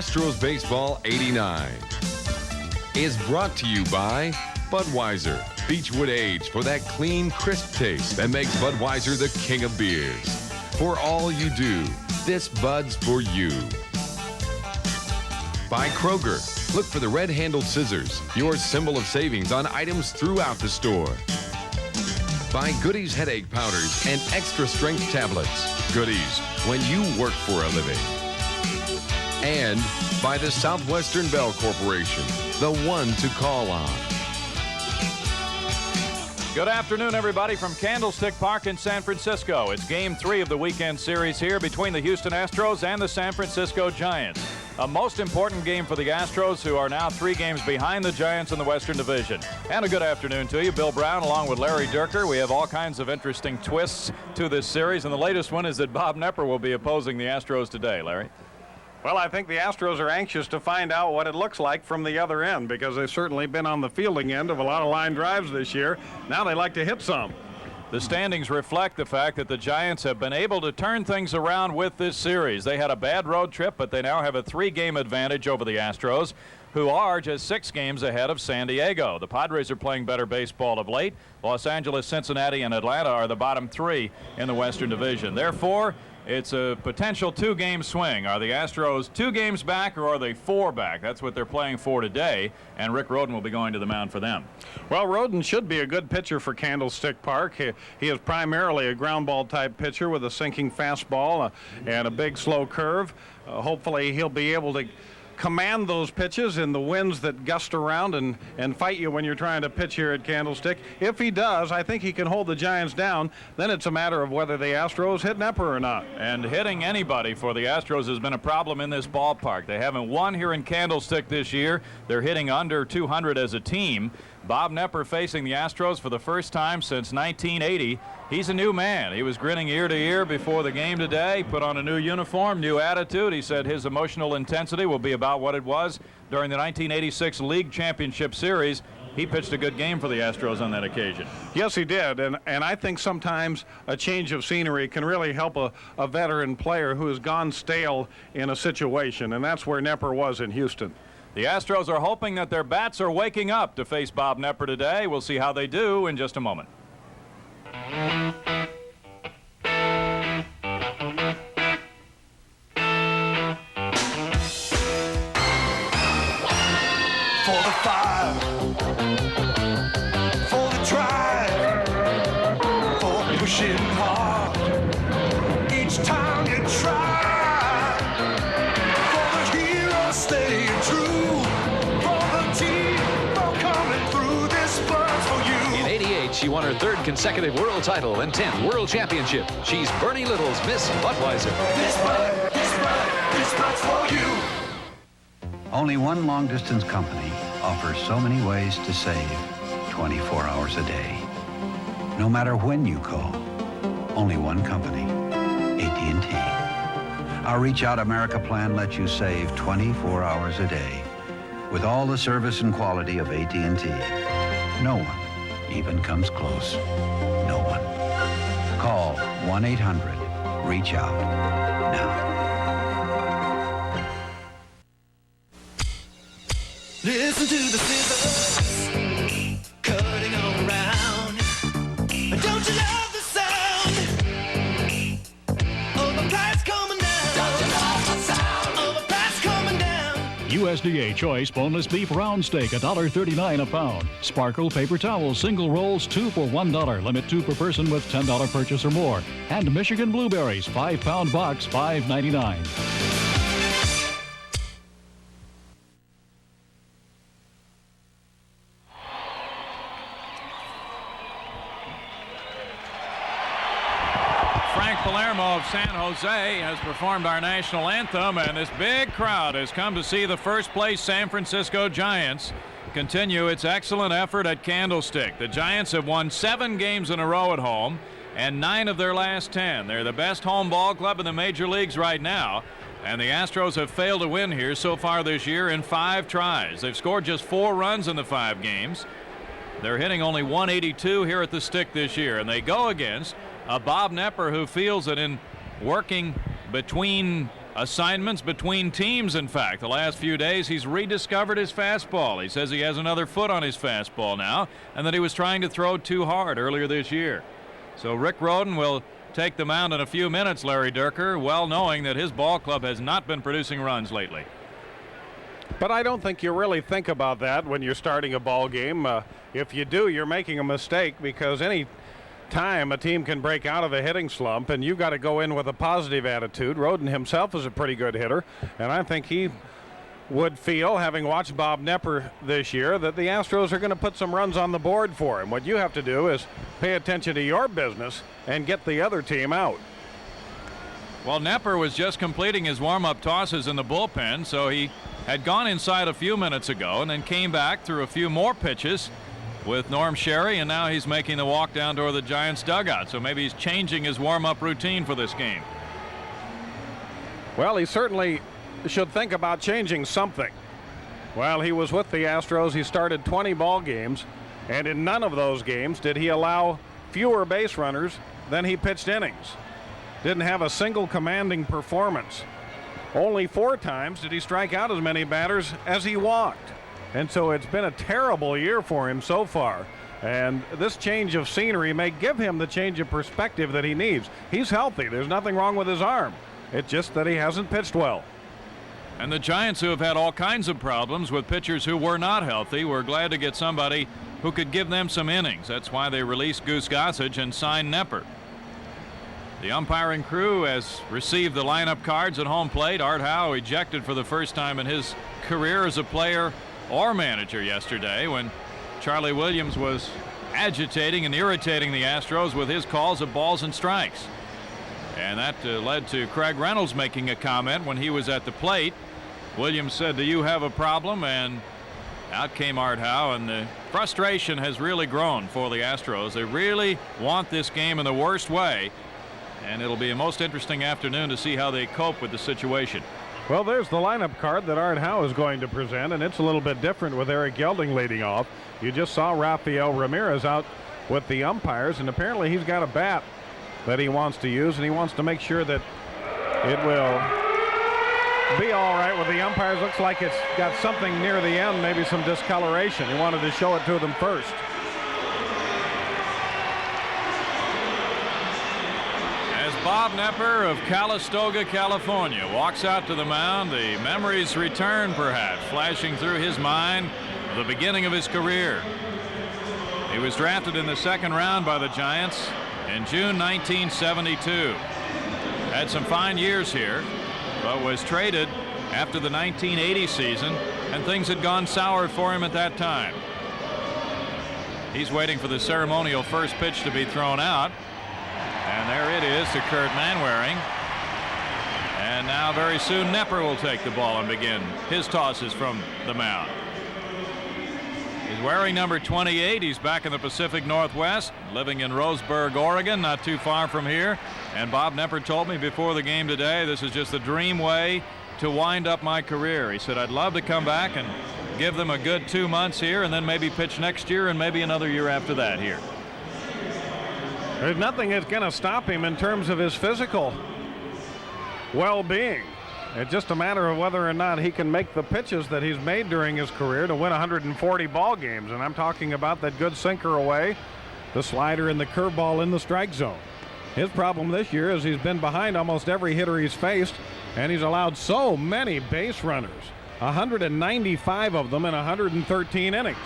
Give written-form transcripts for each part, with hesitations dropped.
Astros Baseball 89 is brought to you by Budweiser. Beechwood Age for that clean, crisp taste that makes Budweiser the king of beers. For all you do, this Bud's for you. By Kroger. Look for the red-handled scissors, your symbol of savings on items throughout the store. By Goody's Headache Powders and Extra Strength Tablets. Goody's, when you work for a living. And by the Southwestern Bell Corporation, the one to call on. Good afternoon, everybody, from Candlestick Park in San Francisco. It's Game 3 of the weekend series here between the Houston Astros and the San Francisco Giants. A most important game for the Astros, who are now 3 games behind the Giants in the Western Division. And a good afternoon to you. Bill Brown along with Larry Dierker. We have all kinds of interesting twists to this series, and the latest one is that Bob Knepper will be opposing the Astros today. Larry? Well, I think the Astros are anxious to find out what it looks like from the other end, because they've certainly been on the fielding end of a lot of line drives this year. Now they like to hit some. The standings reflect the fact that the Giants have been able to turn things around with this series. They had a bad road trip, but they now have a 3-game advantage over the Astros, who are just 6 games ahead of San Diego. The Padres are playing better baseball of late. Los Angeles, Cincinnati, and Atlanta are the bottom 3 in the Western Division. Therefore, it's a potential 2-game swing. Are the Astros 2 games back, or are they 4 back? That's what they're playing for today, and Rick Rhoden will be going to the mound for them. Well, Rhoden should be a good pitcher for Candlestick Park. He is primarily a ground ball type pitcher with a sinking fastball and a big slow curve. Hopefully he'll be able to command those pitches in the winds that gust around and fight you when you're trying to pitch here at Candlestick. If he does, I think he can hold the Giants down. Then it's a matter of whether the Astros hit Knepper or not. And hitting anybody for the Astros has been a problem in this ballpark. They haven't won here in Candlestick this year. They're hitting under 200 as a team. Bob Knepper facing the Astros for the first time since 1980. He's a new man. He was grinning ear to ear before the game today, put on a new uniform, new attitude. He said his emotional intensity will be about what it was during the 1986 League Championship Series. He pitched a good game for the Astros on that occasion. Yes, he did, and I think sometimes a change of scenery can really help a veteran player who has gone stale in a situation, and that's where Knepper was in Houston. The Astros are hoping that their bats are waking up to face Bob Knepper today. We'll see how they do in just a moment. For the fire, for the drive, for pushing hard each time you try, for the hero staying true, for the team for coming through. This blood's for you. In '88, she won her 3rd consecutive world title and 10th world championship. She's Bernie Little's Miss Budweiser. This blood's for you. Only one long-distance company offers so many ways to save 24 hours a day. No matter when you call, only one company, AT&T. Our Reach Out America plan lets you save 24 hours a day with all the service and quality of AT&T. No one even comes close. No one. Call 1-800-REACH-OUT now. Listen to the scissors cutting all around. Don't you love the sound of the price coming down? Don't you love the sound of the price coming down? USDA Choice Boneless Beef Round Steak, $1.39 a pound. Sparkle Paper Towels, single rolls, 2 for $1. Limit 2 per person with $10 purchase or more. And Michigan Blueberries, 5-pound box, $5.99. Palermo of San Jose has performed our national anthem, and this big crowd has come to see the first-place San Francisco Giants continue its excellent effort at Candlestick. The Giants have won 7 games in a row at home and 9 of their last 10. They're the best home ball club in the major leagues right now, and the Astros have failed to win here so far this year in 5 tries. They've scored just 4 runs in the 5 games. They're hitting only .182 here at the stick this year, and they go against a Bob Knepper who feels that in working between assignments between teams. In fact, the last few days he's rediscovered his fastball. He says he has another foot on his fastball now, and that he was trying to throw too hard earlier this year. So Rick Rhoden will take the mound in a few minutes, Larry Dierker, well knowing that his ball club has not been producing runs lately. But I don't think you really think about that when you're starting a ball game. If you do, you're making a mistake, because any time a team can break out of a hitting slump, and you've got to go in with a positive attitude. Rhoden himself is a pretty good hitter, and I think he would feel, having watched Bob Nepper this year, that the Astros are going to put some runs on the board for him. What you have to do is pay attention to your business and get the other team out. Well, Nepper was just completing his warm-up tosses in the bullpen, so he had gone inside a few minutes ago and then came back through a few more pitches with Norm Sherry, and now he's making the walk down toward the Giants dugout. So maybe he's changing his warm-up routine for this game. Well, he certainly should think about changing something. While he was with the Astros, he started 20 ball games, and in none of those games did he allow fewer base runners than he pitched innings. Didn't have a single commanding performance. Only 4 times did he strike out as many batters as he walked. And so it's been a terrible year for him so far. And this change of scenery may give him the change of perspective that he needs. He's healthy. There's nothing wrong with his arm. It's just that he hasn't pitched well. And the Giants, who have had all kinds of problems with pitchers who were not healthy, were glad to get somebody who could give them some innings. That's why they released Goose Gossage and signed Nepper. The umpiring crew has received the lineup cards at home plate. Art Howe ejected for the first time in his career as a player or manager yesterday, when Charlie Williams was agitating and irritating the Astros with his calls of balls and strikes. And that led to Craig Reynolds making a comment when he was at the plate. Williams said, "Do you have a problem?" And out came Art Howe, and the frustration has really grown for the Astros. They really want this game in the worst way, and it'll be a most interesting afternoon to see how they cope with the situation. Well, there's the lineup card that Art Howe is going to present, and it's a little bit different with Eric Gelding leading off. You just saw Rafael Ramirez out with the umpires, and apparently he's got a bat that he wants to use, and he wants to make sure that it will be all right with the umpires. Looks like it's got something near the end, maybe some discoloration. He wanted to show it to them first. Bob Nepper of Calistoga, California, walks out to the mound. The memories return, perhaps, flashing through his mind of the beginning of his career. He was drafted in the 2nd round by the Giants in June 1972. Had some fine years here, but was traded after the 1980 season, and things had gone sour for him at that time. He's waiting for the ceremonial first pitch to be thrown out. And there it is to Kurt Manwaring. And now very soon Nepper will take the ball and begin his tosses from the mound. He's wearing number 28. He's back in the Pacific Northwest, living in Roseburg, Oregon, not too far from here. And Bob Nepper told me before the game today, this is just the dream way to wind up my career. He said, "I'd love to come back and give them a good 2 months here, and then maybe pitch next year and maybe another year after that here." There's nothing that's going to stop him in terms of his physical well-being. It's just a matter of whether or not he can make the pitches that he's made during his career to win 140 ball games. And I'm talking about that good sinker away, the slider, and the curveball in the strike zone. His problem this year is he's been behind almost every hitter he's faced, and he's allowed so many base runners, 195 of them in 113 innings.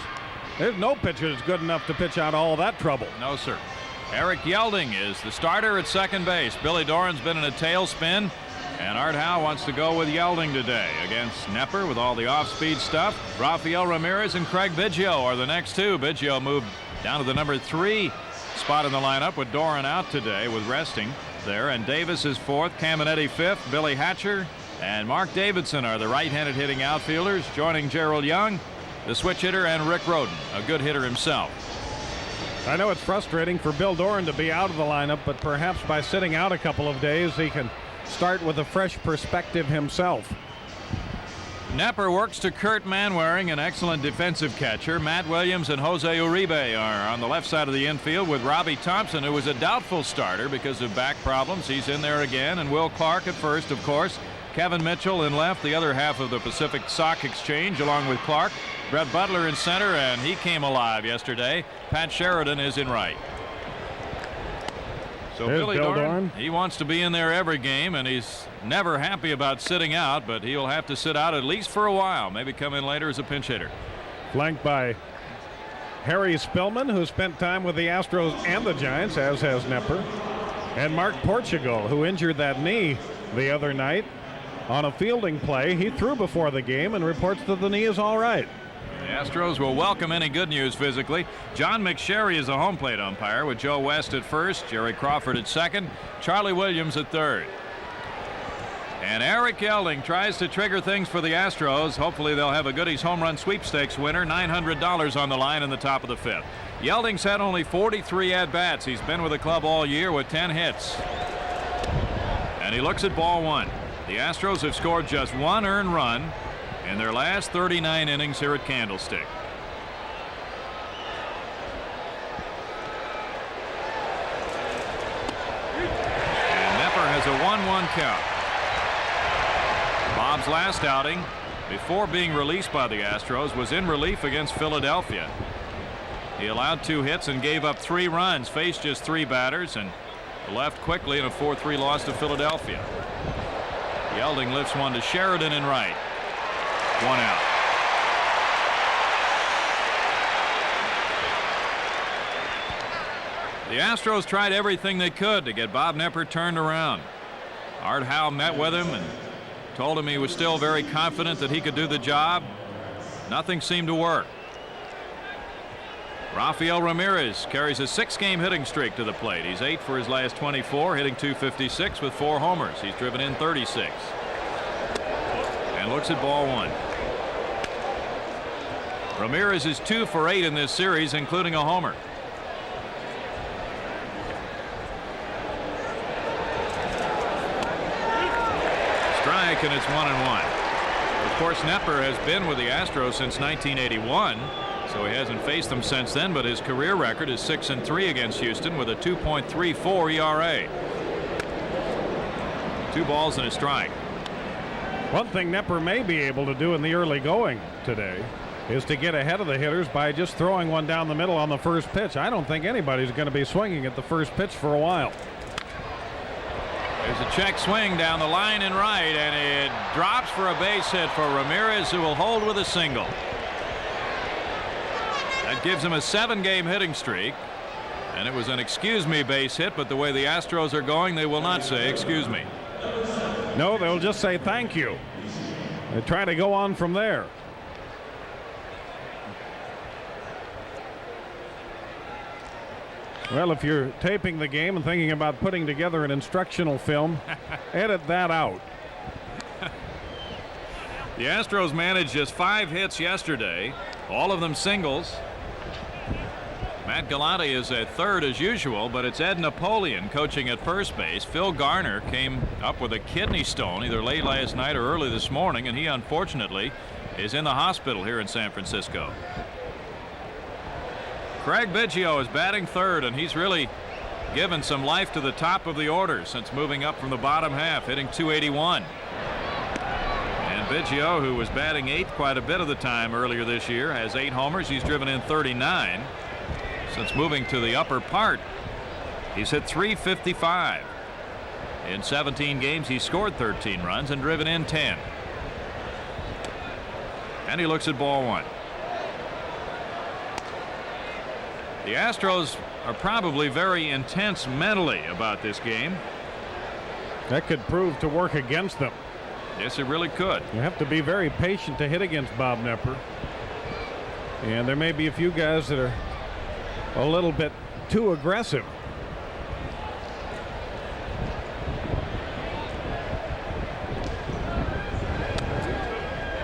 There's no pitcher that's good enough to pitch out all that trouble. No, sir. Eric Gelding is the starter at second base. Billy Doran's been in a tailspin, and Art Howe wants to go with Gelding today against Nepper with all the off-speed stuff. Rafael Ramirez and Craig Biggio are the next two. Biggio moved down to the number 3 spot in the lineup with Doran out today with resting there, and Davis is 4th, Caminetti 5th, Billy Hatcher and Mark Davidson are the right-handed hitting outfielders, joining Gerald Young, the switch hitter, and Rick Rhoden, a good hitter himself. I know it's frustrating for Bill Doran to be out of the lineup, but perhaps by sitting out a couple of days, he can start with a fresh perspective himself. Nepper works to Kurt Manwaring, an excellent defensive catcher. Matt Williams and Jose Uribe are on the left side of the infield with Robbie Thompson, who was a doubtful starter because of back problems. He's in there again, and Will Clark at first, of course. Kevin Mitchell in left, the other half of the Pacific Sock Exchange, along with Clark. Brett Butler in center, and he came alive yesterday. Pat Sheridan is in right. So Billy Doran, he wants to be in there every game, and he's never happy about sitting out, but he'll have to sit out at least for a while, maybe come in later as a pinch hitter. Flanked by Harry Spillman, who spent time with the Astros and the Giants, as has Nepper, and Mark Portugal, who injured that knee the other night on a fielding play. He threw before the game and reports that the knee is all right. The Astros will welcome any good news physically. John McSherry is the home plate umpire with Joe West at first, Jerry Crawford at second, Charlie Williams at third. And Eric Yelding tries to trigger things for the Astros. Hopefully they'll have a Goodies home run sweepstakes winner. $900 on the line in the top of the fifth. Yelding's had only 43 at-bats. He's been with the club all year with 10 hits. And he looks at ball one. The Astros have scored just one earned run in their last 39 innings here at Candlestick. And Nepper has a 1-1 count. Bob's last outing before being released by the Astros was in relief against Philadelphia. He allowed 2 hits and gave up 3 runs, faced just 3 batters, and left quickly in a 4-3 loss to Philadelphia. Yelding lifts one to Sheridan in right. 1 out. The Astros tried everything they could to get Bob Nepper turned around. Art Howe met with him and told him he was still very confident that he could do the job. Nothing seemed to work. Rafael Ramirez carries a 6-game hitting streak to the plate. He's 8 for his last 24, hitting .256 with 4 homers. He's driven in 36. And looks at ball one. Ramirez is 2 for 8 in this series, including a homer. Strike, and it's 1-1. Of course, Nepper has been with the Astros since 1981. So he hasn't faced them since then, but his career record is 6-3 against Houston with a 2.34 ERA. 2 balls and a strike. One thing Nepper may be able to do in the early going today is to get ahead of the hitters by just throwing one down the middle on the first pitch. I don't think anybody's going to be swinging at the first pitch for a while. There's a check swing down the line in right, and it drops for a base hit for Ramirez, who will hold with a single. That gives him a 7-game hitting streak, and it was an excuse me base hit, but the way the Astros are going, they will not say excuse me. No, they'll just say thank you. They try to go on from there. Well, if you're taping the game and thinking about putting together an instructional film, edit that out. The Astros managed just 5 hits yesterday, all of them singles. Matt Galante is at third as usual, but it's Ed Napoleon coaching at first base. Phil Garner came up with a kidney stone either late last night or early this morning, and he unfortunately is in the hospital here in San Francisco. Craig Biggio is batting third, and he's really given some life to the top of the order since moving up from the bottom half, hitting .281. And Biggio, who was batting 8th quite a bit of the time earlier this year, has 8 homers. He's driven in 39. Since moving to the upper part, he's hit .355. In 17 games, he scored 13 runs and driven in 10. And he looks at ball one. The Astros are probably very intense mentally about this game. That could prove to work against them. Yes, it really could. You have to be very patient to hit against Bob Nepper. And there may be a few guys that are a little bit too aggressive.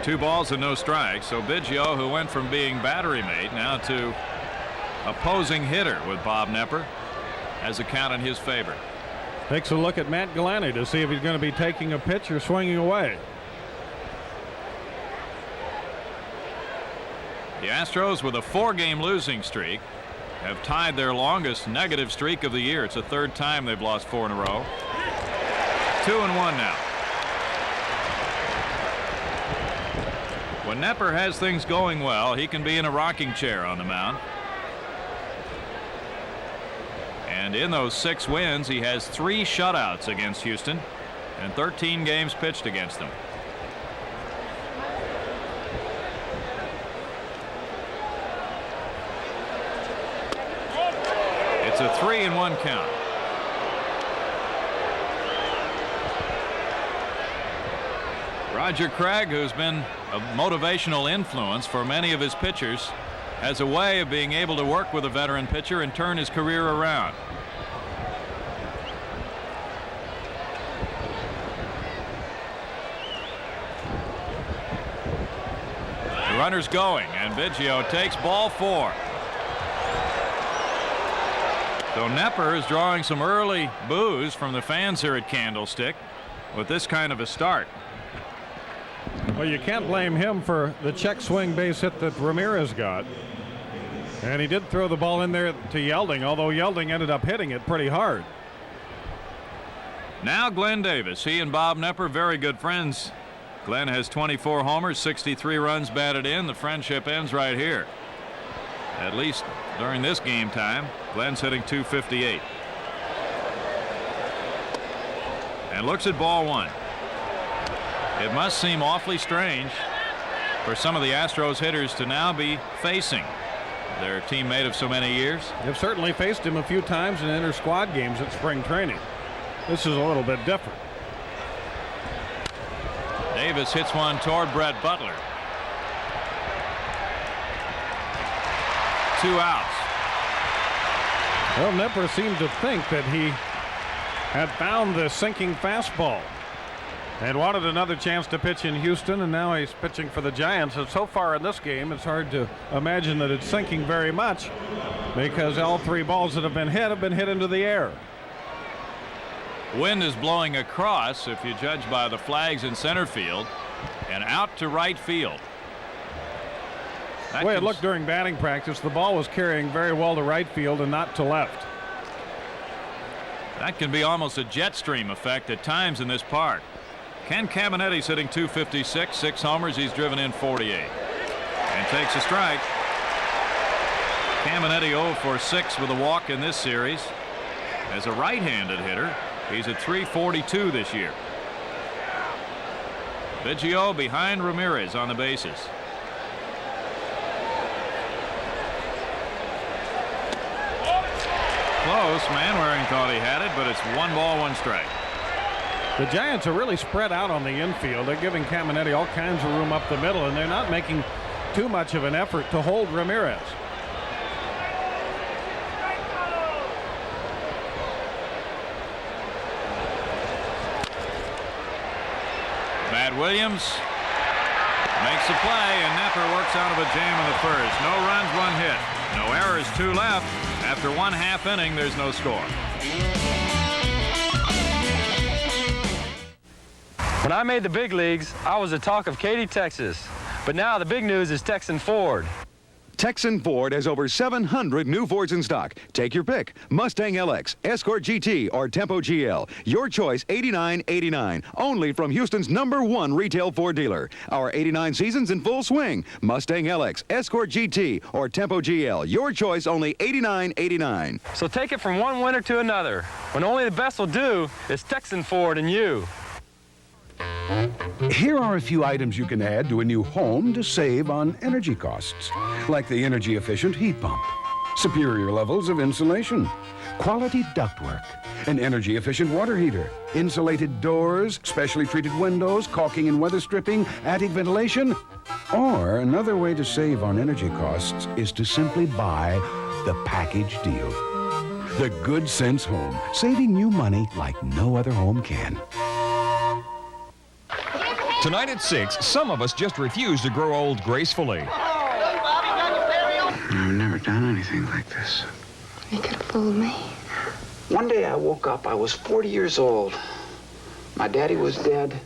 Two balls and no strikes. So Biggio, who went from being battery mate now to opposing hitter with Bob Nepper, has a count in his favor. Takes a look at Matt Galante to see if he's going to be taking a pitch or swinging away. The Astros, with a 4-game losing streak, have tied their longest negative streak of the year. It's the 3rd time they've lost 4 in a row. 2-1 now. When Nepper has things going well, he can be in a rocking chair on the mound. And in those 6 wins, he has 3 shutouts against Houston and 13 games pitched against them. It's a 3-1 count. Roger Craig, who's been a motivational influence for many of his pitchers, has a way of being able to work with a veteran pitcher and turn his career around. The runner's going, and Biggio takes ball 4. So Nepper is drawing some early boos from the fans here at Candlestick with this kind of a start. Well, you can't blame him for the check swing base hit that Ramirez got. And he did throw the ball in there to Yelding, although Yelding ended up hitting it pretty hard. Now Glenn Davis. He and Bob Nepper, very good friends. Glenn has 24 homers, 63 runs batted in. The friendship ends right here. At least during this game time. Glenn's hitting .258. And looks at ball 1. It must seem awfully strange for some of the Astros hitters to now be facing their teammate of so many years. They've certainly faced him a few times in inter-squad games at spring training. This is a little bit different. Davis hits one toward Brett Butler. 2 outs. Well, Nepper seemed to think that he had found the sinking fastball and wanted another chance to pitch in Houston, and now he's pitching for the Giants. And so far in this game, it's hard to imagine that it's sinking very much because all 3 balls that have been hit into the air. Wind is blowing across, if you judge by the flags in center field, and out to right field. The way it looked during batting practice, the ball was carrying very well to right field and not to left. That can be almost a jet stream effect at times in this park. Ken Caminetti's hitting .256, 6 homers. He's driven in 48 and takes a strike. Caminetti 0 for 6 with a walk in this series. As a right-handed hitter, he's at .342 this year. Biggio behind Ramirez on the bases. Close. Manwaring thought he had it, but it's 1 ball, 1 strike. The Giants are really spread out on the infield. They're giving Caminetti all kinds of room up the middle, and they're not making too much of an effort to hold Ramirez. Matt Williams makes a play, and Nepper works out of a jam in the first. No runs, 1 hit. No errors, 2 left. After 1/2 inning, there's no score. When I made the big leagues, I was the talk of Katy, Texas. But now the big news is Texan Ford. Texan Ford has over 700 new Fords in stock. Take your pick. Mustang LX, Escort GT, or Tempo GL. Your choice, $89.89. Only from Houston's #1 retail Ford dealer. Our '89 season's in full swing. Mustang LX, Escort GT, or Tempo GL. Your choice, only $89.89. So take it from one winter to another. When only the best will do, it's Texan Ford and you. Here are a few items you can add to a new home to save on energy costs, like the energy-efficient heat pump, superior levels of insulation, quality ductwork, an energy-efficient water heater, insulated doors, specially treated windows, caulking and weather stripping, attic ventilation. Or another way to save on energy costs is to simply buy the package deal. The Good Sense Home, saving you money like no other home can. Tonight at 6, some of us just refuse to grow old gracefully. I've never done anything like this. You could have fooled me. One day I woke up, I was 40 years old. My daddy was dead.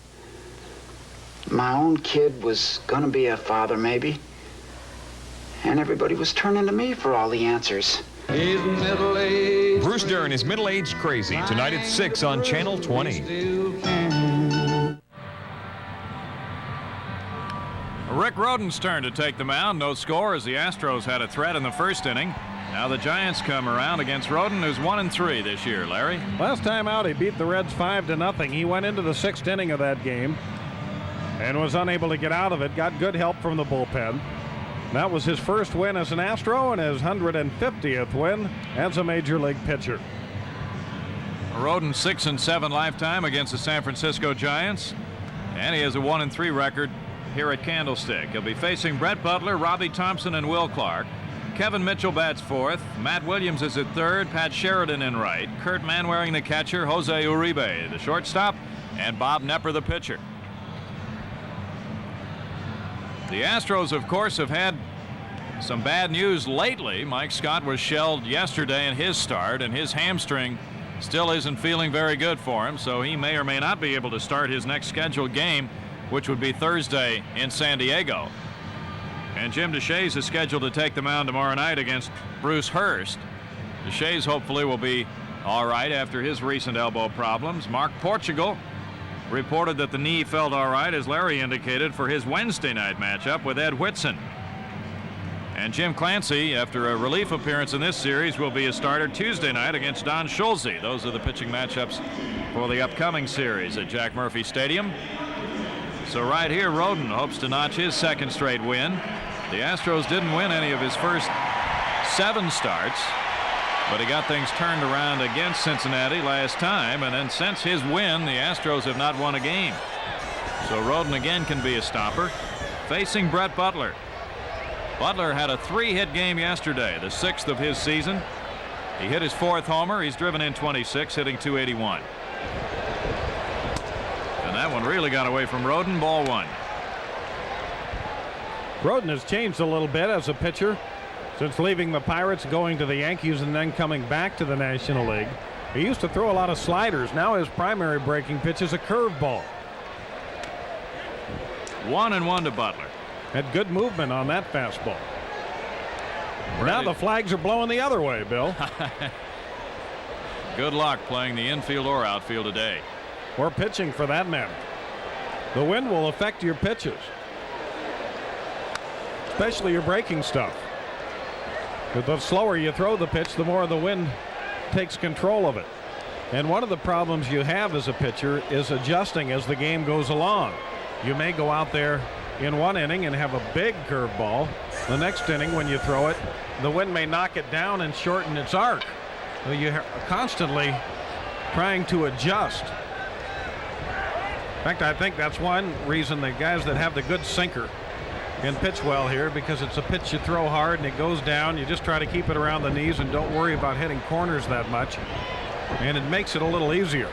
My own kid was gonna be a father, maybe. And everybody was turning to me for all the answers. Bruce Dern is middle-aged crazy. Tonight at 6 on Channel 20. Rick Rhoden's turn to take the mound. No score as the Astros had a threat in the first inning. Now the Giants come around against Rhoden, who's 1-3 this year. Larry? Last time out, he beat the Reds 5-0. He went into the 6th inning of that game and was unable to get out of it. Got good help from the bullpen. That was his first win as an Astro and his 150th win as a major league pitcher. Rhoden 6-7 lifetime against the San Francisco Giants, and he has a 1-3 record here at Candlestick. He'll be facing Brett Butler, Robbie Thompson, and Will Clark. Kevin Mitchell bats 4th. Matt Williams is at 3rd. Pat Sheridan in right. Kurt Manwaring the catcher. Jose Uribe the shortstop, and Bob Nepper the pitcher. The Astros, of course, have had some bad news lately. Mike Scott was shelled yesterday in his start, and his hamstring still isn't feeling very good for him, so he may or may not be able to start his next scheduled game, which would be Thursday in San Diego. And Jim DeShays is scheduled to take the mound tomorrow night against Bruce Hurst. DeShays hopefully will be all right after his recent elbow problems. Mark Portugal reported that the knee felt all right, as Larry indicated, for his Wednesday night matchup with Ed Whitson. And Jim Clancy, after a relief appearance in this series, will be a starter Tuesday night against Don Schulze. Those are the pitching matchups for the upcoming series at Jack Murphy Stadium. So right here, Rhoden hopes to notch his 2nd straight win. The Astros didn't win any of his first 7 starts, but he got things turned around against Cincinnati last time, and then since his win, the Astros have not won a game. So Rhoden again can be a stopper, facing Brett Butler. Butler had a 3-hit game yesterday, the 6th of his season. He hit his 4th homer. He's driven in 26, hitting .281. And that one really got away from Rhoden. Ball 1. Rhoden has changed a little bit as a pitcher since leaving the Pirates, going to the Yankees, and then coming back to the National League. He used to throw a lot of sliders. Now his primary breaking pitch is a curveball. 1-1 to Butler. Had good movement on that fastball. Now the flags are blowing the other way, Bill. Good luck playing the infield or outfield today. Or pitching, for that matter. The wind will affect your pitches, especially your breaking stuff. But the slower you throw the pitch, the more the wind takes control of it. And one of the problems you have as a pitcher is adjusting as the game goes along. You may go out there in one inning and have a big curveball. The next inning, when you throw it, the wind may knock it down and shorten its arc. So you're constantly trying to adjust. In fact, I think that's one reason the guys that have the good sinker can pitch well here, because it's a pitch you throw hard and it goes down. You just try to keep it around the knees and don't worry about hitting corners that much, and it makes it a little easier.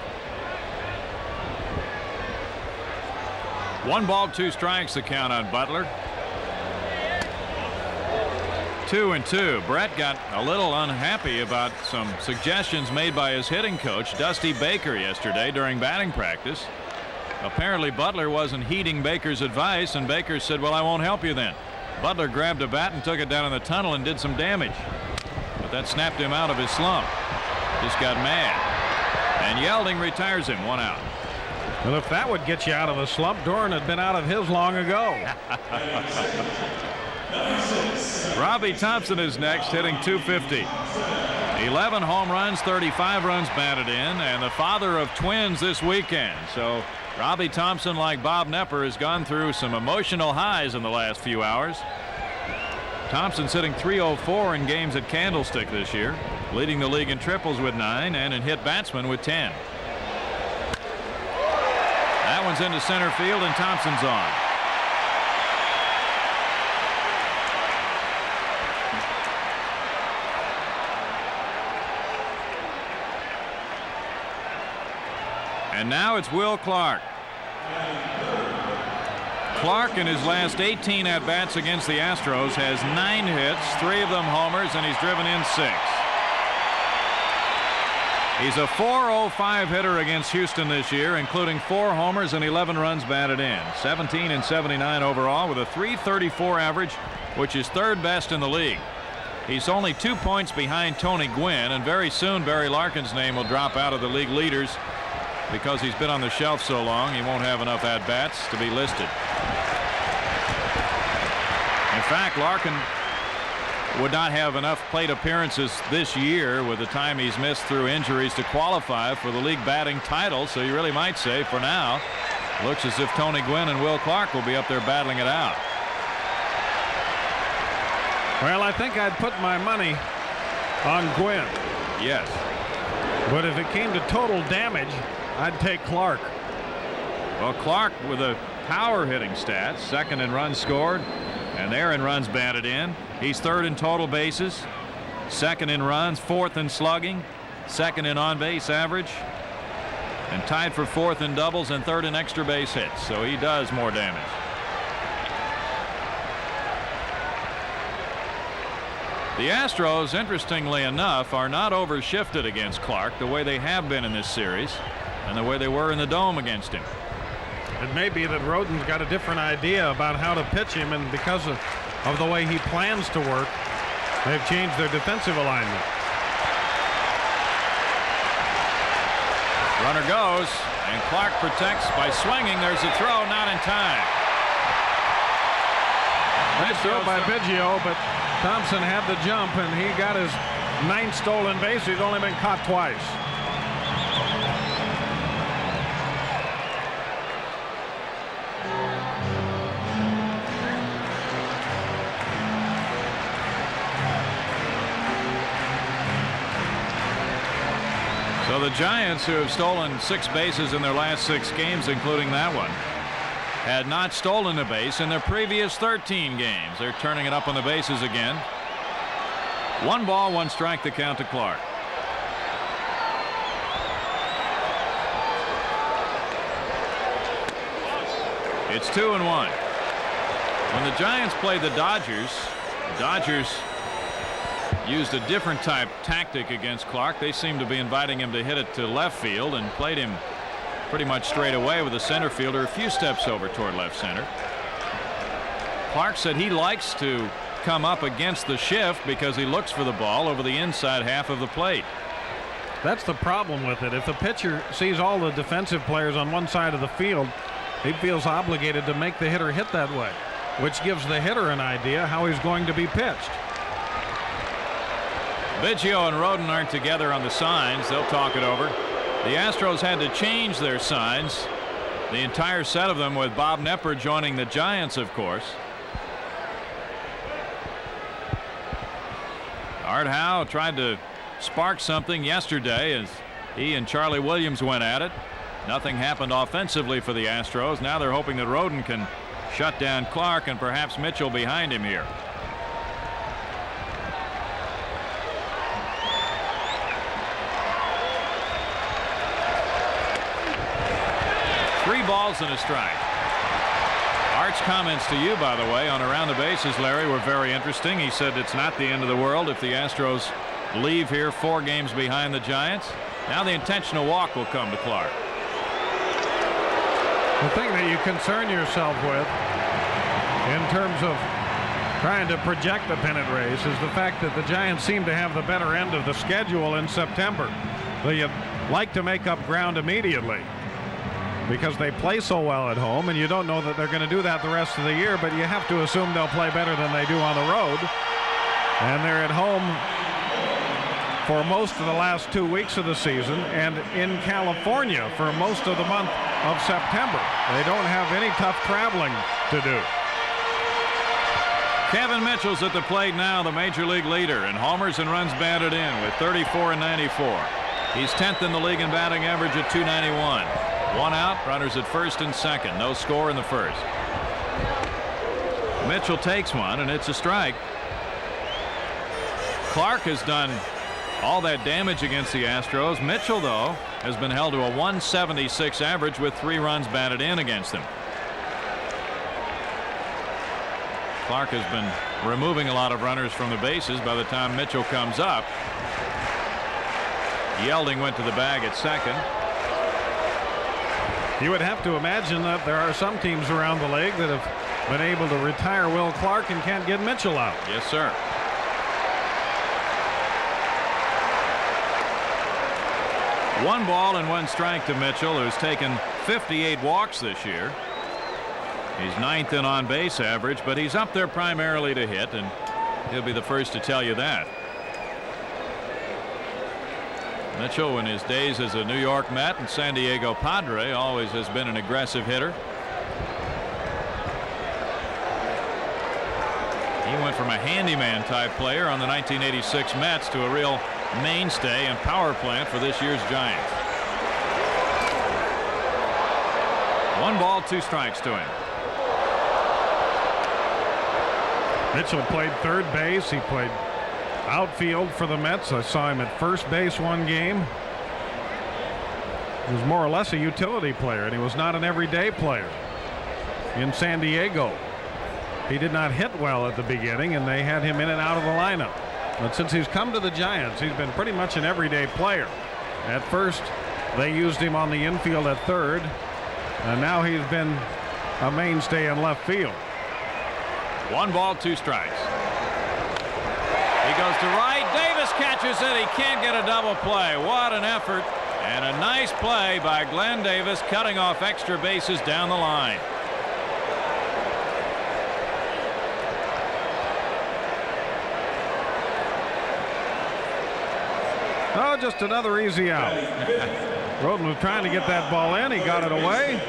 1 ball, 2 strikes, the count on Butler. 2-2. Brett got a little unhappy about some suggestions made by his hitting coach, Dusty Baker, yesterday during batting practice. Apparently Butler wasn't heeding Baker's advice, and Baker said, well, I won't help you then. Butler grabbed a bat and took it down in the tunnel and did some damage. But that snapped him out of his slump. Just got mad. And Yelding retires him. 1 out. Well, if that would get you out of a slump, Doran had been out of his long ago. Robbie Thompson is next, hitting .250. 11 home runs, 35 runs batted in, and the father of twins this weekend. So Robbie Thompson, like Bob Nepper, has gone through some emotional highs in the last few hours. Thompson's hitting .304 in games at Candlestick this year, leading the league in triples with 9 and in hit batsmen with 10. That one's into center field, and Thompson's on. And now it's Will Clark. Clark, in his last 18 at-bats against the Astros, has 9 hits, 3 of them homers, and he's driven in 6. He's a .405 hitter against Houston this year, including 4 homers and 11 runs batted in. 17 and 79 overall with a .334 average which is third best in the league. He's only 2 points behind Tony Gwynn, and very soon Barry Larkin's name will drop out of the league leaders because he's been on the shelf so long he won't have enough at-bats to be listed. In fact, Larkin would not have enough plate appearances this year with the time he's missed through injuries to qualify for the league batting title, so you really might say for now looks as if Tony Gwynn and Will Clark will be up there battling it out. Well, I think I'd put my money on Gwynn. Yes. But if it came to total damage, I'd take Clark. Well, Clark with a power hitting stats, second in runs scored, and there in runs batted in. He's third in total bases, second in runs, fourth in slugging, second in on-base average, and tied for fourth in doubles and third in extra base hits. So he does more damage. The Astros, interestingly enough, are not overshifted against Clark the way they have been in this series and the way they were in the Dome against him. It may be that Rodden's got a different idea about how to pitch him, and because of the way he plans to work, they've changed their defensive alignment. Runner goes, and Clark protects by swinging. There's a throw, not in time. Nice throw by Biggio, but Thompson had the jump, and he got his 9th stolen base. He's only been caught twice. So the Giants, who have stolen 6 bases in their last 6 games, including that one, had not stolen a base in their previous 13 games. They're turning it up on the bases again. 1 ball, 1 strike, the count to Clark. It's 2-1. When the Giants played the Dodgers used a different type tactic against Clark. They seemed to be inviting him to hit it to left field and played him pretty much straight away with the center fielder a few steps over toward left center. Clark said he likes to come up against the shift because he looks for the ball over the inside half of the plate. That's the problem with it. If the pitcher sees all the defensive players on one side of the field, he feels obligated to make the hitter hit that way, which gives the hitter an idea how he's going to be pitched. Biggio and Rodden aren't together on the signs. They'll talk it over. The Astros had to change their signs, the entire set of them, with Bob Knepper joining the Giants, of course. Art Howe tried to spark something yesterday as he and Charlie Williams went at it. Nothing happened offensively for the Astros. Now they're hoping that Rodden can shut down Clark and perhaps Mitchell behind him here. Three balls and a strike. Art's comments to you, by the way, on Around the Bases, Larry, were very interesting. He said it's not the end of the world if the Astros leave here 4 games behind the Giants. Now the intentional walk will come to Clark. The thing that you concern yourself with in terms of trying to project the pennant race is the fact that the Giants seem to have the better end of the schedule in September. They'd like to make up ground immediately because they play so well at home, and you don't know that they're going to do that the rest of the year, but you have to assume they'll play better than they do on the road. And they're at home for most of the last 2 weeks of the season and in California for most of the month of September. They don't have any tough traveling to do. Kevin Mitchell's at the plate now, the major league leader in homers and runs batted in with 34 and 94. He's 10th in the league in batting average at .291. 1 out, runners at first and second. No score in the first. Mitchell takes one, and it's a strike. Clark has done all that damage against the Astros. Mitchell, though, has been held to a 176 average with 3 runs batted in against them. Clark has been removing a lot of runners from the bases by the time Mitchell comes up. Yelding went to the bag at second. You would have to imagine that there are some teams around the league that have been able to retire Will Clark and can't get Mitchell out. Yes, sir. One ball and one strike to Mitchell, who's taken 58 walks this year. He's 9th in on base average, but he's up there primarily to hit, and he'll be the first to tell you that. Mitchell, in his days as a New York Met and San Diego Padre, always has been an aggressive hitter. He went from a handyman type player on the 1986 Mets to a real mainstay and power plant for this year's Giants. 1 ball, 2 strikes to him. Mitchell played third base. He played outfield for the Mets. I saw him at first base one game. He was more or less a utility player, and he was not an everyday player. In San Diego, he did not hit well at the beginning, and they had him in and out of the lineup. But since he's come to the Giants, he's been pretty much an everyday player. At first, they used him on the infield at third, and now he's been a mainstay in left field. 1 ball, 2 strikes. He goes to right. Davis catches it. He can't get a double play. What an effort, and a nice play by Glenn Davis, cutting off extra bases down the line. Oh, just another easy out. Roden was trying to get that ball in. He got it away.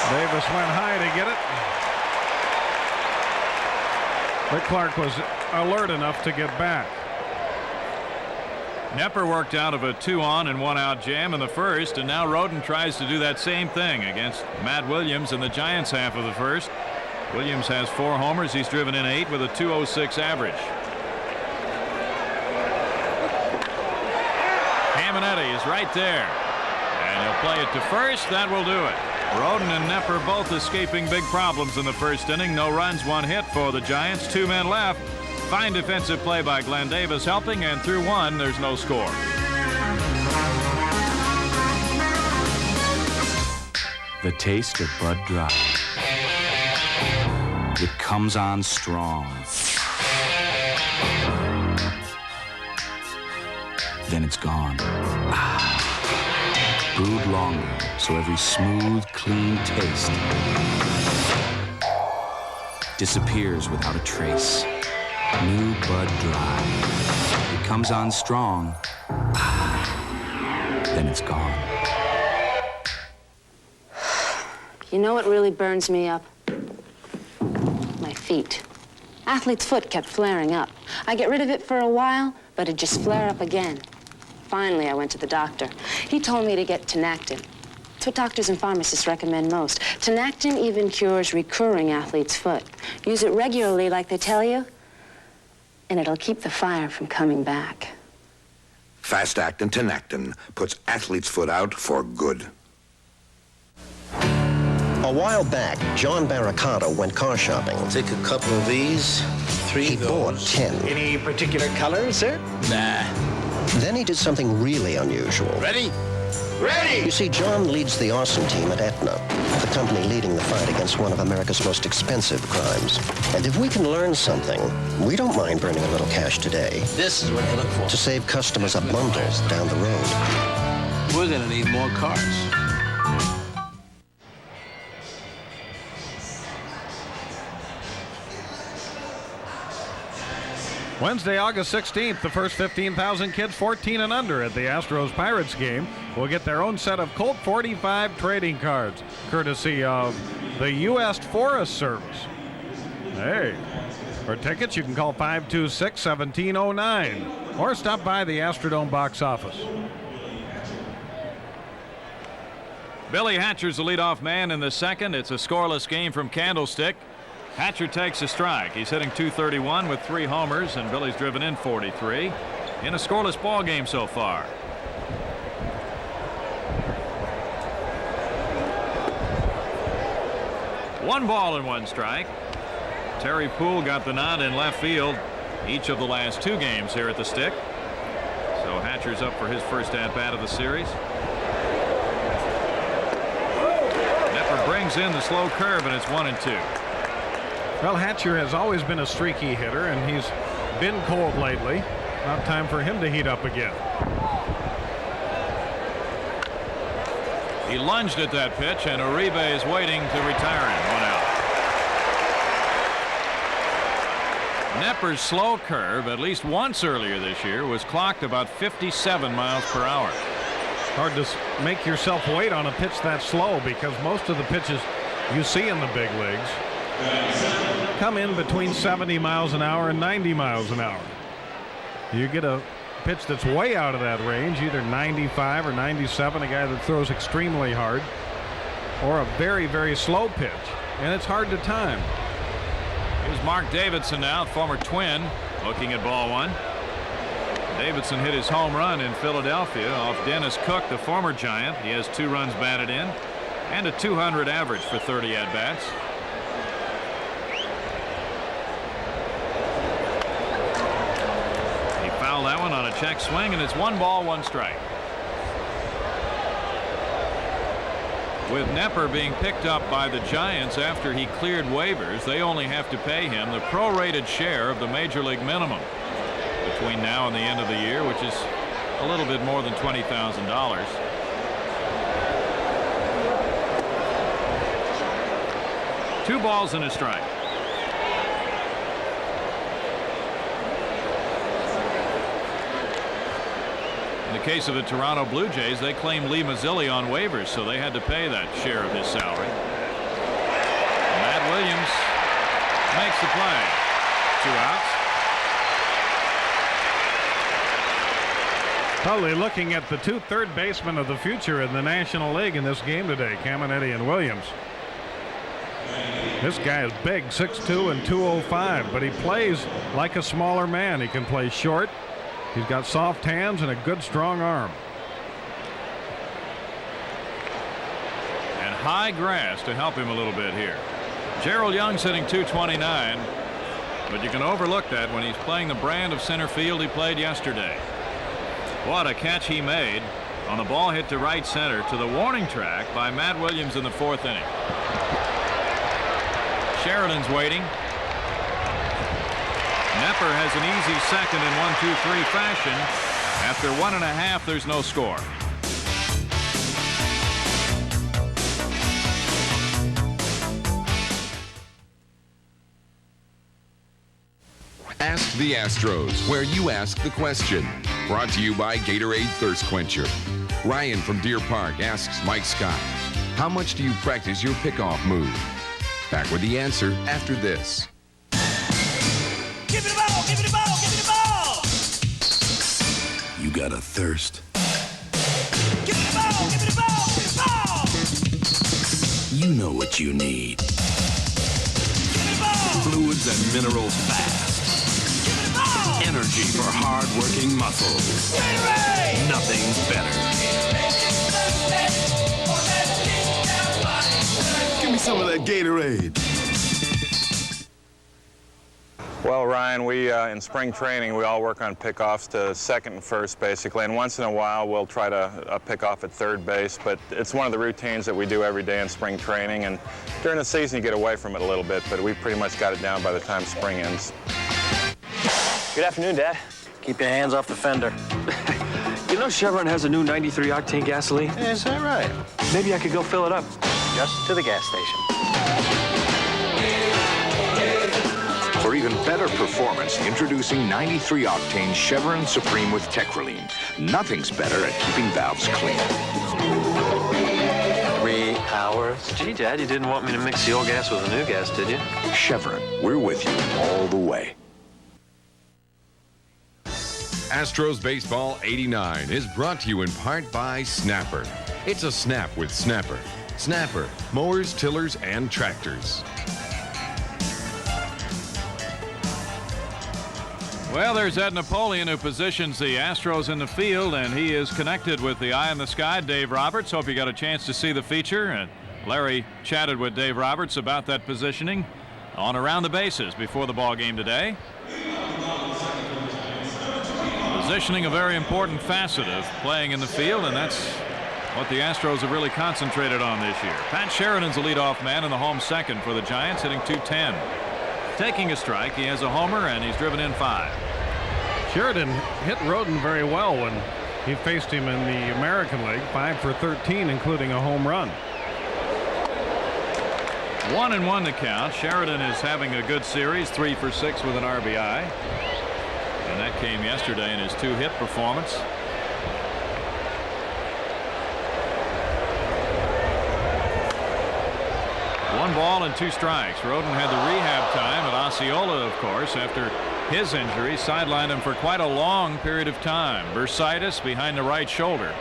Davis went high to get it. But Clark was alert enough to get back. Nepper worked out of a 2-on and 1-out jam in the first, and now Roden tries to do that same thing against Matt Williams in the Giants half of the first. Williams has 4 homers. He's driven in 8 with a .206 average. Caminetti is right there, and he'll play it to first. That will do it. Roden and Nepper both escaping big problems in the first inning. No runs, 1 hit for the Giants. 2 men left. Fine defensive play by Glenn Davis helping, and through 1 there's no score. The taste of Bud Dry. It comes on strong. Then it's gone. Brewed longer, so every smooth, clean taste disappears without a trace. New Bud Dry. It comes on strong. Then it's gone. You know what really burns me up? My feet. Athlete's foot kept flaring up. I get rid of it for a while, but it'd just flare up again. Finally, I went to the doctor. He told me to get Tinactin. It's what doctors and pharmacists recommend most. Tinactin even cures recurring athlete's foot. Use it regularly like they tell you, and it'll keep the fire from coming back. Fast-acting Tinactin puts athlete's foot out for good. A while back, John Barricato went car shopping. I'll take a couple of these, 3 He of those. bought 10. Any particular color, sir? Nah. Then he did something really unusual. Ready? Ready! You see, John leads the arson team at Aetna, the company leading the fight against one of America's most expensive crimes. And if we can learn something, we don't mind burning a little cash today. This is what you look for. To save customers a bundle down the road. We're gonna need more cars. Wednesday, August 16th, the first 15,000 kids 14 and under at the Astros-Pirates game will get their own set of Colt 45 trading cards, courtesy of the U.S. Forest Service. Hey, for tickets, you can call 526-1709 or stop by the Astrodome box office. Billy Hatcher's the leadoff man in the second. It's a scoreless game from Candlestick. Hatcher takes a strike. He's hitting .231 with 3 homers, and Billy's driven in 43 in a scoreless ball game so far. One ball and 1 strike. Terry Poole got the nod in left field each of the last 2 games here at the Stick. So Hatcher's up for his first at bat of the series. Nepper brings swings in the slow curve, and it's 1-2. Well, Hatcher has always been a streaky hitter, and he's been cold lately. Not time for him to heat up again. He lunged at that pitch, and Uribe is waiting to retire him. 1 out. Knepper's slow curve, at least once earlier this year, was clocked about 57 miles per hour. Hard to make yourself wait on a pitch that slow, because most of the pitches you see in the big leagues come in between 70 miles an hour and 90 miles an hour. You get a pitch that's way out of that range, either 95 or 97, a guy that throws extremely hard, or a very, very slow pitch, and it's hard to time. Here's Mark Davidson now, former Twin, looking at ball 1. Davidson hit his home run in Philadelphia off Dennis Cook, the former Giant. He has 2 runs batted in and a .200 average for 30 at-bats. He fouled that one on a check swing, and it's 1 ball, 1 strike. With Knepper being picked up by the Giants after he cleared waivers, they only have to pay him the prorated share of the major league minimum between now and the end of the year, which is a little bit more than $20,000. Two balls and a strike. In the case of the Toronto Blue Jays, they claimed Lee Mazzilli on waivers, so they had to pay that share of his salary. Matt Williams makes the play. 2 outs. Probably looking at the 2 third basemen of the future in the National League in this game today, Caminiti and Williams. This guy is big, 6'2" and 205, but he plays like a smaller man. He can play short. He's got soft hands and a good strong arm. And high grass to help him a little bit here. Gerald Young's hitting .229, but you can overlook that when he's playing the brand of center field he played yesterday. What a catch he made on a ball hit to right center to the warning track by Matt Williams in the 4th inning. Sheridan's waiting. Knepper has an easy second in 1-2-3 fashion. After 1.5, there's no score. Ask the Astros, where you ask the question. Brought to you by Gatorade Thirst Quencher. Ryan from Deer Park asks Mike Scott, how much do you practice your pickoff move? Back with the answer after this. Give me the ball, give me the ball, give me the ball. You got a thirst. Give me the ball, give me the ball, give me the ball. You know what you need. Give me the ball. Fluids and minerals fast. Give me the ball. Energy for hard-working muscles. Gatorade. Nothing's better. Give me some of that Gatorade. Well, Ryan, we in spring training, we all work on pickoffs to second and first, basically, and once in a while we'll try to pick off at third base, but it's one of the routines that we do every day in spring training, and during the season you get away from it a little bit, but we pretty much got it down by the time spring ends. Good afternoon, Dad. Keep your hands off the fender. You know Chevron has a new 93 octane gasoline? Is that right? Maybe I could go fill it up. Just to the gas station. For even better performance, introducing 93 octane Chevron Supreme with Tekraline. Nothing's better at keeping valves clean. 3 hours? Gee, Dad, you didn't want me to mix the old gas with the new gas, did you? Chevron, we're with you all the way. Astros Baseball 89 is brought to you in part by Snapper. It's a snap with Snapper. Snapper, mowers, tillers, and tractors. Well, there's Ed Napoleon, who positions the Astros in the field, and he is connected with the Eye in the Sky, Dave Roberts. Hope you got a chance to see the feature. And Larry chatted with Dave Roberts about that positioning on Around the Bases before the ball game today. Positioning a very important facet of playing in the field, and that's what the Astros have really concentrated on this year. Pat Sheridan's the leadoff man in the home second for the Giants, hitting .210. Taking a strike, he has a homer, and he's driven in 5. Sheridan hit Roden very well when he faced him in the American League. 5 for 13, including a home run. 1-1 to count. Sheridan is having a good series, 3 for 6 with an RBI. And that came yesterday in his 2-hit performance. One ball and 2 strikes. Roden had the rehab time at Osceola, of course, after his injury sidelined him for quite a long period of time. Bursitis behind the right shoulder.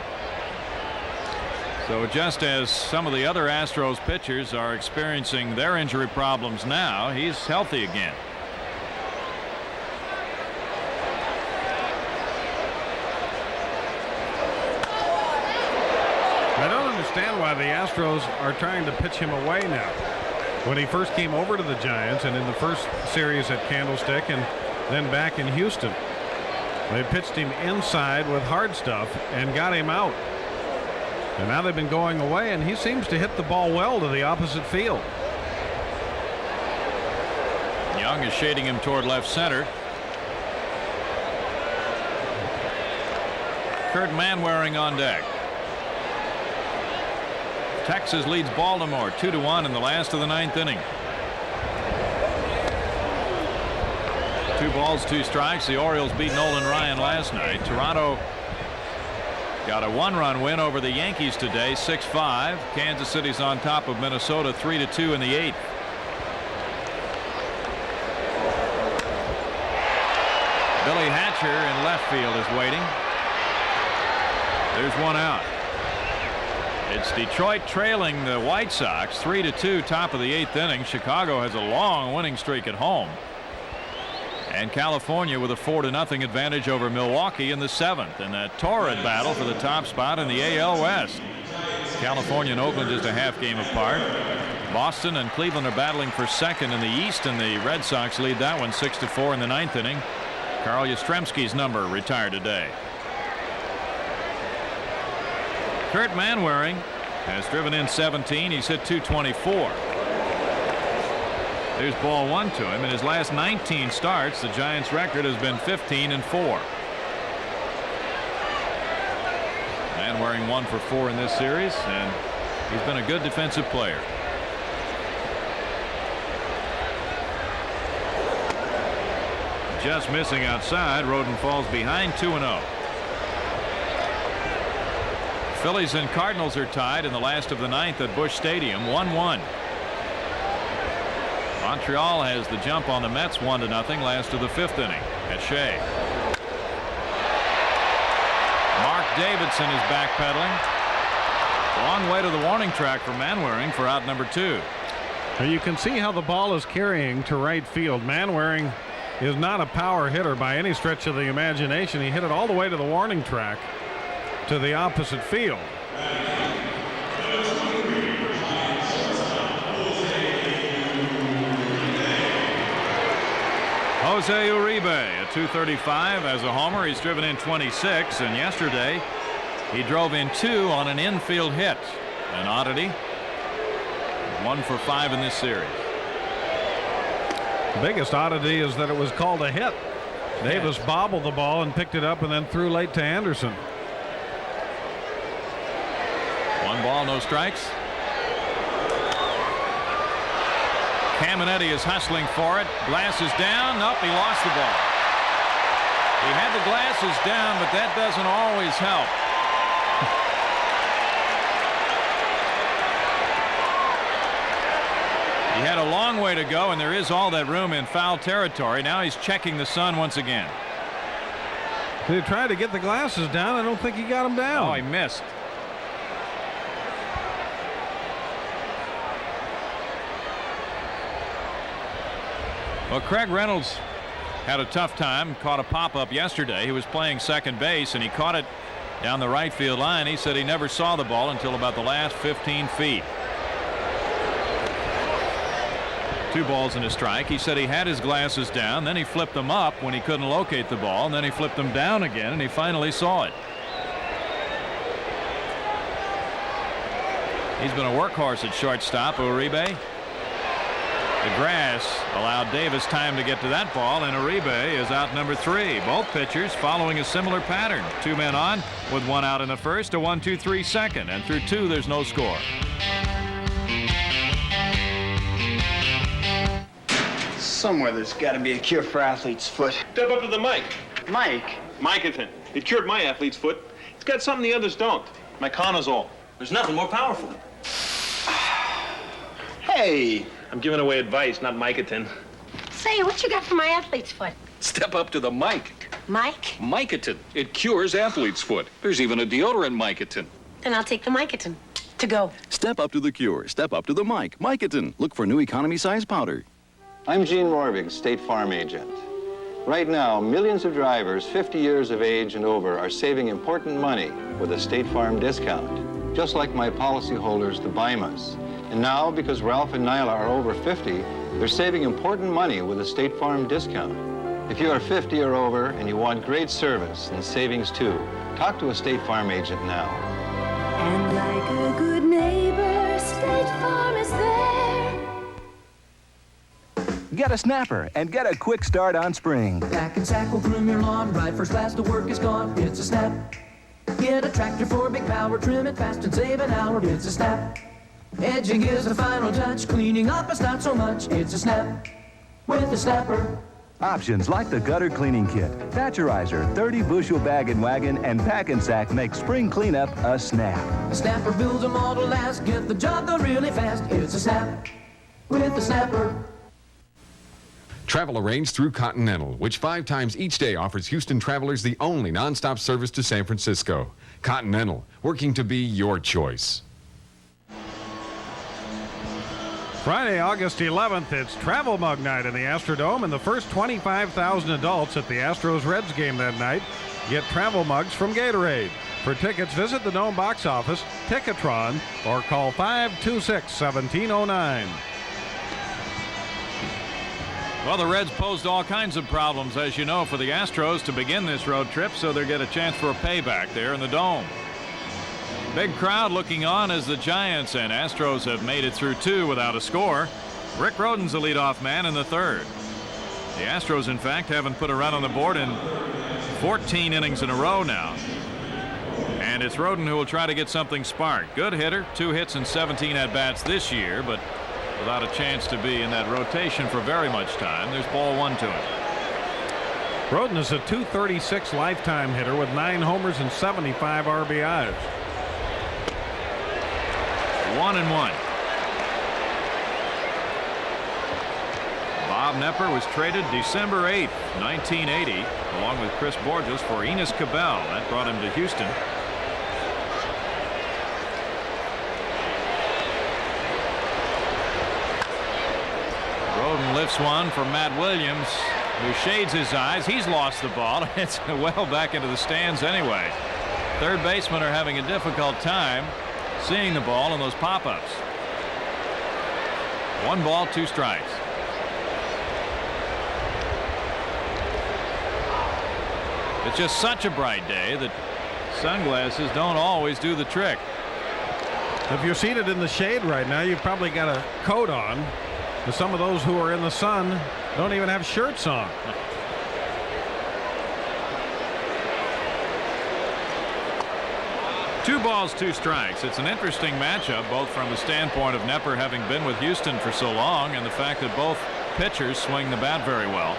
So just as some of the other Astros pitchers are experiencing their injury problems now, he's healthy again. I don't understand why the Astros are trying to pitch him away now. When he first came over to the Giants and in the first series at Candlestick and then back in Houston, they pitched him inside with hard stuff and got him out. And now they've been going away, and he seems to hit the ball well to the opposite field. Young is shading him toward left center. Kurt Manwaring on deck. Texas leads Baltimore 2-1 in the last of the 9th inning. 2 balls, 2 strikes. The Orioles beat Nolan Ryan last night. Toronto got a 1-run win over the Yankees today, 6-5. Kansas City's on top of Minnesota 3-2 in the 8th. Billy Hatcher in left field is waiting. There's one out. It's Detroit trailing the White Sox 3-2, top of the 8th inning. Chicago has a long winning streak at home. And California with a 4-0 advantage over Milwaukee in the 7th in that torrid battle for the top spot in the AL West. California and Oakland just a half game apart. Boston and Cleveland are battling for second in the East, and the Red Sox lead that one 6-4 in the 9th inning. Carl Yastrzemski's number retired today. Kurt Manwaring has driven in 17. He's hit .224. There's ball 1 to him. In his last 19 starts, the Giants record has been 15-4. Manwaring 1 for 4 in this series, and he's been a good defensive player. Just missing outside. Roden falls behind 2-0. Phillies and Cardinals are tied in the last of the 9th at Busch Stadium, 1-1. Montreal has the jump on the Mets 1-0 last of the 5th inning at Shea. Mark Davidson is backpedaling. Long way to the warning track for Manwaring for out number 2. You can see how the ball is carrying to right field. Manwaring is not a power hitter by any stretch of the imagination. He hit it all the way to the warning track to the opposite field. Jose Uribe at .235 as a homer. He's driven in 26, and yesterday he drove in 2 on an infield hit. An oddity. 1 for 5 in this series. The biggest oddity is that it was called a hit. Davis bobbled the ball and picked it up and then threw late to Anderson. 1 ball, no strikes. Caminetti is hustling for it. Glasses down. Nope, he lost the ball. He had the glasses down, but that doesn't always help. He had a long way to go, and there is all that room in foul territory. Now he's checking the sun once again. He tried to get the glasses down. I don't think he got them down. Oh, he missed. Well, Craig Reynolds had a tough time, caught a pop-up yesterday. He was playing second base, and he caught it down the right field line. He said he never saw the ball until about the last 15 feet. 2 balls and a strike. He said he had his glasses down, then he flipped them up when he couldn't locate the ball, and then he flipped them down again, and he finally saw it. He's been a workhorse at shortstop. Uribe. The grass allowed Davis time to get to that ball, and Uribe is out number 3. Both pitchers following a similar pattern. 2 men on with 1 out in the first, a 1-2-3 second, and through 2 there's no score. Somewhere there's got to be a cure for athlete's foot. Step up to the mic. Mike? Micatin. It cured my athlete's foot. It's got something the others don't. Miconazole. There's nothing more powerful. Hey! I'm giving away advice, not Micatin. Say, what you got for my athlete's foot? Step up to the mic. Mike? Micatin. It cures athlete's foot. There's even a deodorant Micatin. Then I'll take the Micatin. To go. Step up to the cure. Step up to the mic. Micatin. Look for new economy size powder. I'm Gene Morbig, State Farm agent. Right now, millions of drivers 50 years of age and over are saving important money with a State Farm discount, just like my policyholders, the Bimas. And now, because Ralph and Nyla are over 50, they're saving important money with a State Farm discount. If you are 50 or over and you want great service and savings too, talk to a State Farm agent now. And like a good neighbor, State Farm is there. Get a snapper and get a quick start on spring. Pack and sack will groom your lawn, ride first class to work is gone. It's a snap. Get a tractor for big power, trim it fast and save an hour. It's a snap. Edging is the final touch, cleaning up is not so much. It's a snap with a snapper. Options like the gutter cleaning kit, Thatcherizer, 30-bushel bag and wagon, and pack and sack make spring cleanup a snap. The snapper builds them all to last, get the job done really fast. It's a snap with a snapper. Travel arranged through Continental, which 5 times each day offers Houston travelers the only nonstop service to San Francisco. Continental, working to be your choice. Friday, August 11th, it's Travel Mug Night in the Astrodome, and the first 25,000 adults at the Astros-Reds game that night get travel mugs from Gatorade. For tickets, visit the Dome box office, Ticketron, or call 526-1709. Well, the Reds posed all kinds of problems, as you know, for the Astros to begin this road trip, so they'll get a chance for a payback there in the Dome. Big crowd looking on as the Giants and Astros have made it through 2 without a score. Rick Rhoden's the leadoff man in the 3rd. The Astros, in fact, haven't put a run on the board in 14 innings in a row now. And it's Rhoden who will try to get something sparked. Good hitter, 2 hits and 17 at-bats this year, but without a chance to be in that rotation for very much time. There's ball 1 to him. Rhoden is a .236 lifetime hitter with 9 homers and 75 RBIs. 1-1. Bob Knepper was traded December 8th, 1980, along with Chris Borges for Enos Cabell. That brought him to Houston. Rhoden lifts one for Matt Williams, who shades his eyes. He's lost the ball. It's well back into the stands anyway. Third basemen are having a difficult time seeing the ball in those pop-ups. 1 ball, 2 strikes. It's just such a bright day that sunglasses don't always do the trick. If you're seated in the shade right now, you've probably got a coat on. But some of those who are in the sun don't even have shirts on. Two balls, 2 strikes. It's an interesting matchup, both from the standpoint of Knepper having been with Houston for so long and the fact that both pitchers swing the bat very well.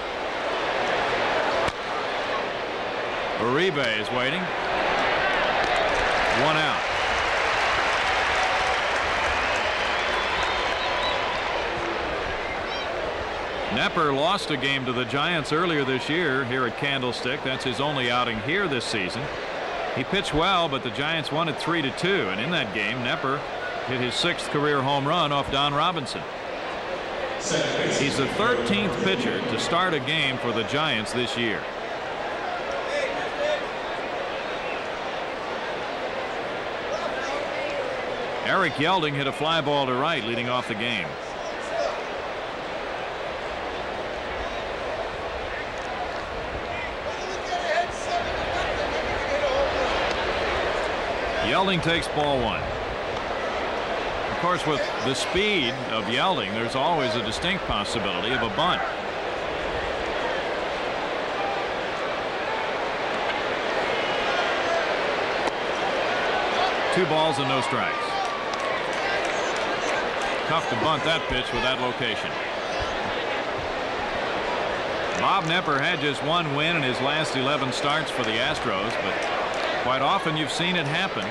Uribe is waiting. 1 out. Knepper lost a game to the Giants earlier this year here at Candlestick. That's his only outing here this season. He pitched well, but the Giants won it 3-2, and in that game Knepper hit his 6th career home run off Don Robinson. He's the 13th pitcher to start a game for the Giants this year. Eric Yelding hit a fly ball to right leading off the game. Yelding takes ball 1. course, with the speed of Yelding, there's always a distinct possibility of a bunt. Two balls and no strikes. Tough to bunt that pitch with that location. Bob Knepper had just one win in his last 11 starts for the Astros, but quite often you've seen it happen.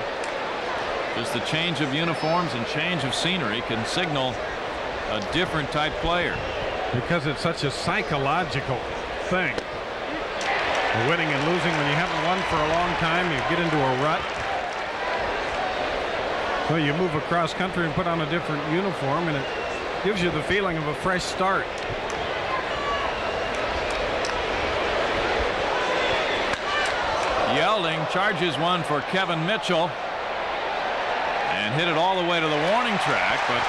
Just the change of uniforms and change of scenery can signal a different type player. Because it's such a psychological thing. Winning and losing, when you haven't won for a long time, you get into a rut. Well, you move across country and put on a different uniform, and it gives you the feeling of a fresh start. Yelding charges one for Kevin Mitchell and hit it all the way to the warning track, but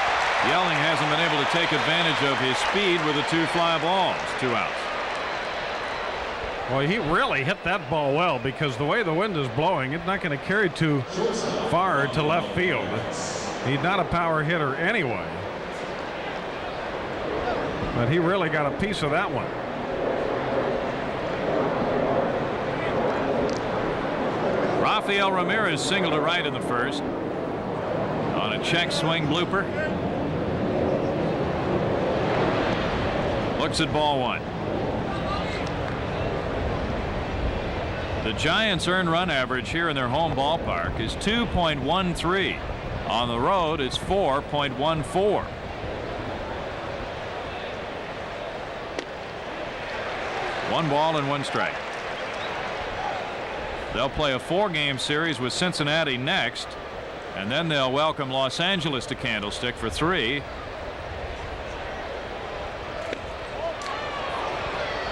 Yelding hasn't been able to take advantage of his speed with the two fly balls. 2 outs. Well, he really hit that ball well, because the way the wind is blowing, it's not going to carry too far to left field. He's not a power hitter anyway, but he really got a piece of that one. Rafael Ramirez singled to right in the first on a check swing blooper. Looks at ball one. The Giants' earned run average here in their home ballpark is 2.13. On the road, it's 4.14. One ball and one strike. They'll play a 4-game series with Cincinnati next, and then they'll welcome Los Angeles to Candlestick for 3.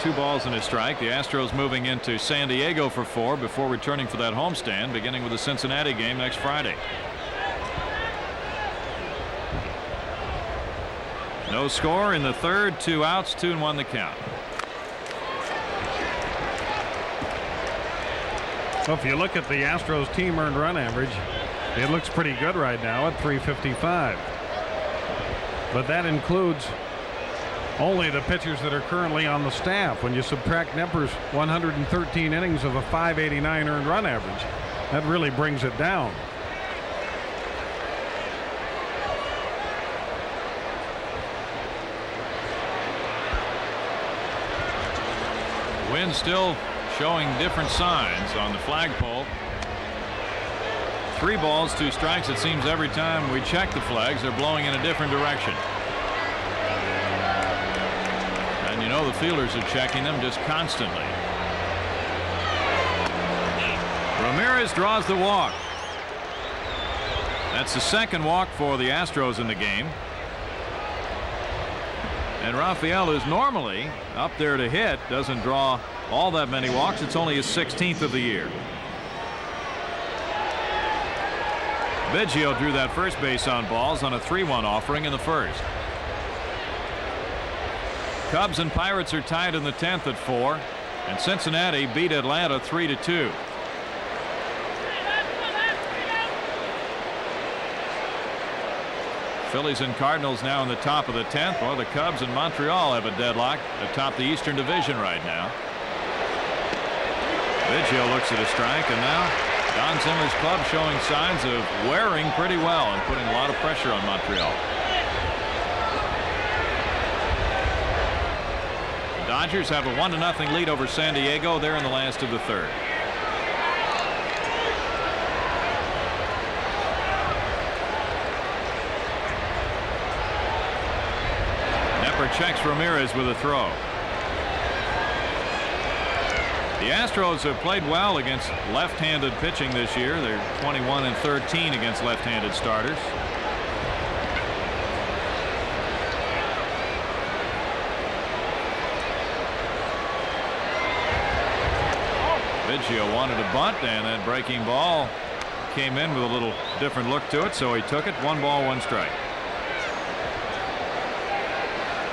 2 balls and a strike. The Astros moving into San Diego for 4 before returning for that homestand, beginning with the Cincinnati game next Friday. No score in the third. 2 outs, 2-1 the count. Well, if you look at the Astros team earned run average, it looks pretty good right now at 355. But that includes only the pitchers that are currently on the staff. When you subtract Knepper's 113 innings of a 589 earned run average, that really brings it down. Wind still showing different signs on the flagpole. 3 balls, 2 strikes. It seems every time we check the flags, they're blowing in a different direction. And you know the fielders are checking them just constantly. Ramirez draws the walk. That's the second walk for the Astros in the game. And Rafael, who's normally up there to hit, doesn't draw all that many walks. It's only his 16th of the year. Biggio drew that first base on balls on a 3-1 offering in the first. Cubs and Pirates are tied in the 10th at 4, and Cincinnati beat Atlanta 3-2. Phillies and Cardinals now in the top of the 10th. Well, the Cubs and Montreal have a deadlock atop the Eastern Division right now. Biggio looks at a strike, and now Don Zimmer's club showing signs of wearing pretty well and putting a lot of pressure on Montreal. The Dodgers have a 1-0 lead over San Diego. They're in the last of the third. Knepper checks Ramirez with a throw. The Astros have played well against left-handed pitching this year. They're 21-13 against left-handed starters. Biggio wanted a bunt, and that breaking ball came in with a little different look to it, so he took it. 1 ball, 1 strike.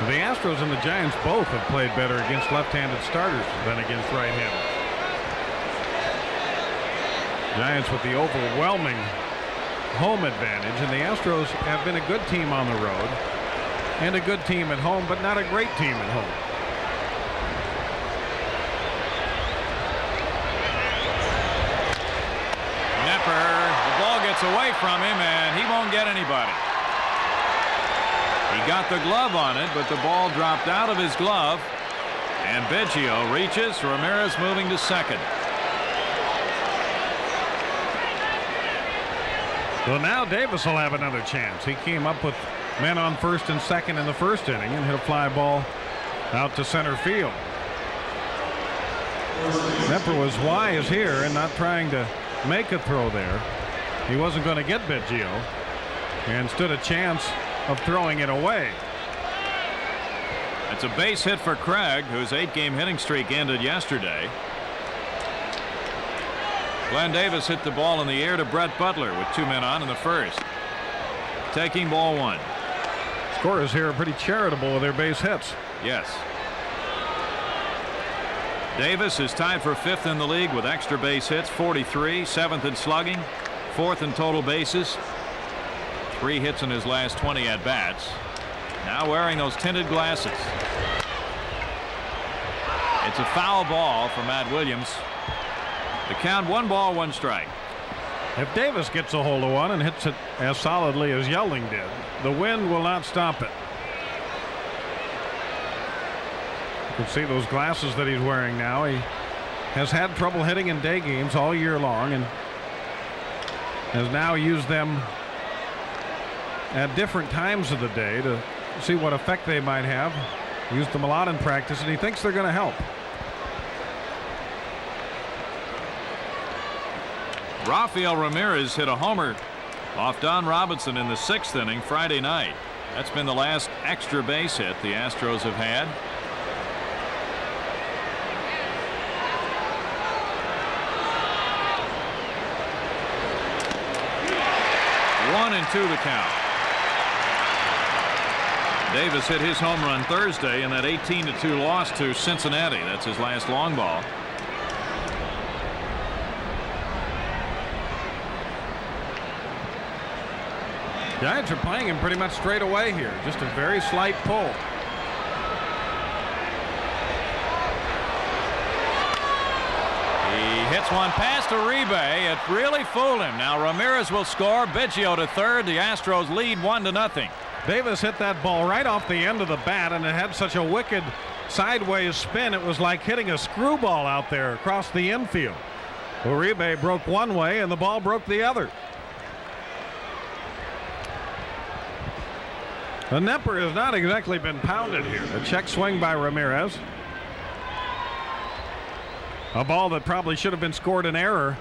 The Astros and the Giants both have played better against left-handed starters than against right-handed. Giants with the overwhelming home advantage, and the Astros have been a good team on the road and a good team at home, but not a great team at home. Nepper, the ball gets away from him, and he won't get anybody. He got the glove on it, but the ball dropped out of his glove, and Biggio reaches. Ramirez moving to second. Well, now Davis will have another chance. He came up with men on first and second in the first inning and hit a fly ball out to center field. Nepper was wise here and not trying to make a throw there. He wasn't going to get Biggio and stood a chance of throwing it away. It's a base hit for Craig, whose 8-game hitting streak ended yesterday. Glenn Davis hit the ball in the air to Brett Butler with 2 men on in the first. Taking ball 1. Scorers here are pretty charitable with their base hits. Yes. Davis is tied for 5th in the league with extra base hits, 43, 7th in slugging, 4th in total bases. 3 hits in his last 20 at bats. Now wearing those tinted glasses. It's a foul ball for Matt Williams. The count 1 ball, 1 strike. If Davis gets a hold of one and hits it as solidly as Yelding did, the wind will not stop it. You can see those glasses that he's wearing now. He has had trouble hitting in day games all year long and has now used them at different times of the day to see what effect they might have. Used them a lot in practice, and he thinks they're going to help. Rafael Ramirez hit a homer off Don Robinson in the 6th inning Friday night. That's been the last extra base hit the Astros have had. One and 2 the count. Davis hit his home run Thursday in that 18-2 loss to Cincinnati. That's his last long ball. Giants are playing him pretty much straight away here. Just a very slight pull. He hits one past Uribe. It really fooled him. Now Ramirez will score. Biggio to third. The Astros lead 1-0. Davis hit that ball right off the end of the bat, and it had such a wicked sideways spin. It was like hitting a screwball out there across the infield. Uribe broke one way, and the ball broke the other. The Nepper has not exactly been pounded here. A check swing by Ramirez. A ball that probably should have been scored an error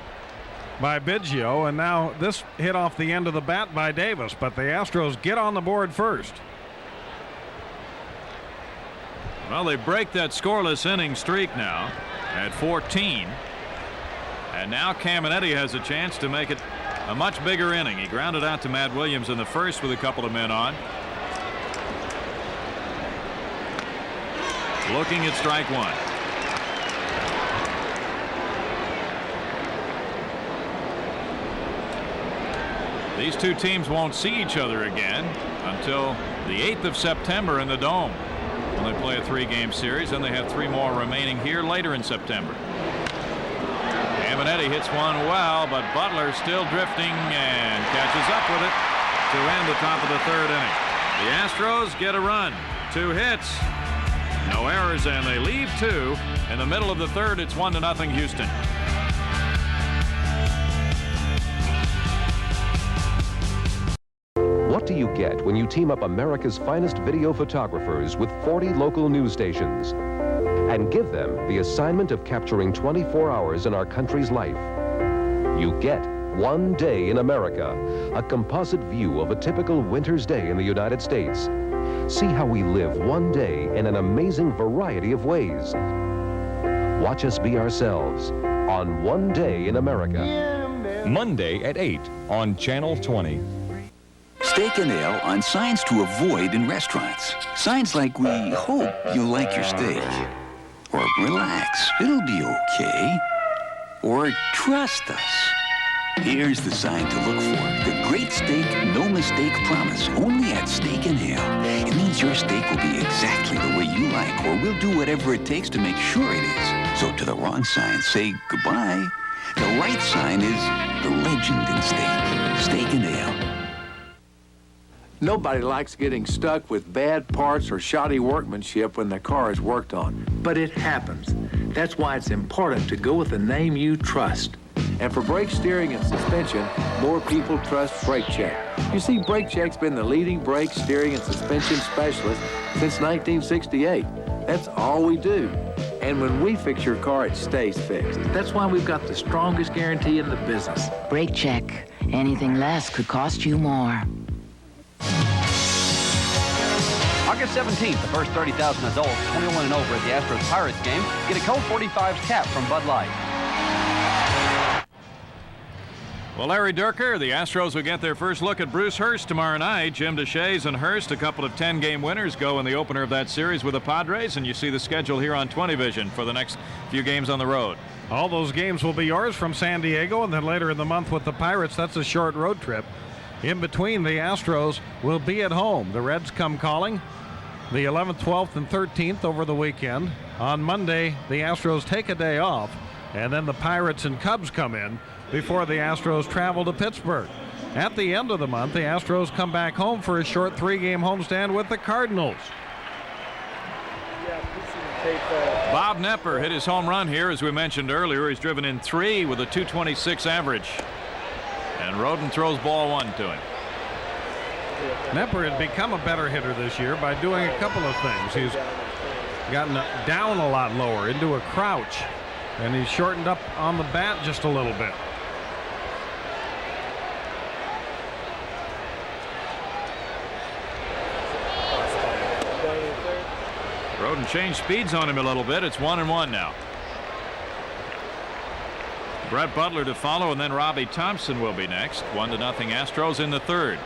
by Biggio, and now this hit off the end of the bat by Davis, but the Astros get on the board first. Well, they break that scoreless inning streak now at 14, and now Caminetti has a chance to make it a much bigger inning. He grounded out to Matt Williams in the first with a couple of men on. Looking at strike 1. These two teams won't see each other again until the 8th of September in the Dome when they play a 3-game series, and they have 3 more remaining here later in September. Caminetti hits one well, but Butler still drifting and catches up with it to end the top of the 3rd inning. The Astros get a run. 2 hits. No errors, and they leave 2. In the middle of the 3rd, it's 1-0 Houston. What do you get when you team up America's finest video photographers with 40 local news stations and give them the assignment of capturing 24 hours in our country's life? You get One Day in America, a composite view of a typical winter's day in the United States. See how we live one day in an amazing variety of ways. Watch us be ourselves on One Day in America. Monday at 8 on Channel 20. Steak and ale on signs to avoid in restaurants. Signs like, "We hope you'll like your steak." Or, "Relax, it'll be okay." Or, "Trust us." Here's the sign to look for. The great steak, no mistake promise, only at Steak and Ale. It means your steak will be exactly the way you like, or we'll do whatever it takes to make sure it is. So to the wrong sign, say goodbye. The right sign is the legend in steak. Steak and Ale. Nobody likes getting stuck with bad parts or shoddy workmanship when the car is worked on, but it happens. That's why it's important to go with a name you trust. And for brake steering and suspension, more people trust Brake Check. You see, Brake Check's been the leading brake, steering, and suspension specialist since 1968. That's all we do. And when we fix your car, it stays fixed. That's why we've got the strongest guarantee in the business. Brake Check. Anything less could cost you more. August 17th, the first 30,000 adults 21 and over at the Astros Pirates game get a Colt 45's cap from Bud Light. Well, Larry Durker, the Astros will get their first look at Bruce Hurst tomorrow night. Jim DeShays and Hurst, a couple of 10-game winners, go in the opener of that series with the Padres, and you see the schedule here on 20 Vision for the next few games on the road. All those games will be yours from San Diego, and then later in the month with the Pirates. That's a short road trip. In between, the Astros will be at home. The Reds come calling the 11th, 12th, and 13th over the weekend. On Monday, the Astros take a day off, and then the Pirates and Cubs come in before the Astros travel to Pittsburgh. At the end of the month, the Astros come back home for a short 3-game homestand with the Cardinals. Bob Knepper hit his home run here, as we mentioned earlier. He's driven in 3 with a .226 average. And Roden throws ball 1 to him. Knepper had become a better hitter this year by doing a couple of things. He's gotten down a lot lower into a crouch, and he's shortened up on the bat just a little bit. Roden changed speeds on him a little bit. It's 1-1 now. Brett Butler to follow, and then Robbie Thompson will be next. 1-0 Astros in the third.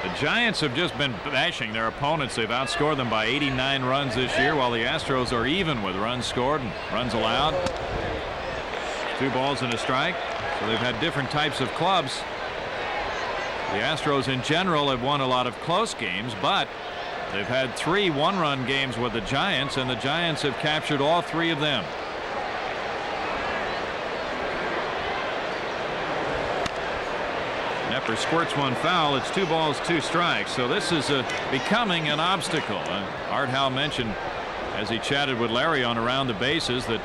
The Giants have just been bashing their opponents. They've outscored them by 89 runs this year, while the Astros are even with runs scored and runs allowed. 2 balls and a strike. So they've had different types of clubs. The Astros in general have won a lot of close games, but they've had 3 one-run games with the Giants, and the Giants have captured all 3 of them. Knepper squirts 1 foul. It's 2 balls, 2 strikes. So this is becoming an obstacle. Art Howe mentioned as he chatted with Larry on Around the Bases that,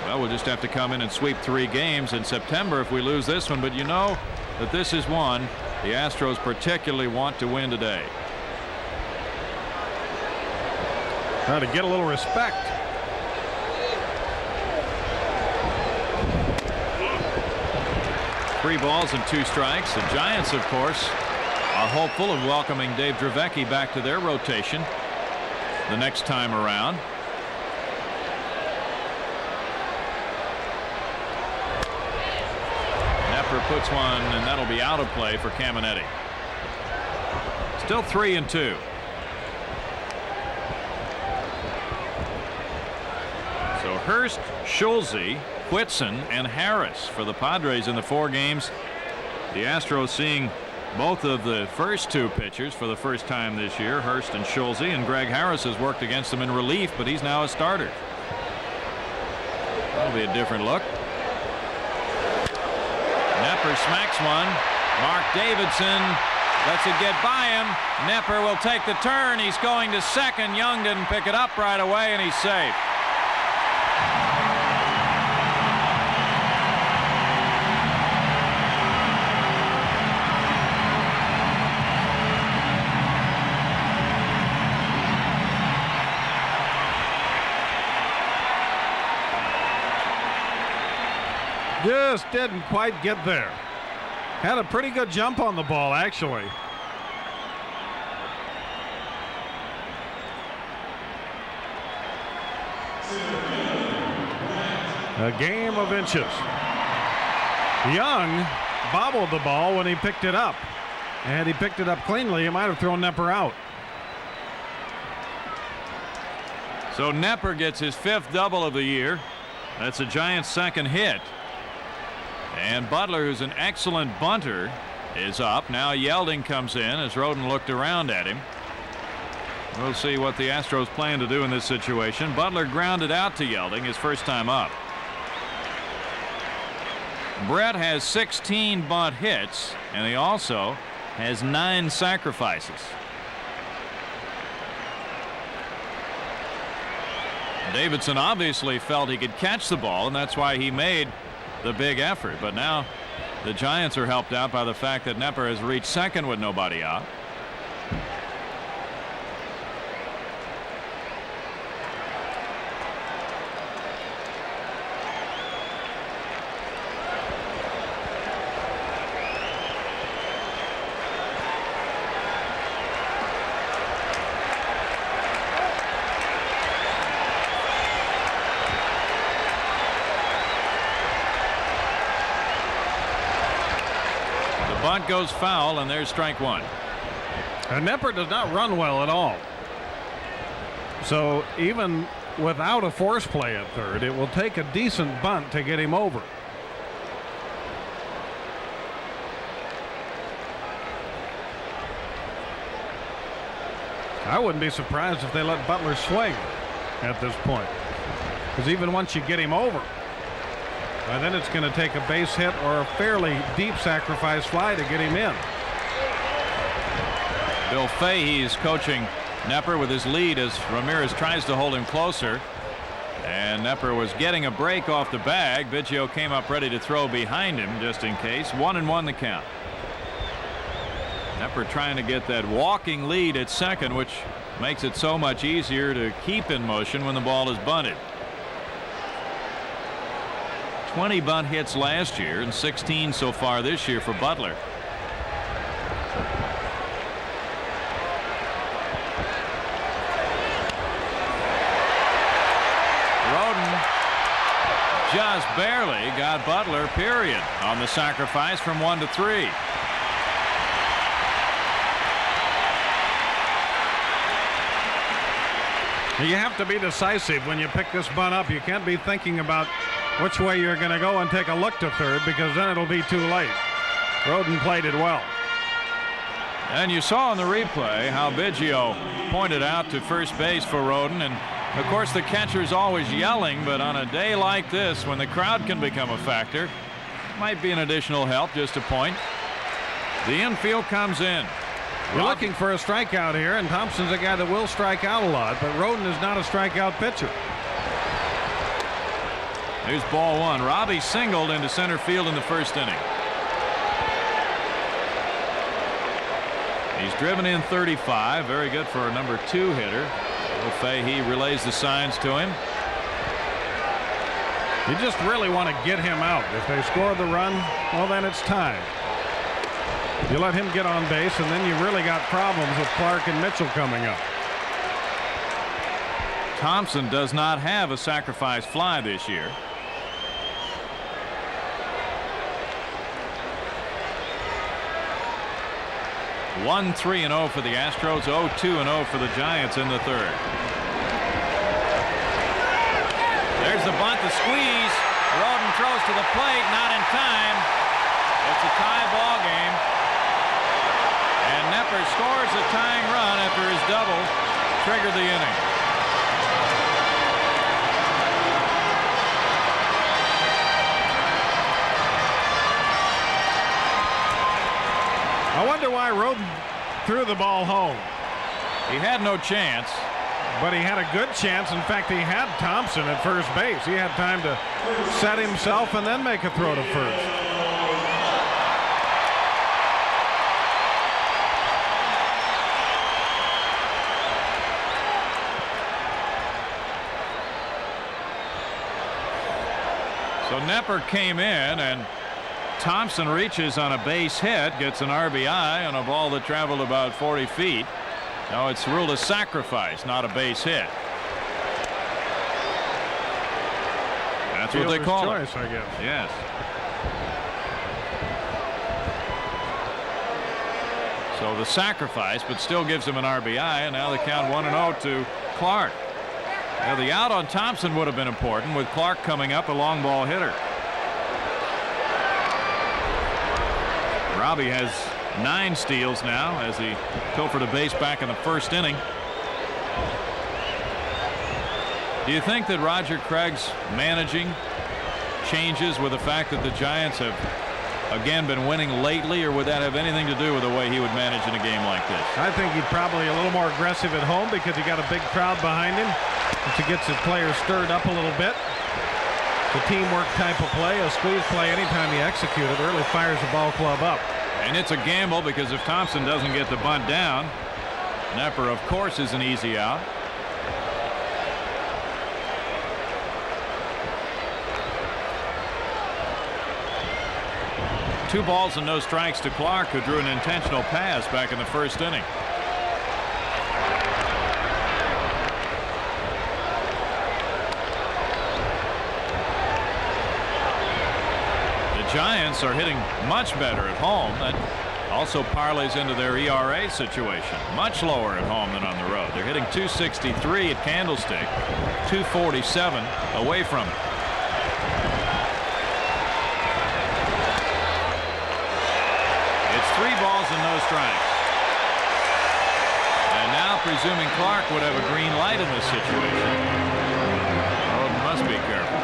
well, we'll just have to come in and sweep 3 games in September if we lose this one. But you know that this is one the Astros particularly want to win today. To get a little respect. Three balls and 2 strikes. The Giants, of course, are hopeful of welcoming Dave Dravecky back to their rotation the next time around. Knepper puts one, and that'll be out of play for Caminetti. Still 3-2. So Hurst, Schulze, Whitson, and Harris for the Padres in the 4 games. The Astros seeing both of the first 2 pitchers for the first time this year, Hurst and Schulze, and Greg Harris has worked against them in relief, but he's now a starter. That'll be a different look. Knepper smacks one. Mark Davidson lets it get by him. Knepper will take the turn. He's going to second. Young didn't pick it up right away, and he's safe. Just didn't quite get there. Had a pretty good jump on the ball, actually. A game of inches. Young bobbled the ball when he picked it up. And had he picked it up cleanly, he might have thrown Knepper out. So Knepper gets his 5th double of the year. That's the Giants' second hit. And Butler, who's an excellent bunter, is up. Now Yelding comes in as Roden looked around at him. We'll see what the Astros plan to do in this situation. Butler grounded out to Yelding his first time up. Brett has 16 bunt hits, and he also has 9 sacrifices. Davidson obviously felt he could catch the ball, and that's why he made the big effort. But now the Giants are helped out by the fact that Nepper has reached second with nobody out. Bunt goes foul, and there's strike one. And Nepper does not run well at all. So even without a force play at third, it will take a decent bunt to get him over. I wouldn't be surprised if they let Butler swing at this point, because even once you get him over, then it's going to take a base hit or a fairly deep sacrifice fly to get him in. Bill Fahey's coaching Nepper with his lead as Ramirez tries to hold him closer. And Nepper was getting a break off the bag. Biggio came up ready to throw behind him just in case. 1-1 the count. Nepper trying to get that walking lead at second, which makes it so much easier to keep in motion when the ball is bunted. 20 bunt hits last year and 16 so far this year for Butler. Roden just barely got Butler, period, on the sacrifice from 1-3. You have to be decisive when you pick this bunt up. You can't be thinking about which way you're going to go and take a look to third, because then it'll be too late. Roden played it well. And you saw in the replay how Biggio pointed out to first base for Roden. And of course the catcher's always yelling, but on a day like this when the crowd can become a factor, might be an additional help just a point. The infield comes in. You're looking for a strikeout here, and Thompson's a guy that will strike out a lot, but Roden is not a strikeout pitcher. Here's ball one. Robbie singled into center field in the first inning. He's driven in 35. Very good for a number 2 hitter. Fahey relays the signs to him. You just really want to get him out. If they score the run, well, then it's time. You let him get on base, and then you really got problems with Clark and Mitchell coming up. Thompson does not have a sacrifice fly this year. 1-3-0 for the Astros, 0-2-0 for the Giants in the third. There's the bunt, the squeeze. Roden throws to the plate, not in time. It's a tie ball game. And Nepper scores a tying run after his double triggered the inning. I wonder why Roden threw the ball home. He had no chance. But he had a good chance. In fact, he had Thompson at first base. He had time to set himself and then make a throw to first. So Nepper came in, and Thompson reaches on a base hit, gets an RBI on a ball that traveled about 40 feet. Now it's ruled a sacrifice, not a base hit. That's what they call choice, it. I guess. Yes. So the sacrifice, but still gives him an RBI, and now the count 1-0 to Clark. Well, the out on Thompson would have been important with Clark coming up, a long ball hitter. Robbie has 9 steals now as he pilfered a base back in the first inning. Do you think that Roger Craig's managing changes with the fact that the Giants have again been winning lately, or would that have anything to do with the way he would manage in a game like this? I think he's probably a little more aggressive at home because he got a big crowd behind him, which gets his players stirred up a little bit. It's a teamwork type of play, a squeeze play. Anytime you execute it, really fires the ball club up. And it's a gamble because if Thompson doesn't get the bunt down, Nepper, of course, is an easy out. Two balls and no strikes to Clark, who drew an intentional pass back in the first inning. The Giants are hitting much better at home. That also parlays into their ERA situation. Much lower at home than on the road. They're hitting .263 at Candlestick, .247 away from it. It's 3 balls and no strikes. And now, presuming Clark would have a green light in this situation. Oh, must be careful.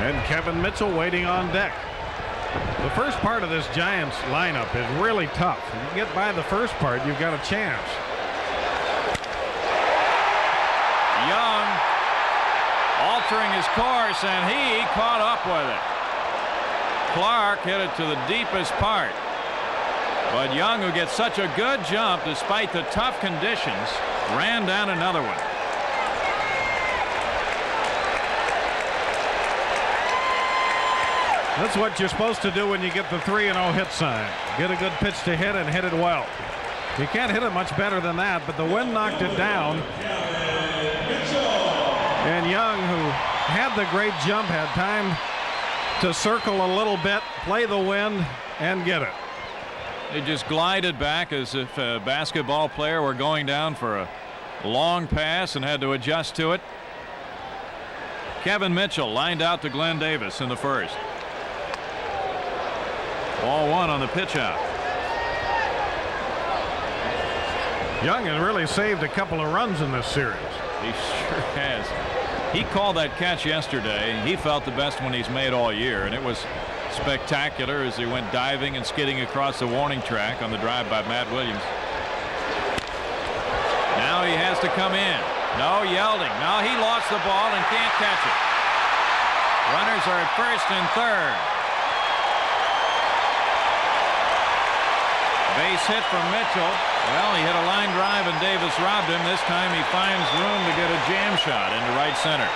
And Kevin Mitchell waiting on deck. The first part of this Giants lineup is really tough. If you get by the first part, you've got a chance. Young altering his course, and he caught up with it. Clark hit it to the deepest part. But Young, who gets such a good jump despite the tough conditions, ran down another one. That's what you're supposed to do when you get the 3-0 hit sign. Get a good pitch to hit and hit it well. You can't hit it much better than that, but the wind knocked it down. And Young, who had the great jump, had time to circle a little bit, play the wind, and get it. It just glided back as if a basketball player were going down for a long pass and had to adjust to it. Kevin Mitchell lined out to Glenn Davis in the first. Ball 1 on the pitch out. Young has really saved a couple of runs in this series. He sure has. He called that catch yesterday. He felt the best one he's made all year, and it was spectacular as he went diving and skidding across the warning track on the drive by Matt Williams. Now he has to come in. No, Yelding. Now he lost the ball and can't catch it. Runners are at first and third. Base hit from Mitchell. Well, he hit a line drive and Davis robbed him. This time he finds room to get a jam shot into right center.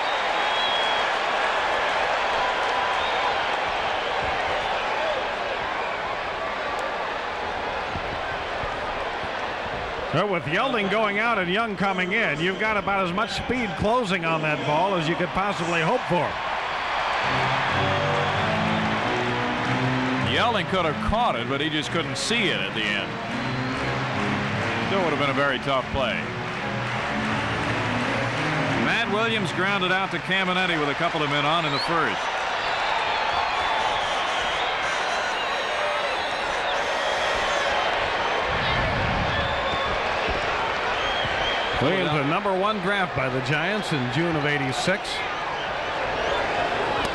Well, with Yelding going out and Young coming in, you've got about as much speed closing on that ball as you could possibly hope for. Yelding could have caught it, but he just couldn't see it at the end. Still would have been a very tough play. Matt Williams grounded out to Caminetti with a couple of men on in the first. Williams, a #1 draft by the Giants in June of '86.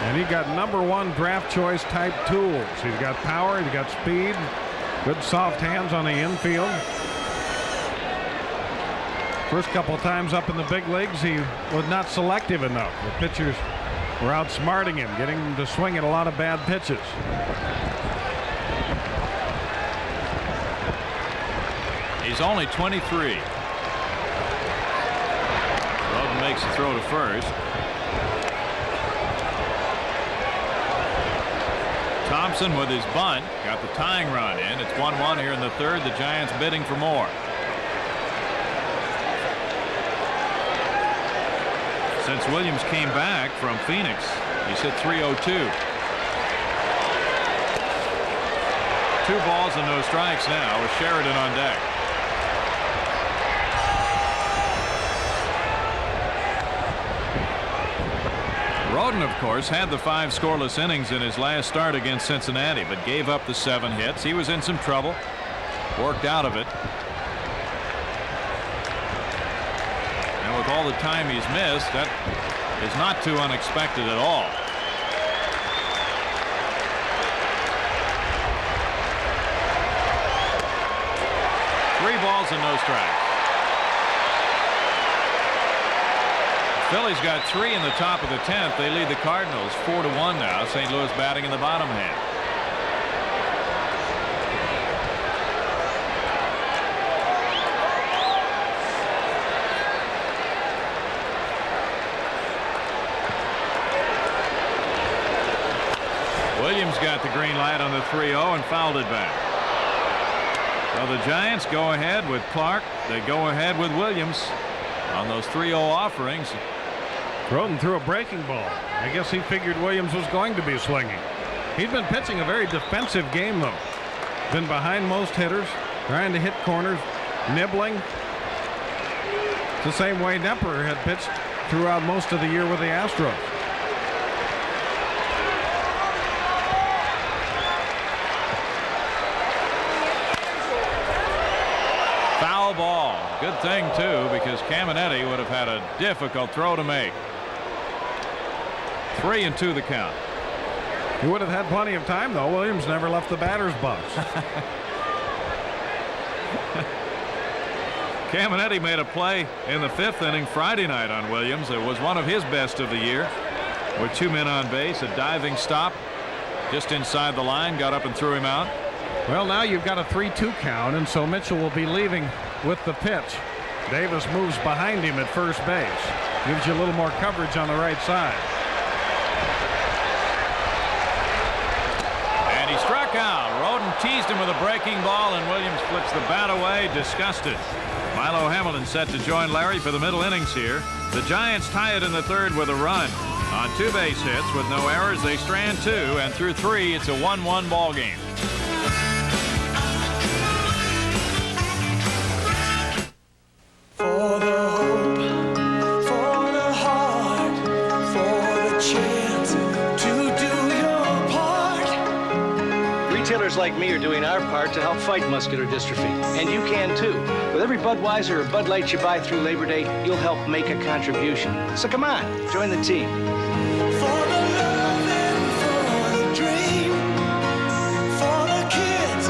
And he got #1 draft choice type tools. He's got power, he's got speed, good soft hands on the infield. First couple times up in the big leagues, he was not selective enough. The pitchers were outsmarting him, getting him to swing at a lot of bad pitches. He's only 23. Rhoden makes a throw to first. Thompson with his bunt got the tying run in. It's 1-1 here in the third. The Giants bidding for more. Since Williams came back from Phoenix, he's hit .302. 2 balls and no strikes now with Sheridan on deck. Roden, of course, had the 5 scoreless innings in his last start against Cincinnati, but gave up the 7 hits. He was in some trouble, worked out of it. And with all the time he's missed, that is not too unexpected at all. Three balls and no strikes. Phillies got 3 in the top of the 10th. They lead the Cardinals 4-1 now. St. Louis batting in the bottom half. Williams got the green light on the 3-0 and fouled it back. So the Giants go ahead with Clark. They go ahead with Williams on those 3-0 offerings. Roden threw a breaking ball. I guess he figured Williams was going to be swinging. He's been pitching a very defensive game, though. Been behind most hitters, trying to hit corners, nibbling. It's the same way Nepper had pitched throughout most of the year with the Astros. Foul ball. Good thing, too, because Caminetti would have had a difficult throw to make. 3-2 the count. He would have had plenty of time, though. Williams never left the batter's box. Caminetti made a play in the 5th inning Friday night on Williams. It was one of his best of the year with 2 men on base. A diving stop just inside the line, got up and threw him out. Well, now you've got a 3-2 count, and so Mitchell will be leaving with the pitch. Davis moves behind him at first base. Gives you a little more coverage on the right side. And he struck out. Roden teased him with a breaking ball, and Williams flips the bat away, disgusted. Milo Hamilton set to join Larry for the middle innings here. The Giants tie it in the 3rd with a run. On 2 base hits with no errors, they strand 2, and through 3, it's a 1-1 ball game. For the hope, for the heart, for the chance to do your part. Retailers like me are doing our part to help fight muscular dystrophy. And you can too. With every Budweiser or Bud Light you buy through Labor Day, you'll help make a contribution. So come on, join the team. For the love and for the dream, for the kids,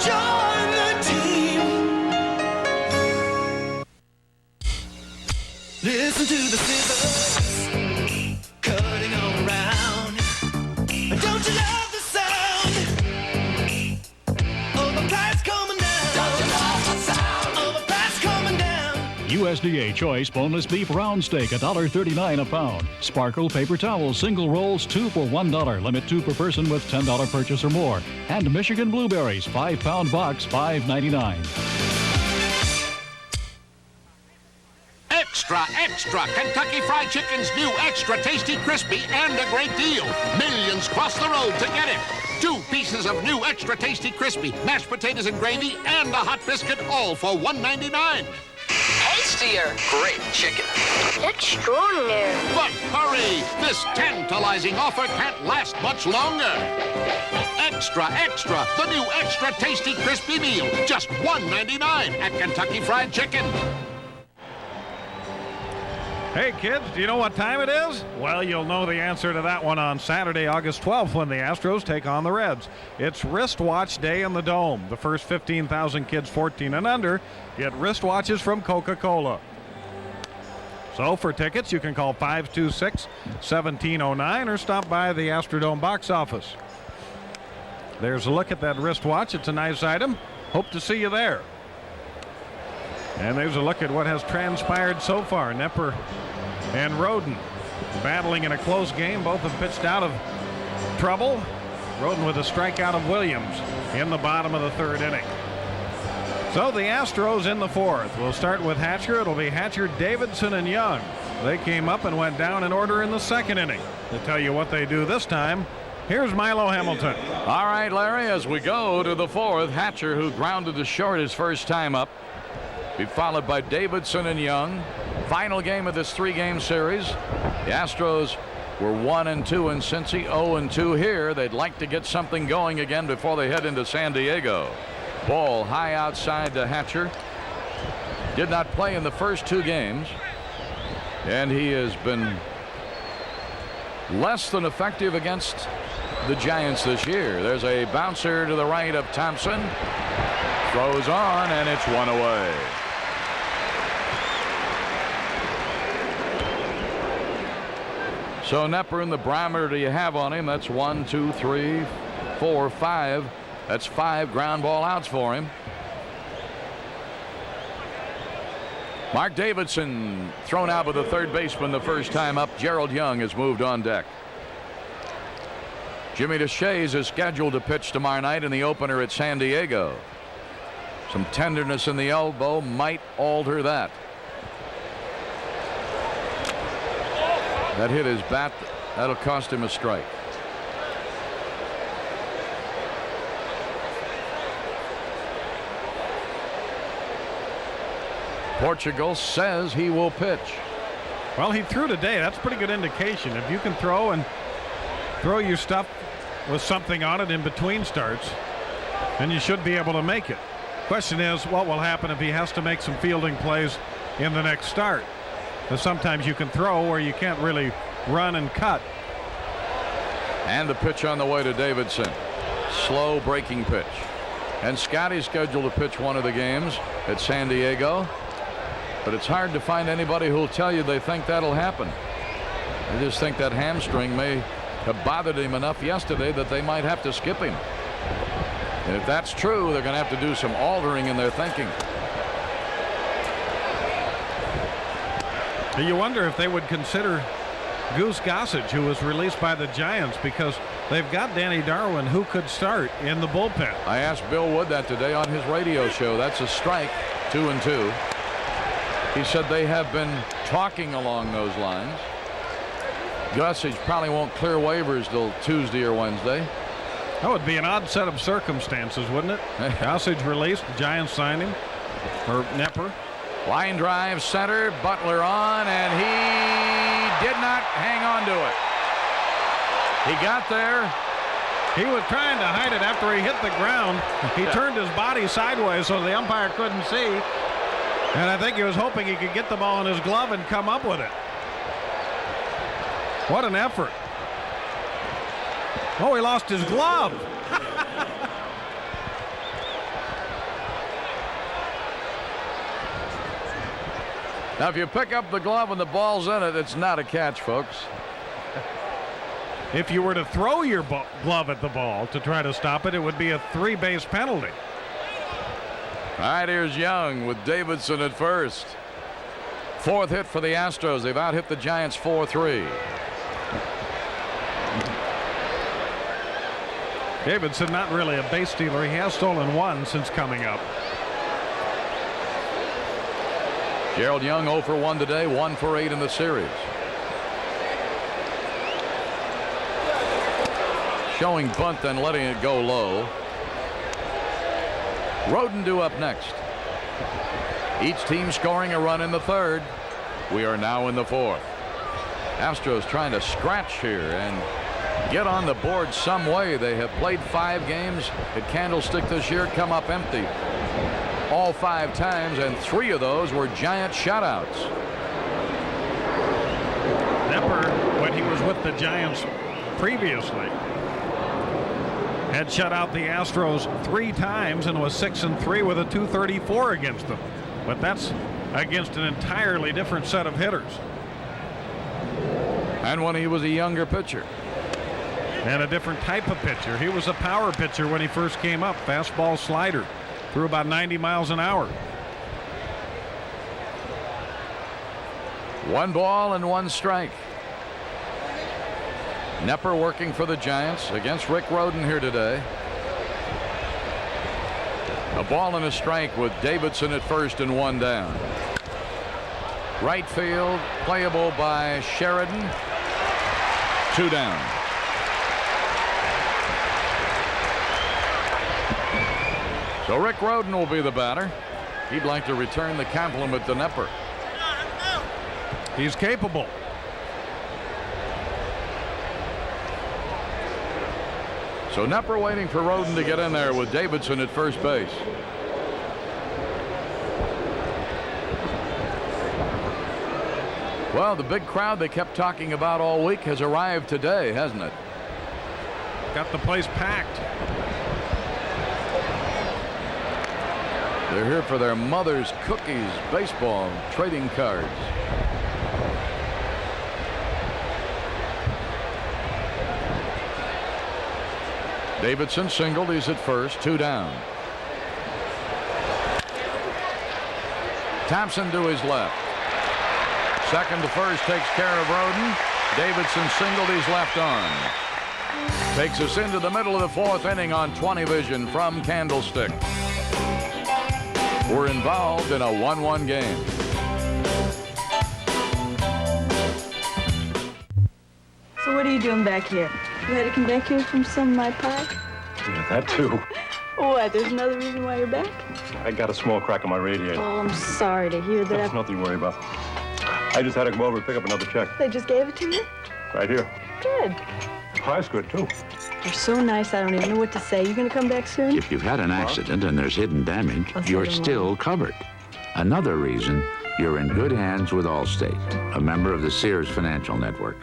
join the team. Listen to the scissors cutting all around. Don't you love the sound of the price coming down? Don't you love the sound of the price coming down? USDA Choice Boneless Beef Round Steak, $1.39 a pound. Sparkle paper towels, single rolls, 2 for $1. Limit 2 per person with $10 purchase or more. And Michigan blueberries, 5-pound box, $5.99. Extra, extra! Kentucky Fried Chicken's new extra tasty, crispy, and a great deal. Millions cross the road to get it. 2 pieces of new extra tasty, crispy, mashed potatoes and gravy, and a hot biscuit, all for $1.99. Tastier. Great chicken. Extraordinary. But hurry! This tantalizing offer can't last much longer. Extra, extra! The new extra tasty, crispy meal. Just $1.99 at Kentucky Fried Chicken. Hey kids, do you know what time it is? Well, you'll know the answer to that one on Saturday, August 12th, when the Astros take on the Reds. It's wristwatch day in the Dome. The first 15,000 kids 14 and under get wristwatches from Coca-Cola. So for tickets, you can call 526-1709 or stop by the Astrodome box office. There's a look at that wristwatch. It's a nice item. Hope to see you there. And there's a look at what has transpired so far. Nepper and Roden battling in a close game. Both have pitched out of trouble. Roden with a strikeout of Williams in the bottom of the 3rd inning. So the Astros in the 4th. We'll start with Hatcher. It'll be Hatcher, Davidson, and Young. They came up and went down in order in the 2nd inning. To tell you what they do this time, Here's Milo Hamilton. All right, Larry, as we go to the fourth, Hatcher, who grounded to short his first time up, be followed by Davidson and Young. Final game of this 3-game series. The Astros were 1-2 in Cincy, 0-2 here. They'd like to get something going again before they head into San Diego. Ball high outside to Hatcher. Did not play in the first 2 games, and he has been less than effective against the Giants this year. There's a bouncer to the right of Thompson. Throws on, and it's one away. So Knepper, in the barometer you have on him, that's 1, 2, 3, 4, 5. That's 5 ground ball outs for him. Mark Davidson thrown out with the third baseman the first time up. Gerald Young has moved on deck. Jimmy DeShays is scheduled to pitch tomorrow night in the opener at San Diego. Some tenderness in the elbow might alter that. That hit his bat. That'll cost him a strike. Portugal says he will pitch. Well, he threw today. That's a pretty good indication. If you can throw your stuff with something on it in between starts, then you should be able to make it. Question is, what will happen if he has to make some fielding plays in the next start? Because sometimes you can throw where you can't really run and cut. And the pitch on the way to Davidson. Slow breaking pitch. And Scotty's scheduled to pitch one of the games at San Diego. But it's hard to find anybody who'll tell you they think that'll happen. They just think that hamstring may have bothered him enough yesterday that they might have to skip him. And if that's true, they're going to have to do some altering in their thinking. You wonder if they would consider Goose Gossage, who was released by the Giants, because they've got Danny Darwin, who could start in the bullpen. I asked Bill Wood that today on his radio show. That's a strike, 2-2. He said they have been talking along those lines. Gossage probably won't clear waivers till Tuesday or Wednesday. That would be an odd set of circumstances, wouldn't it? Gossage released, the Giants signed him, or Knepper. Line drive center, Butler on, and he did not hang on to it. He got there. He was trying to hide it after he hit the ground. He turned his body sideways so the umpire couldn't see. And I think he was hoping he could get the ball in his glove and come up with it. What an effort. Oh, he lost his glove. Now, if you pick up the glove and the ball's in it, it's not a catch, folks. If you were to throw your glove at the ball to try to stop it, it would be a 3-base penalty. All right, here's Young with Davidson at first. 4th hit for the Astros. They've out-hit the Giants 4-3. Davidson not really a base stealer. He has stolen 1 since coming up. Gerald Young 0 for 1 today, 1 for 8 in the series. Showing bunt, then letting it go low. Roden due up next. Each team scoring a run in the 3rd. We are now in the 4th. Astros trying to scratch here and get on the board some way. They have played 5 games at Candlestick this year, come up empty all 5 times, and 3 of those were Giant shutouts. Knepper, when he was with the Giants previously, had shut out the Astros 3 times and was 6-3 with a .234 against them. But that's against an entirely different set of hitters. And when he was a younger pitcher. And a different type of pitcher. He was a power pitcher when he first came up. Fastball slider. Threw about 90 miles an hour. 1 ball and 1 strike. Knepper working for the Giants against Rick Roden here today. A ball and a strike with Davidson at first and 1 down. Right field playable by Sheridan. 2 down. So Rick Roden will be the batter. He'd like to return the compliment to Nepper. He's capable. So Nepper waiting for Roden to get in there with Davidson at first base. Well, the big crowd they kept talking about all week has arrived today, hasn't it? Got the place packed. They're here for their mother's cookies, baseball, trading cards. Davidson singled. He's at first. 2 down. Thompson to his left. Second to first takes care of Roden. Davidson singled. He's left on. Takes us into the middle of the 4th inning on 20 Vision from Candlestick. We're involved in a 1-1 game. So what are you doing back here? You had to come back here from some of my pie? Yeah, that too. What, there's another reason why you're back? I got a small crack in my radiator. Oh, I'm sorry to hear that. That's nothing to worry about. I just had to come over and pick up another check. They just gave it to you? Right here. Good. Pie's good, too. You're so nice, I don't even know what to say. You gonna come back soon? If you've had an accident and there's hidden damage, you're still covered. Another reason you're in good hands with Allstate, a member of the Sears Financial Network.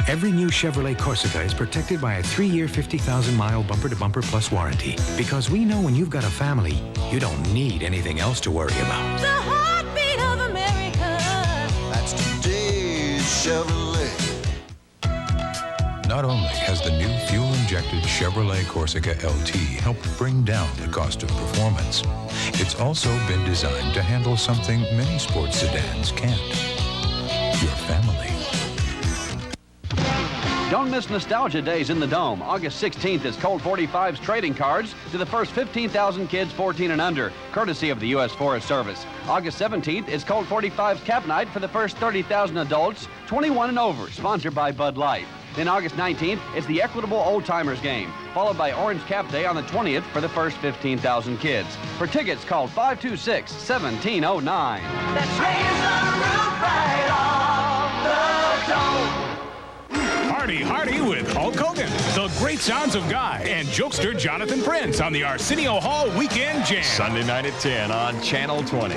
Every new Chevrolet Corsica is protected by a 3-year, 50,000-mile bumper-to-bumper plus warranty. Because we know when you've got a family, you don't need anything else to worry about. The heartbeat of America. That's today's Chevrolet. Not only has the new fuel-injected Chevrolet Corsica LT helped bring down the cost of performance, it's also been designed to handle something many sports sedans can't. Your family. Don't miss Nostalgia Days in the Dome. August 16th is Colt 45's trading cards to the first 15,000 kids 14 and under, courtesy of the U.S. Forest Service. August 17th is Colt 45's Cap Night for the first 30,000 adults 21 and over, sponsored by Bud Light. Then August 19th is the Equitable Old Timers Game, followed by Orange Cap Day on the 20th for the first 15,000 kids. For tickets, call 526-1709. Let's raise the roof right off the dome. Party hardy with Hulk Hogan, the great sounds of Guy, and jokester Jonathan Prince on the Arsenio Hall Weekend Jam. Sunday night at 10 on Channel 20.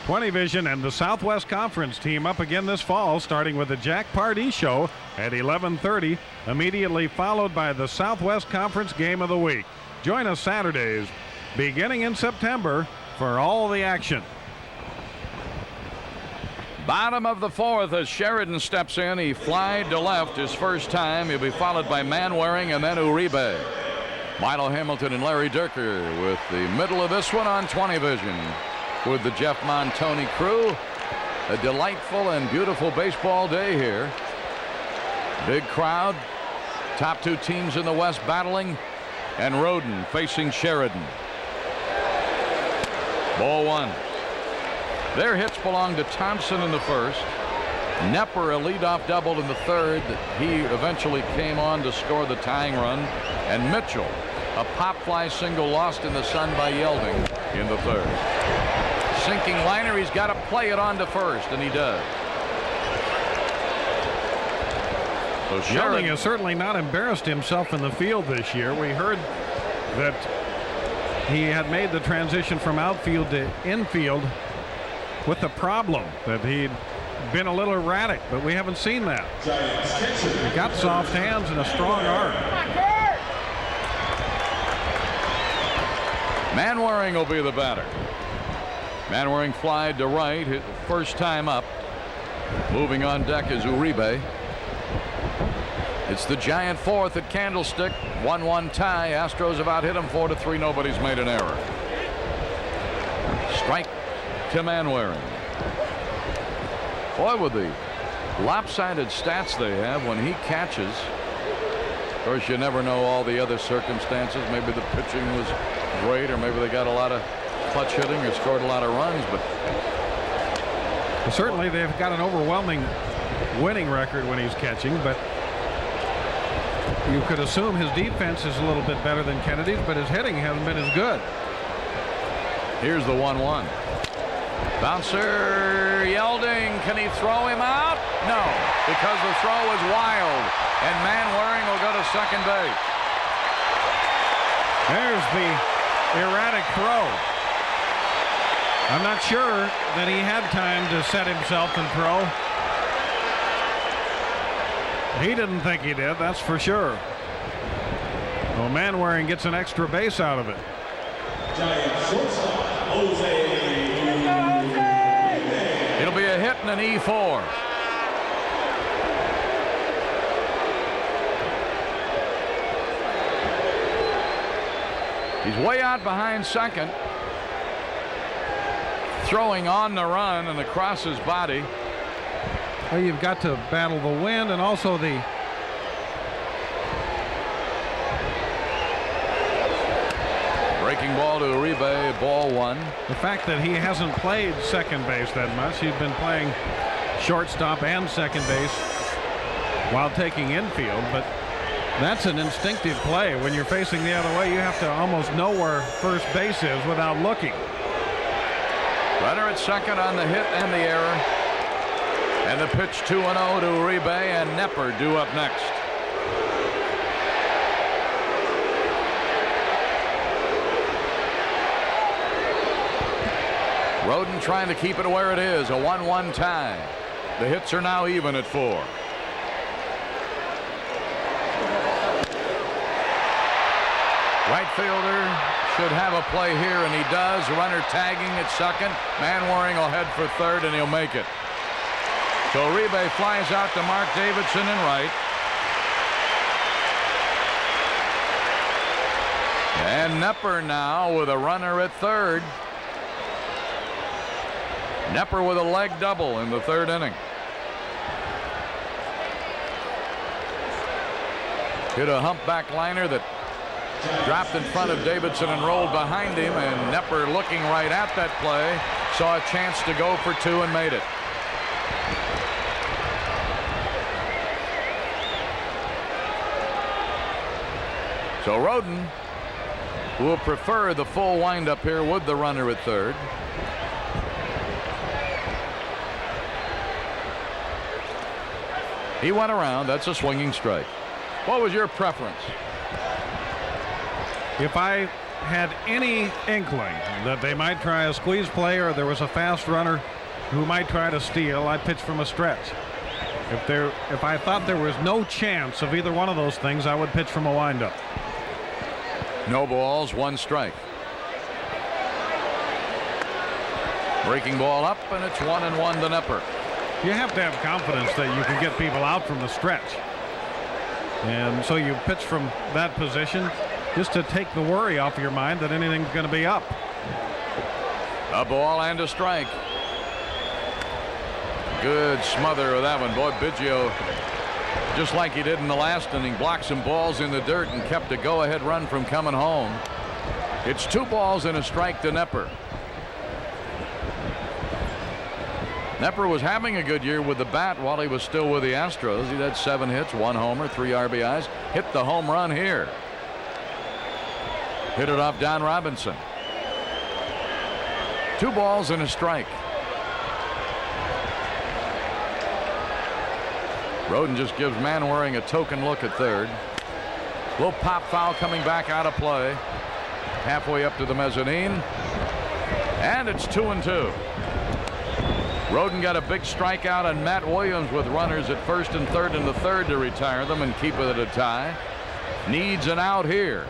20 Vision and the Southwest Conference team up again this fall, starting with the Jack Pardee Show at 11:30, immediately followed by the Southwest Conference Game of the Week. Join us Saturdays, beginning in September, for all the action. Bottom of the 4th as Sheridan steps in. He flied to left his first time. He'll be followed by Manwaring and then Uribe. Milo Hamilton and Larry Durker with the middle of this one on 20 Vision. With the Jeff Montoni crew. A delightful and beautiful baseball day here. Big crowd. Top 2 teams in the West battling. And Roden facing Sheridan. Ball 1. Their hits belong to Thompson in the first. Nepper, a leadoff double in the third. He eventually came on to score the tying run. And Mitchell, a pop fly single lost in the sun by Yelding in the third. Sinking liner, he's got to play it on to first, and he does. So Yelding has certainly not embarrassed himself in the field this year. We heard that he had made the transition from outfield to infield with the problem that he'd been a little erratic, but we haven't seen that. He got soft hands and a strong arm. Manwaring will be the batter. Manwaring flied to right, his first time up. Moving on deck is Uribe. It's the Giant 4th at Candlestick. 1-1 tie. Astros have out hit him 4-3. Nobody's made an error. Strike to Manwaring. Boy, with the lopsided stats they have when he catches. Of course, you never know all the other circumstances. Maybe the pitching was great, or maybe they got a lot of clutch hitting or scored a lot of runs, but certainly they've got an overwhelming winning record when he's catching, but You could assume his defense is a little bit better than Kennedy's, but his hitting hasn't been as good. Here's the 1-1. Bouncer Yelding. Can he throw him out? No, because the throw is wild, and Manwaring will go to second base. There's the erratic throw. I'm not sure that he had time to set himself and throw. He didn't think he did, that's for sure. Well, Manwaring gets an extra base out of it. It'll be a hit and an E4. He's way out behind second. Throwing on the run and across his body. Well, you've got to battle the wind and also the breaking ball to Uribe, ball 1. The fact that he hasn't played second base that much. He's been playing shortstop and second base while taking infield, but that's an instinctive play. When you're facing the other way, you have to almost know where first base is without looking. Runner at second on the hit and the error. And the pitch 2-0 to Uribe, and Nepper due up next. Roden trying to keep it where it is, a 1-1 tie. The hits are now even at 4. Right fielder should have a play here, and he does. Runner tagging at second. Manwaring will head for third, and he'll make it. So Uribe flies out to Mark Davidson in right. And Nepper now with a runner at third. Nepper with a leg double in the third inning. Hit a humpback liner that dropped in front of Davidson and rolled behind him, and Nepper, looking right at that play, saw a chance to go for 2 and made it. So Roden will prefer the full windup here with the runner at third. He went around. That's a swinging strike. What was your preference? If I had any inkling that they might try a squeeze play or there was a fast runner who might try to steal, I'd pitch from a stretch. If I thought there was no chance of either one of those things, I would pitch from a windup. No balls, 1 strike. Breaking ball up, and it's 1-1 to Nepper. You have to have confidence that you can get people out from the stretch. And so you pitch from that position just to take the worry off of your mind that anything's going to be up. A ball and a strike. Good smother of that one. Boy, Biggio, just like he did in the last inning, blocked some balls in the dirt and kept a go-ahead run from coming home. It's 2 balls and a strike to Nepper. Nepper was having a good year with the bat while he was still with the Astros. He had 7 hits, 1 homer, 3 RBIs. Hit the home run here. Hit it off Don Robinson. 2 balls and a strike. Roden just gives Manwaring a token look at third. Little pop foul coming back out of play. Halfway up to the mezzanine. And it's 2-2. Roden got a big strikeout on Matt Williams with runners at first and third in the third to retire them and keep it at a tie. Needs an out here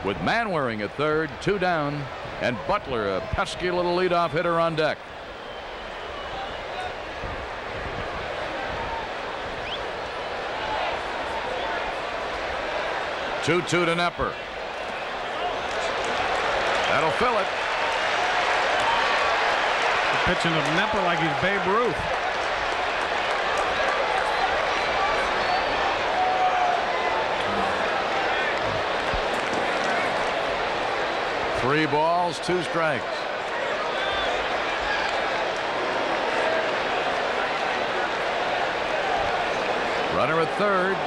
with Manwaring at third, 2 down, and Butler, a pesky little leadoff hitter, on deck. Two-two to Nepper. That'll fill it. Pitching to Nepper like he's Babe Ruth. Three balls, 2 strikes. Runner at third.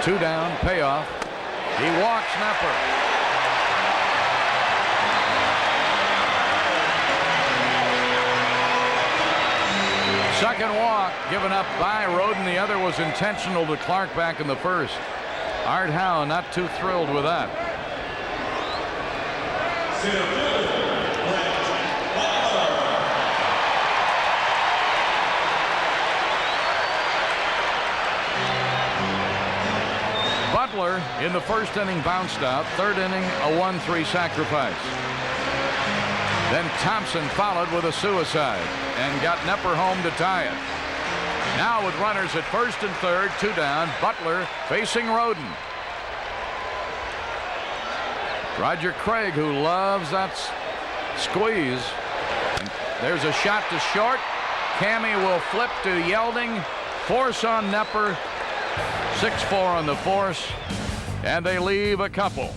2 down, payoff. He walks Nepper. Second walk given up by Roden. The other was intentional to Clark back in the first. Art Howe not too thrilled with that. Butler in the first inning bounced out. Third inning, a 1-3 sacrifice. Then Thompson followed with a suicide and got Nepper home to tie it. Now with runners at first and third, 2 down, Butler facing Roden. Roger Craig, who loves that squeeze. And there's a shot to short. Cammy will flip to Yelding. Force on Nepper. 6-4 on the force. And they leave a couple.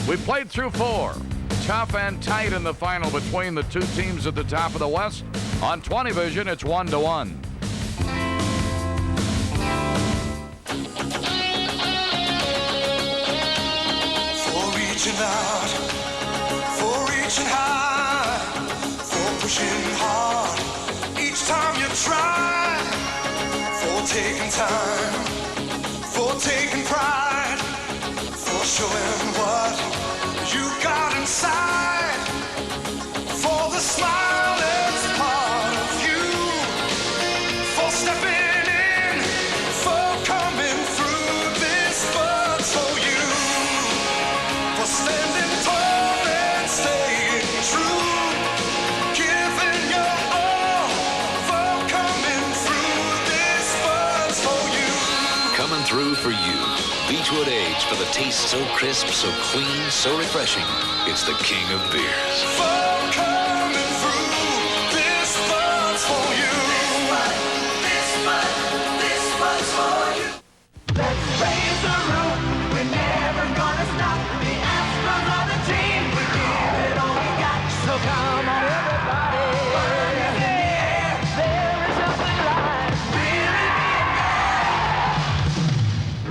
We played through 4. Tough and tight in the final between the two teams at the top of the West. On 20 Vision, it's 1-1. For reaching out, for reaching high, for pushing hard each time you try, for taking time, for taking pride, for showing what you got inside, for the smile that's part of you, for stepping in, for coming through this buzz for you, for standing tall and staying true, giving your all, for coming through this buzz for you. Coming through for you. Beechwood Age, for the taste so crisp, so clean, so refreshing. It's the king of beers. For coming through this buzz for you. This buzz for you. Let's raise the roof. We're never gonna stop. The Astros are the team. We give it all we got. So come on, everybody. Burn in the air. There is nothing like really being there.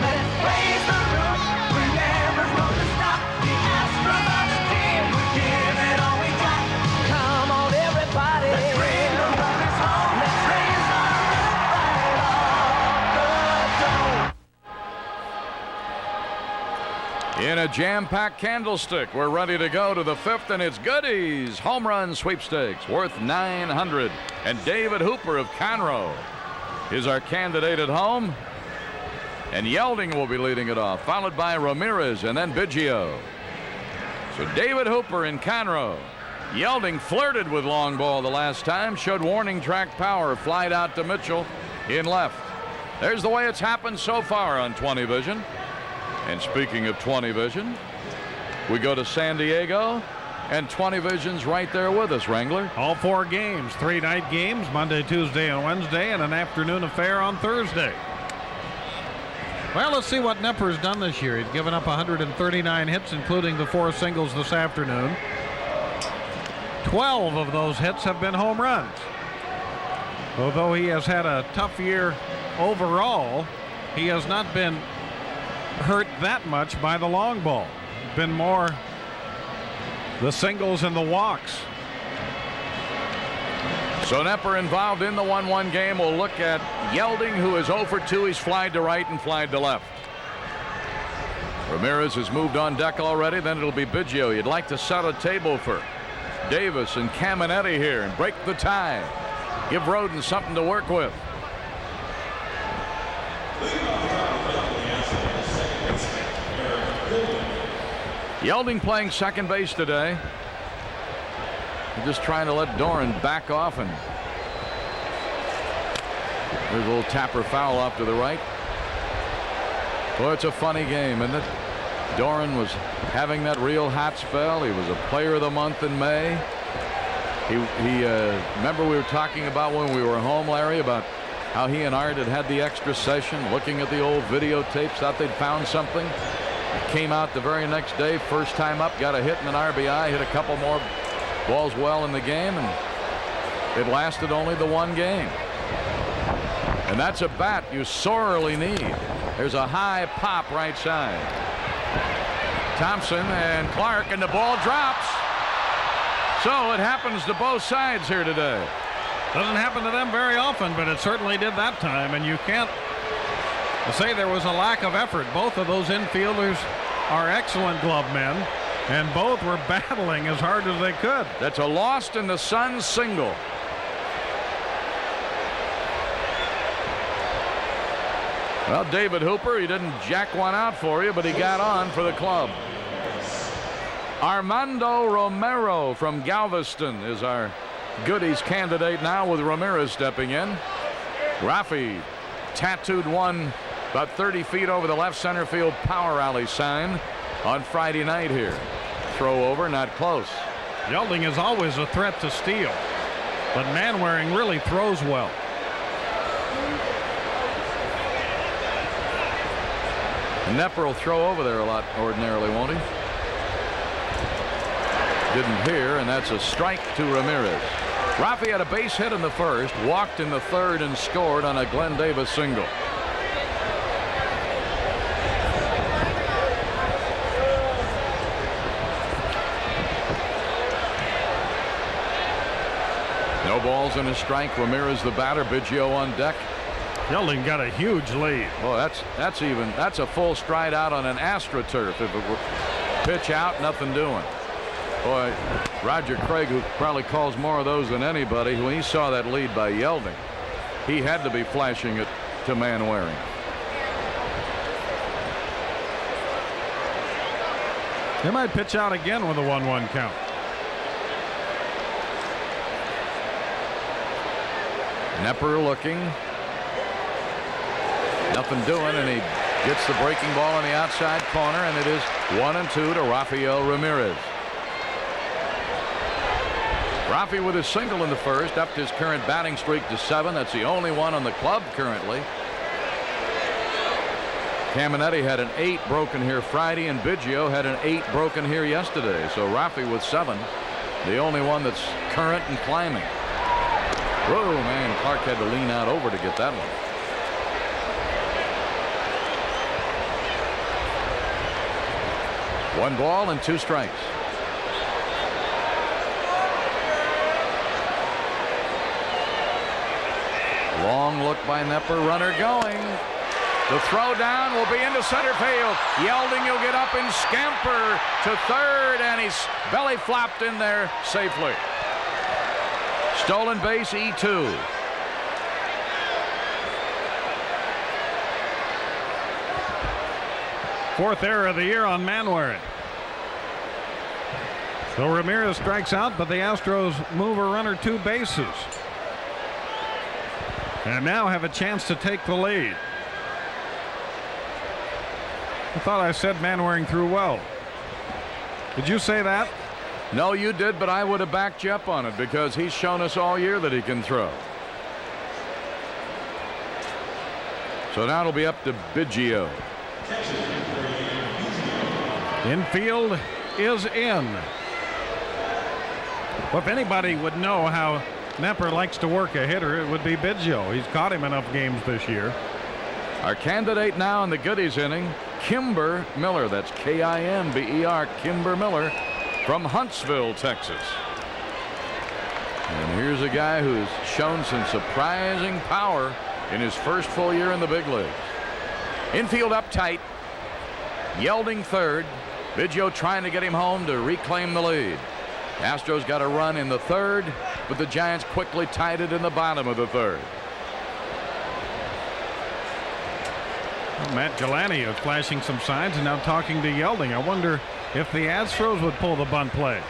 Let's raise the roof. We're never gonna stop. The Astros are the team. We give it all we got. Come on, everybody. Let's bring the runners home. Let's raise the roof right off the dome. In a jam-packed Candlestick, we're ready to go to the 5th, and it's Goodies home run sweepstakes worth $900. And David Hooper of Conroe is our candidate at home. And Yelding will be leading it off, followed by Ramirez and then Biggio. So David Hooper in Conroe. Yelding flirted with long ball the last time, showed warning track power, flied out to Mitchell in left. There's the way it's happened so far on 20 Vision. And speaking of 20 Vision, we go to San Diego, and 20 Vision's right there with us, Wrangler. All 4 games, 3 night games, Monday, Tuesday, and Wednesday, and an afternoon affair on Thursday. Well, let's see what Nepper's done this year. He's given up 139 hits, including the 4 singles this afternoon. 12 of those hits have been home runs. Although he has had a tough year overall, he has not been hurt that much by the long ball. Been more the singles and the walks. So Nepper involved in the 1-1 game. We'll look at Yelding, who is 0 for 2. He's flied to right and flied to left. Ramirez has moved on deck already. Then it'll be Biggio. You'd like to set a table for Davis and Caminetti here and break the tie. Give Roden something to work with. Yelding playing second base today. Just trying to let Doran back off, and there's a little tapper foul off to the right. Boy, it's a funny game, isn't it? Doran was having that real hot spell. He was a player of the month in May. He remember we were talking about when we were home, Larry, about how he and Art had the extra session looking at the old videotapes, thought they'd found something. Came out the very next day, first time up, got a hit and an RBI, hit a couple more balls well in the game, and it lasted only the 1 game. And that's a bat you sorely need. There's a high pop right side. Thompson and Clark, and the ball drops. So it happens to both sides here today. Doesn't happen to them very often, but it certainly did that time, and you can't say there was a lack of effort. Both of those infielders are excellent glove men, and both were battling as hard as they could. That's a lost in the sun single. Well, David Hooper, he didn't jack one out for you, but he got on for the club. Armando Romero from Galveston is our goodies candidate now, with Ramirez stepping in. Rafi tattooed one about 30 feet over the left center field power alley sign on Friday night here. Throw over, not close. Yelding is always a threat to steal, but Manwaring really throws well. Nepper will throw over there a lot ordinarily, won't he? Didn't hear, and that's a strike to Ramirez. Rafi had a base hit in the first, walked in the third, and scored on a Glenn Davis single. No balls and a strike. Ramirez the batter. Biggio on deck. Yelding got a huge lead. Well, that's a full stride out on an AstroTurf. If it were pitch out, nothing doing. Boy, Roger Craig, who probably calls more of those than anybody, when he saw that lead by Yelding, he had to be flashing it to Manwaring. They might pitch out again with a 1-1 count. Nepper looking. Nothing doing, and he gets the breaking ball on the outside corner, and it is 1-2 to Rafael Ramirez. Rafi with his single in the first upped his current batting streak to 7. That's the only one on the club currently. Caminetti had an 8 broken here Friday, and Biggio had an 8 broken here yesterday. So Rafi with 7, the only one that's current and climbing. Whoa, man, Clark had to lean out over to get that one. One ball and 2 strikes. Long look by Nepper, runner going. The throw down will be into center field. Yelding, he'll get up and scamper to third, and he's belly flopped in there safely. Stolen base, E2. Fourth error of the year on Manwaring. So Ramirez strikes out, but the Astros move a runner 2 bases. And now have a chance to take the lead. I thought I said Manwaring threw well. Did you say that? No, you did, but I would have backed you up on it because he's shown us all year that he can throw. So now it'll be up to Biggio. Infield is in. Well, if anybody would know how Nepper likes to work a hitter, it would be Biggio. He's caught him enough games this year. Our candidate now in the goodies inning, Kimber Miller. That's K-I-M-B-E-R, Kimber Miller from Huntsville, Texas. And here's a guy who's shown some surprising power in his first full year in the big leagues. Infield up tight. Yelding third. Biggio trying to get him home to reclaim the lead. Astros got a run in the third, but the Giants quickly tied it in the bottom of the third. Well, Matt Gilani is flashing some signs and now talking to Yelding. I wonder if the Astros would pull the bunt play.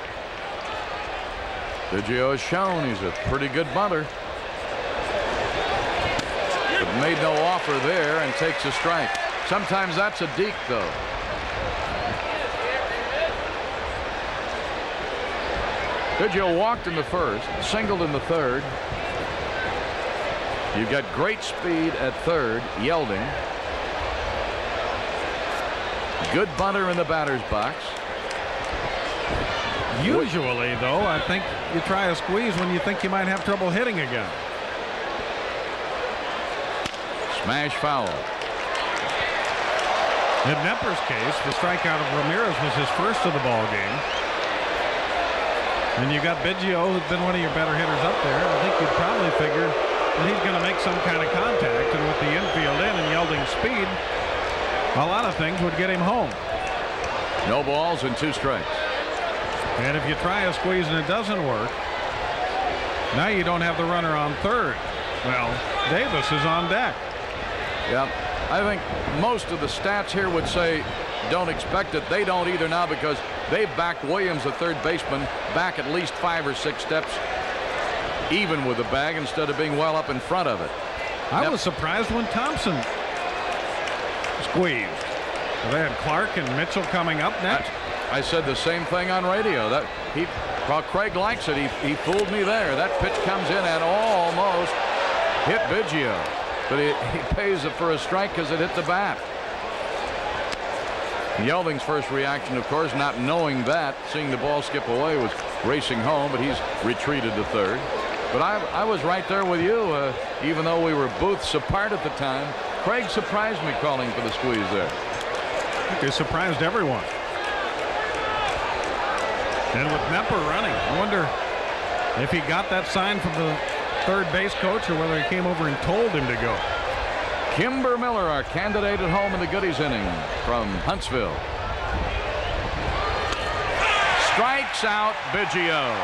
Biggio has shown he's a pretty good bunter. But made no offer there and takes a strike. Sometimes that's a deke, though. Biggio walked in the first, singled in the third. You've got great speed at third, Yelding. Good bunter in the batter's box. Usually, though, I think you try a squeeze when you think you might have trouble hitting again. Smash foul. In Knepper's case, the strikeout of Ramirez was his first of the ball game. And you got Biggio, who's been one of your better hitters up there. I think you'd probably figure that he's going to make some kind of contact, and with the infield in and Yelding's speed, a lot of things would get him home. No balls and 2 strikes. And if you try a squeeze and it doesn't work, now you don't have the runner on third. Well, Davis is on deck. Yep. I think most of the stats here would say don't expect it. They don't either now because they backed Williams, the third baseman, back at least 5 or 6 steps even with the bag instead of being well up in front of it. I was surprised when Thompson squeezed. Well, they had Clark and Mitchell coming up next. I said the same thing on radio. That while Craig likes it, he fooled me there. That pitch comes in and almost hit Biggio. But he pays it for a strike because it hit the bat. Yelding's first reaction, of course, not knowing that, seeing the ball skip away, was racing home, but he's retreated to third. But I was right there with you, even though we were booths apart at the time. Craig surprised me calling for the squeeze there. I think they surprised everyone. And with Knepper running, I wonder if he got that sign from the third base coach or whether he came over and told him to go. Kimber Miller, our candidate at home in the goodies inning from Huntsville. Strikes out Biggio.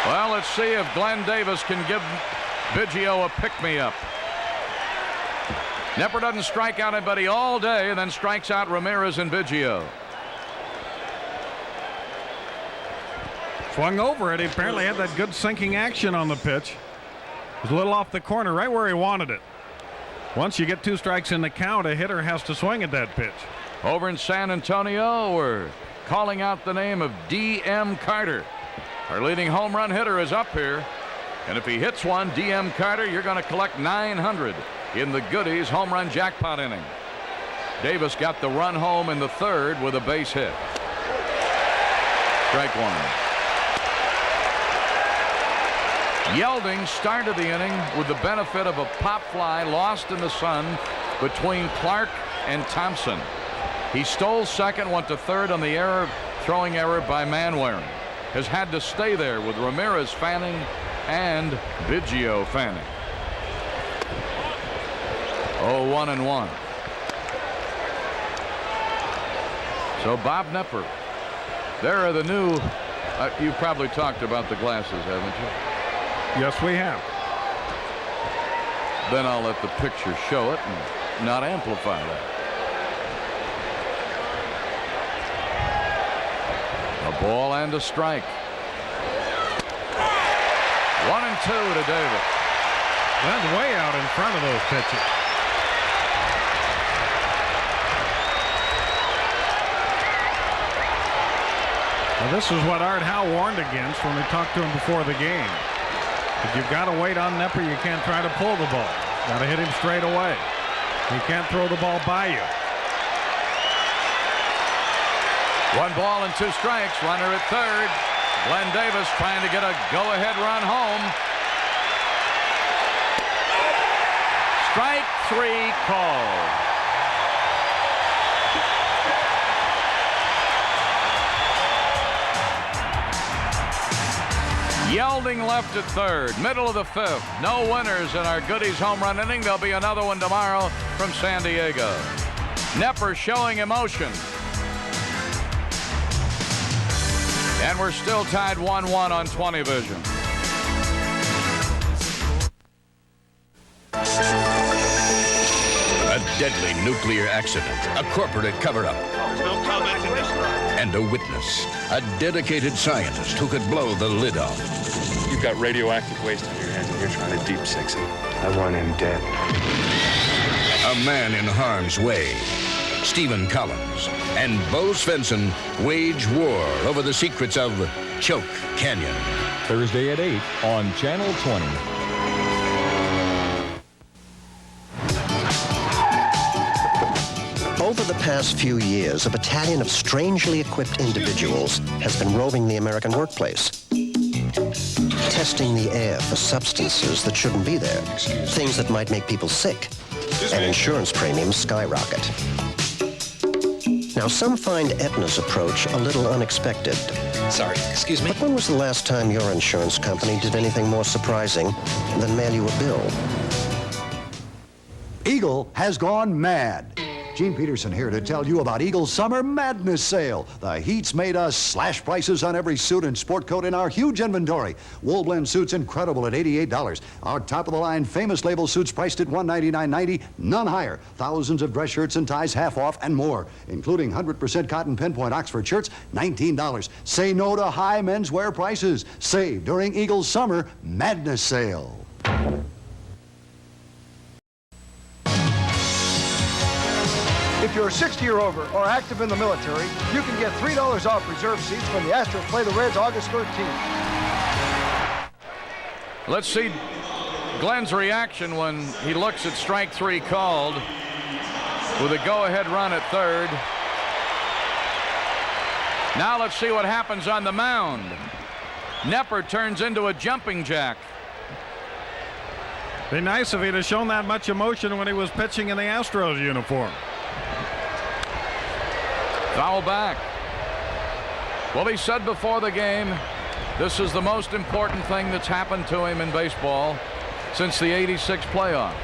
Well, let's see if Glenn Davis can give Biggio a pick-me-up. Knepper doesn't strike out anybody all day and then strikes out Ramirez and Biggio. Swung over it. He apparently had that good sinking action on the pitch. It was a little off the corner, right where he wanted it. Once you get 2 strikes in the count, a hitter has to swing at that pitch. Over in San Antonio, we're calling out the name of D.M. Carter. Our leading home run hitter is up here. And if he hits one, D.M. Carter, you're going to collect 900 in the goodies home run jackpot inning. Davis got the run home in the third with a base hit. Strike 1. Yelding started the inning with the benefit of a pop fly lost in the sun between Clark and Thompson. He stole second, went to third on the throwing error by Manwaring. Has had to stay there with Ramirez fanning and Biggio fanning. 0-1-1. So Bob Knepper. There are the new. You probably talked about the glasses, haven't you? Yes, we have. Then I'll let the picture show it and not amplify that. A ball and a strike. 1-2 to Davis. That's way out in front of those pitches. Well, this is what Art Howe warned against when we talked to him before the game. If you've got to wait on Knepper, you can't try to pull the ball. Got to hit him straight away. He can't throw the ball by you. 1 ball and 2 strikes. Runner at third. Glenn Davis trying to get a go-ahead run home. Strike 3 called. Yelding left at third, middle of the 5th. No winners in our goodies home run inning. There'll be another one tomorrow from San Diego. Knepper showing emotion. And we're still tied 1-1 on 20 Vision. A deadly nuclear accident, a corporate cover-up, and a witness, a dedicated scientist who could blow the lid off. You've got radioactive waste on your hands and you're trying to deep six it. I want him dead. A man in harm's way. Stephen Collins and Bo Svensson wage war over the secrets of Choke Canyon. Thursday at 8 on Channel 20. Over the past few years, a battalion of strangely equipped individuals has been roving the American workplace. testing the air for substances that shouldn't be there, things that might make people sick, and insurance premiums skyrocket. Now, some find Aetna's approach a little unexpected. Sorry, excuse me? But when was the last time your insurance company did anything more surprising than mail you a bill? Eagle has gone mad. Gene Peterson here to tell you about Eagle's Summer Madness Sale. The heat's made us slash prices on every suit and sport coat in our huge inventory. Wool blend suits incredible at $88. Our top-of-the-line famous label suits priced at $199.90, none higher. Thousands of dress shirts and ties half off and more, including 100% cotton pinpoint Oxford shirts, $19. Say no to high menswear prices. Save during Eagle's Summer Madness Sale. If you're 60 or over or active in the military, you can get $3 off reserve seats when the Astros play the Reds August 13th. Let's see Glenn's reaction when he looks at strike three called with a go-ahead run at third. Now let's see what happens on the mound. Nepper turns into a jumping jack. Be nice if he'd have shown that much emotion when he was pitching in the Astros uniform. Foul back. Well, he said before the game, this is the most important thing that's happened to him in baseball since the '86 playoffs.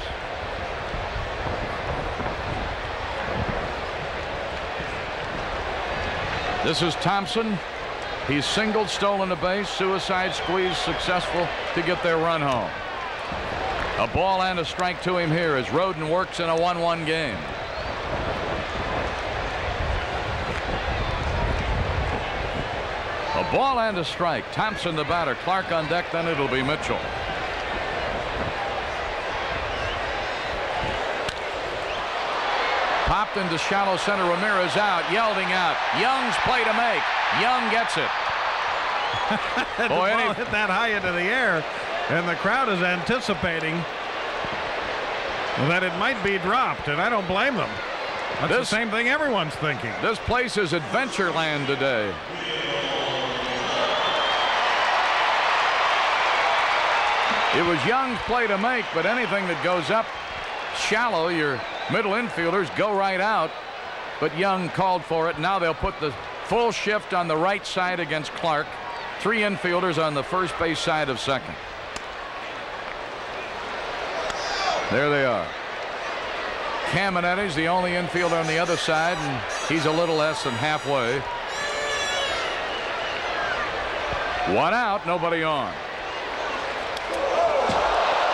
This is Thompson. He's singled, stolen a base, suicide squeeze successful to get their run home. A ball and a strike to him here as Roden works in a 1-1 game. A ball and a strike. Thompson the batter. Clark on deck, then it'll be Mitchell. Popped into shallow center. Ramirez out. Yelding out. Young's play to make. Young gets it. The ball hit that high into the air, and the crowd is anticipating that it might be dropped, and I don't blame them. That's the same thing everyone's thinking. This place is Adventureland today. It was Young's play to make, but anything that goes up shallow, your middle infielders go right out. But Young called for it. Now they'll put the full shift on the right side against Clark. 3 infielders on the first base side of second. There they are. Caminetti's the only infielder on the other side, and he's a little less than halfway. 1 out, nobody on.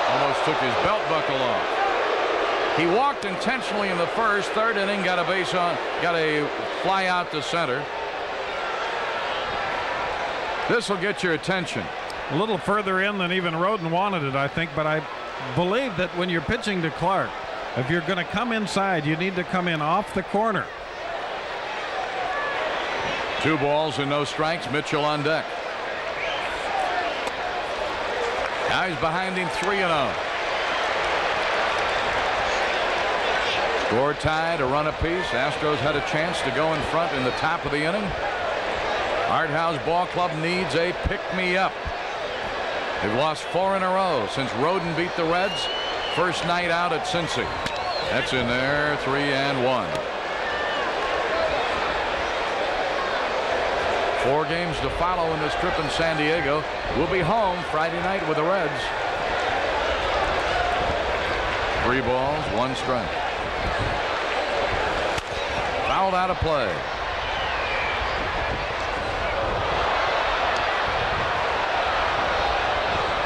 Almost took his belt buckle off. He walked intentionally in the first. Third inning, got a base on, got a fly out to center. This will get your attention. A little further in than even Roden wanted it, I think, but I believe that when you're pitching to Clark, if you're going to come inside, you need to come in off the corner. 2 balls and no strikes. Mitchell on deck. Now he's behind him 3-0. Score tied, a run apiece. Astros had a chance to go in front in the top of the inning. Arthouse Ball Club needs a pick-me-up. They've lost 4 in a row since Roden beat the Reds first night out at Cincy. That's in there, 3-1. 4 games to follow in this trip in San Diego. We'll be home Friday night with the Reds. 3 balls, 1 strike. Fouled out of play.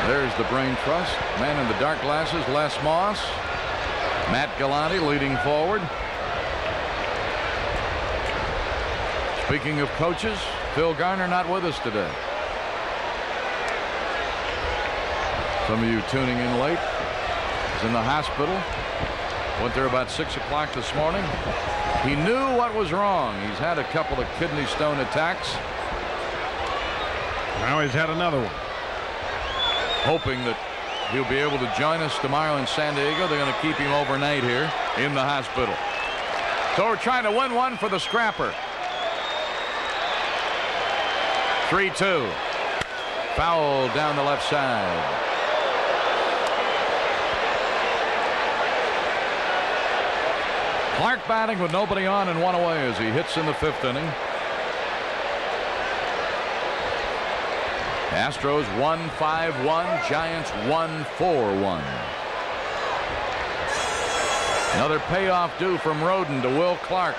There's the brain trust. Man in the dark glasses, Les Moss. Matt Galante leading forward. Speaking of coaches, Phil Garner not with us today. Some of you tuning in late. He's in the hospital. Went there about 6 o'clock this morning. He knew what was wrong. He's had a couple of kidney stone attacks. Now he's had another one. Hoping that he'll be able to join us tomorrow in San Diego. They're going to keep him overnight here in the hospital. So we're trying to win one for the scrapper. 3-2. Foul down the left side. Clark batting with nobody on and one away as he hits in the 5th inning. Astros 1-5-1, Giants 1-4-1. Another payoff due from Roden to Will Clark.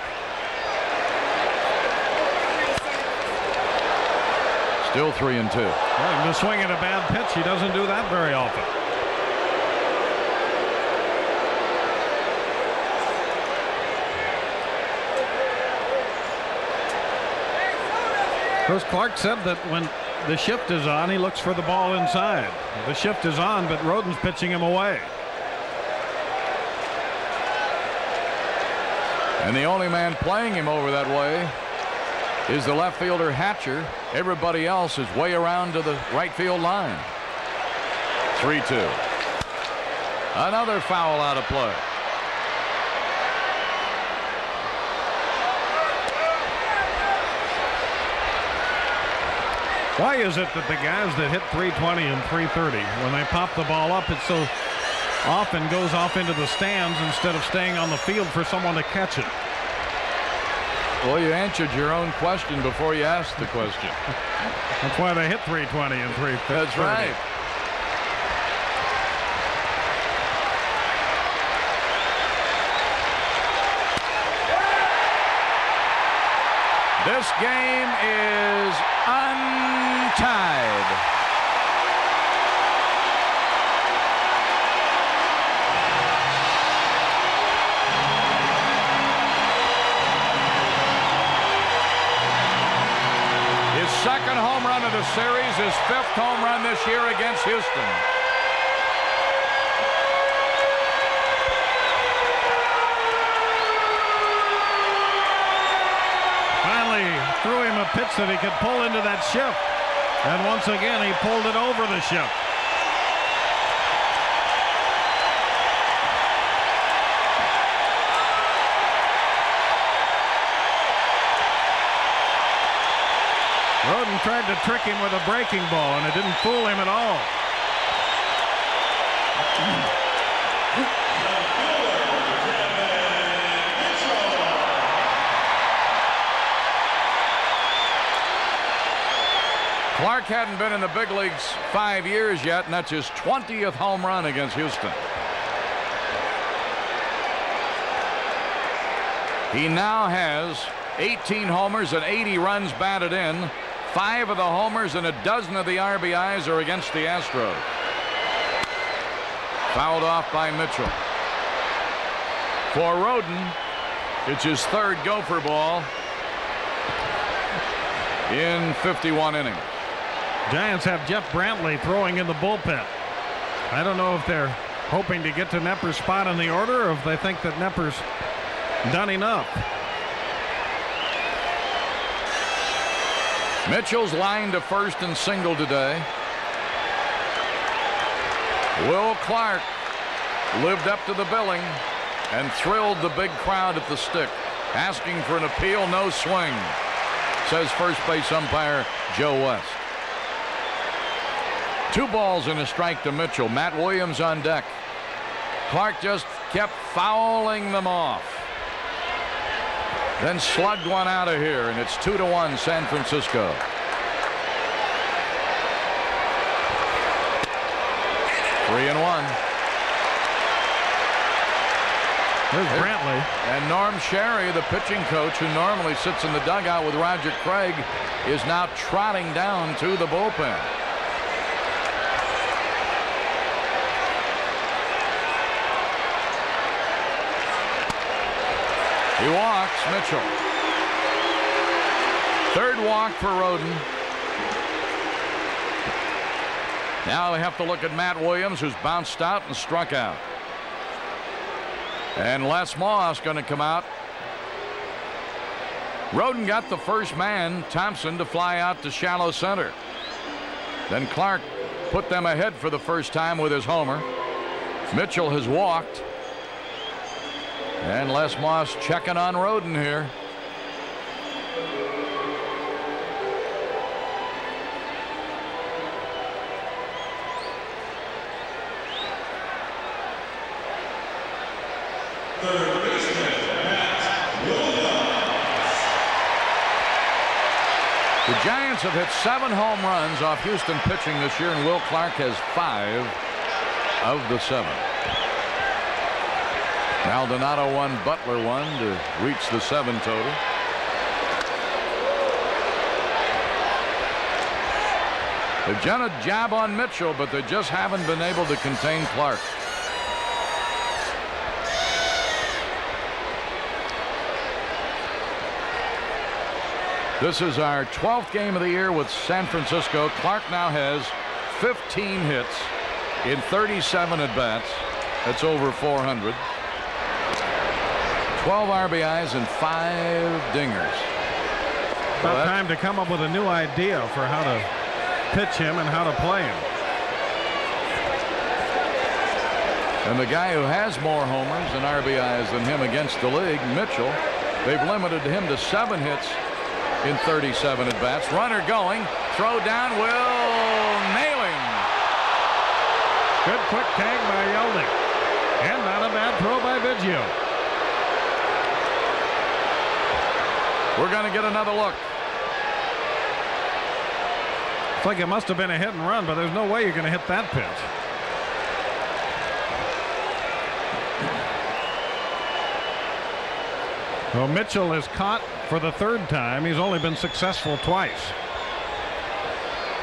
Still 3-2. Well, to swing at a bad pitch, he doesn't do that very often. Of course, Clark said that when the shift is on, he looks for the ball inside. The shift is on, but Roden's pitching him away. And the only man playing him over that way is the left fielder Hatcher. Everybody else is way around to the right field line. 3-2. Another foul out of play. Why is it that the guys that hit 320 and 330, when they pop the ball up, it so often goes off into the stands instead of staying on the field for someone to catch it? Well, you answered your own question before you asked the question. That's why they hit 320 and 330. That's right. This game is untied. His second home run of the series, his 5th home run this year against Houston. Threw him a pitch that he could pull into that shift, and once again he pulled it over the shift. Roden tried to trick him with a breaking ball, and it didn't fool him at all. Clark hadn't been in the big leagues 5 years yet, and that's his 20th home run against Houston. He now has 18 homers and 80 runs batted in. 5 of the homers and a dozen of the RBIs are against the Astros. Fouled off by Mitchell. For Roden, it's his 3rd gopher ball in 51 innings. Giants have Jeff Brantley throwing in the bullpen. I don't know if they're hoping to get to Knepper's spot in the order, or if they think that Knepper's done enough. Mitchell's lined to first and single today. Will Clark lived up to the billing and thrilled the big crowd at the stick, asking for an appeal, no swing, says first base umpire Joe West. 2 balls and a strike to Mitchell. Matt Williams on deck. Clark just kept fouling them off. Then slugged one out of here, and it's 2-1 San Francisco. Three and 1. There's Brantley. And Norm Sherry, the pitching coach, who normally sits in the dugout with Roger Craig, is now trotting down to the bullpen. He walks Mitchell. 3rd walk for Roden. Now they have to look at Matt Williams, who's bounced out and struck out. And Les Moss going to come out. Roden got the first man, Thompson, to fly out to shallow center. Then Clark put them ahead for the first time with his homer. Mitchell has walked. And Les Moss checking on Roden here. The Giants have hit 7 home runs off Houston pitching this year, and Will Clark has 5 of the 7. Maldonado 1, Butler 1 to reach the 7 total. They've done a job on Mitchell, but they just haven't been able to contain Clark. This is our 12th game of the year with San Francisco. Clark now has 15 hits in 37 at-bats. That's over 400. 12 RBIs and 5 dingers. About time to come up with a new idea for how to pitch him and how to play him. And the guy who has more homers and RBIs than him against the league, Mitchell, they've limited him to 7 hits in 37 at-bats. Runner going, throw down, will nail him. Good quick tag by Yelding. And not a bad throw by Biggio. We're going to get another look. It's like it must have been a hit and run, but there's no way you're going to hit that pitch. Well, Mitchell is caught for the 3rd time. He's only been successful twice.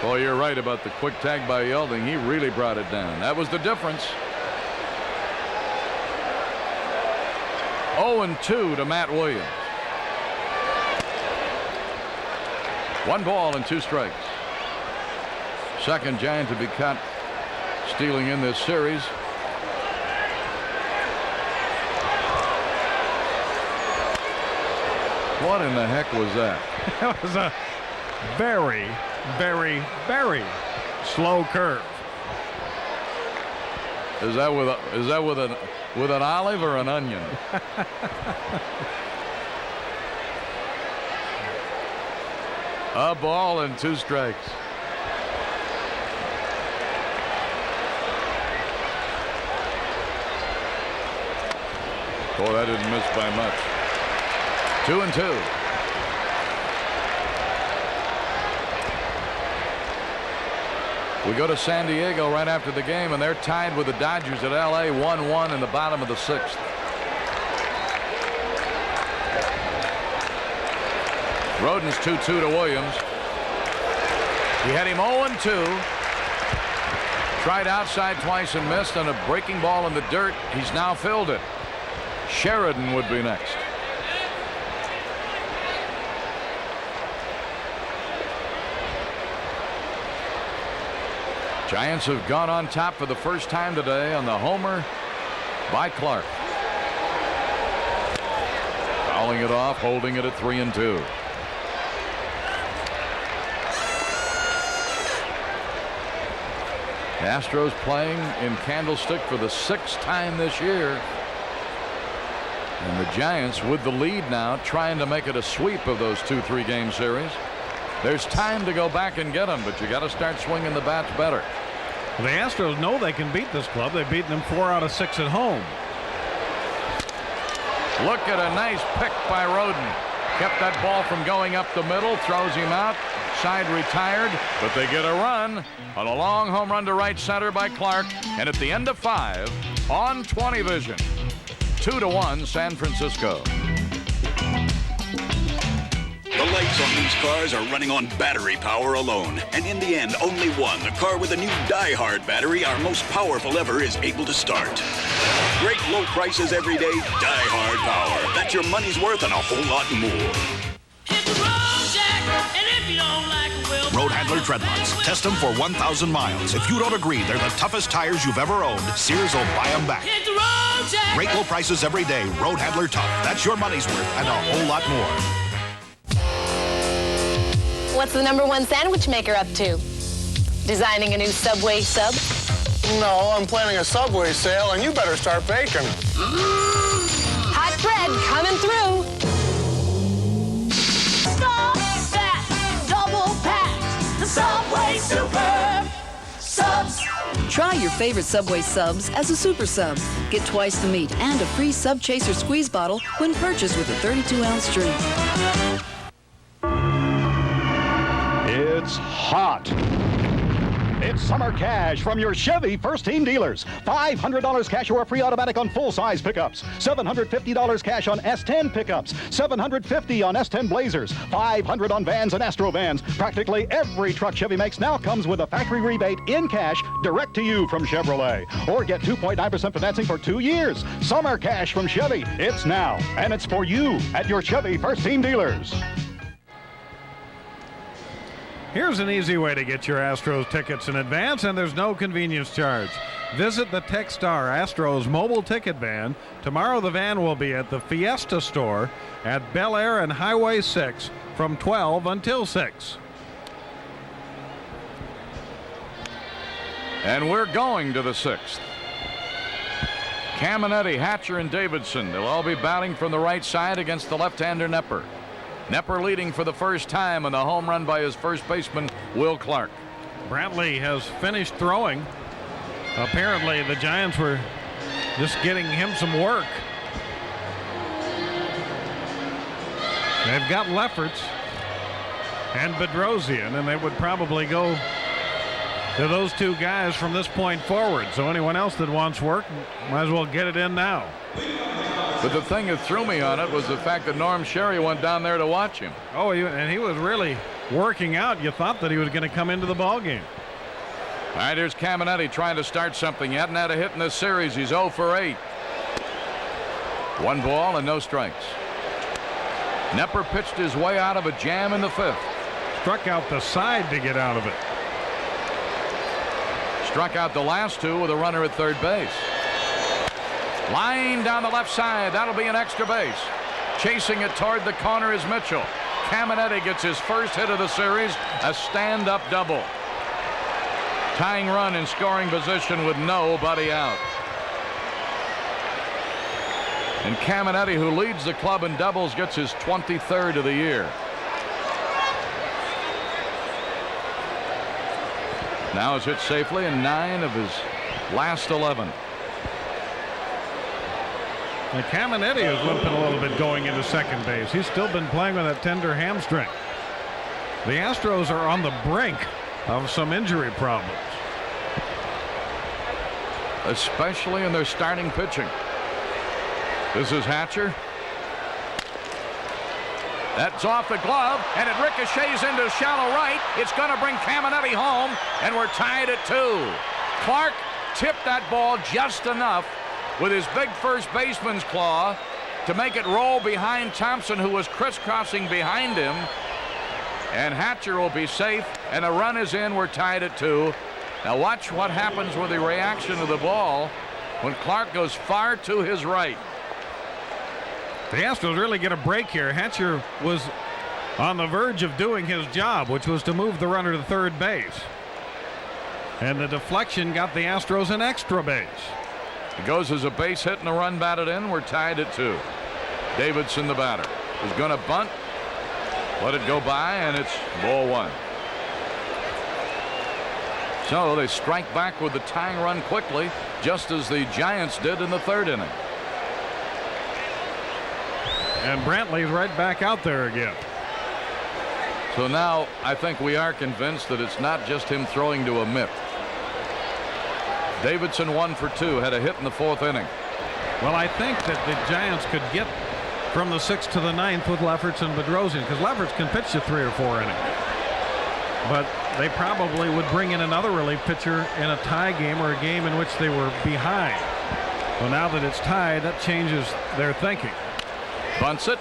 Well, you're right about the quick tag by Yelding. He really brought it down. That was the difference. 0-2 to Matt Williams. 1 ball and 2 strikes. Second Giant to be caught stealing in this series. What in the heck was that? That was a very, very, very slow curve. Is that with an olive or an onion? A ball and 2 strikes. Boy, that didn't miss by much. 2-2. We go to San Diego right after the game, and they're tied with the Dodgers at L.A. 1-1 in the bottom of the 6th. Rodin's 2-2 to Williams. He had him 0-2. Tried outside twice and missed, and a breaking ball in the dirt. He's now filled it. Sheridan would be next. Giants have gone on top for the first time today on the homer by Clark. Fouling it off, holding it at 3-2. Astros playing in Candlestick for the 6th time this year. And the Giants with the lead now, trying to make it a sweep of those 2-3 game series. There's time to go back and get them, but you got to start swinging the bats better. The Astros know they can beat this club. They've beaten them 4 out of 6 at home. Look at a nice pick by Rodin. Kept that ball from going up the middle, throws him out. Side retired, but they get a run on a long home run to right center by Clark. And at the end of 5 on 20 vision, 2-1 San Francisco. The lights on these cars are running on battery power alone. And in the end, only one, the car with the new Die Hard battery, our most powerful ever, is able to start. Great low prices every day, Die Hard power. That's your money's worth and a whole lot more. Road Handler Treadlocks. Test them for 1,000 miles. If you don't agree they're the toughest tires you've ever owned, Sears will buy them back. Great low prices every day. Road Handler Tough. That's your money's worth and a whole lot more. What's the #1 sandwich maker up to? Designing a new Subway sub? No, I'm planning a Subway sale, and you better start baking. Hot bread coming through. Stop that double pack. The Subway Super Subs. Try your favorite Subway subs as a super sub. Get twice the meat and a free Sub Chaser squeeze bottle when purchased with a 32-ounce drink. It's hot. It's summer cash from your Chevy First Team dealers. $500 cash or free automatic on full-size pickups. $750 cash on S10 pickups. $750 on S10 Blazers. $500 on vans and Astro vans. Practically every truck Chevy makes now comes with a factory rebate in cash direct to you from Chevrolet. Or get 2.9% financing for 2 years. Summer cash from Chevy. It's now, and it's for you at your Chevy First Team dealers. Here's an easy way to get your Astros tickets in advance, and there's no convenience charge. Visit the Techstar Astros mobile ticket van. Tomorrow the van will be at the Fiesta store at Bel Air and Highway 6 from 12 until 6. And we're going to the 6th. Caminetti, Hatcher, and Davidson. They'll all be batting from the right side against the left-hander Nepper. Nepper leading for the first time on the home run by his first baseman, Will Clark. Brantley has finished throwing. Apparently, the Giants were just getting him some work. They've got Lefferts and Bedrosian, and they would probably go to those two guys from this point forward. So anyone else that wants work might as well get it in now. But the thing that threw me on it was the fact that Norm Sherry went down there to watch him. Oh, and he was really working out. You thought that he was going to come into the ball game. All right, here's Caminetti trying to start something. He hadn't had a hit in this series. He's 0 for 8. 1 ball and no strikes. Nepper pitched his way out of a jam in the 5th. Struck out the side to get out of it. Struck out the last 2 with a runner at third base. Line down the left side. That'll be an extra base. Chasing it toward the corner is Mitchell. Caminetti gets his first hit of the series, a stand-up double. Tying run in scoring position with nobody out. And Caminetti, who leads the club in doubles, gets his 23rd of the year. Now is hit safely in 9 of his last 11. Now Caminetti is limping a little bit going into second base. He's still been playing with that tender hamstring. The Astros are on the brink of some injury problems, especially in their starting pitching. This is Hatcher. That's off the glove, and it ricochets into shallow right. It's going to bring Caminetti home, and we're tied at 2. Clark tipped that ball just enough with his big first baseman's claw to make it roll behind Thompson, who was crisscrossing behind him. And Hatcher will be safe, and a run is in. We're tied at 2. Now watch what happens with the reaction of the ball when Clark goes far to his right. The Astros really get a break here. Hatcher was on the verge of doing his job, which was to move the runner to third base. And the deflection got the Astros an extra base. It goes as a base hit and a run batted in. We're tied at 2. Davidson, the batter, is going to bunt. Let it go by, and it's ball 1. So they strike back with the tying run quickly, just as the Giants did in the 3rd inning. And Brantley's right back out there again. So now I think we are convinced that it's not just him throwing to a mitt. Davidson 1 for 2, had a hit in the 4th inning. Well, I think that the Giants could get from the 6th to the 9th with Lefferts and Bedrosian, because Lefferts can pitch to 3 or 4 innings. But they probably would bring in another relief pitcher in a tie game or a game in which they were behind. Well, now that it's tied, that changes their thinking. Bunts it.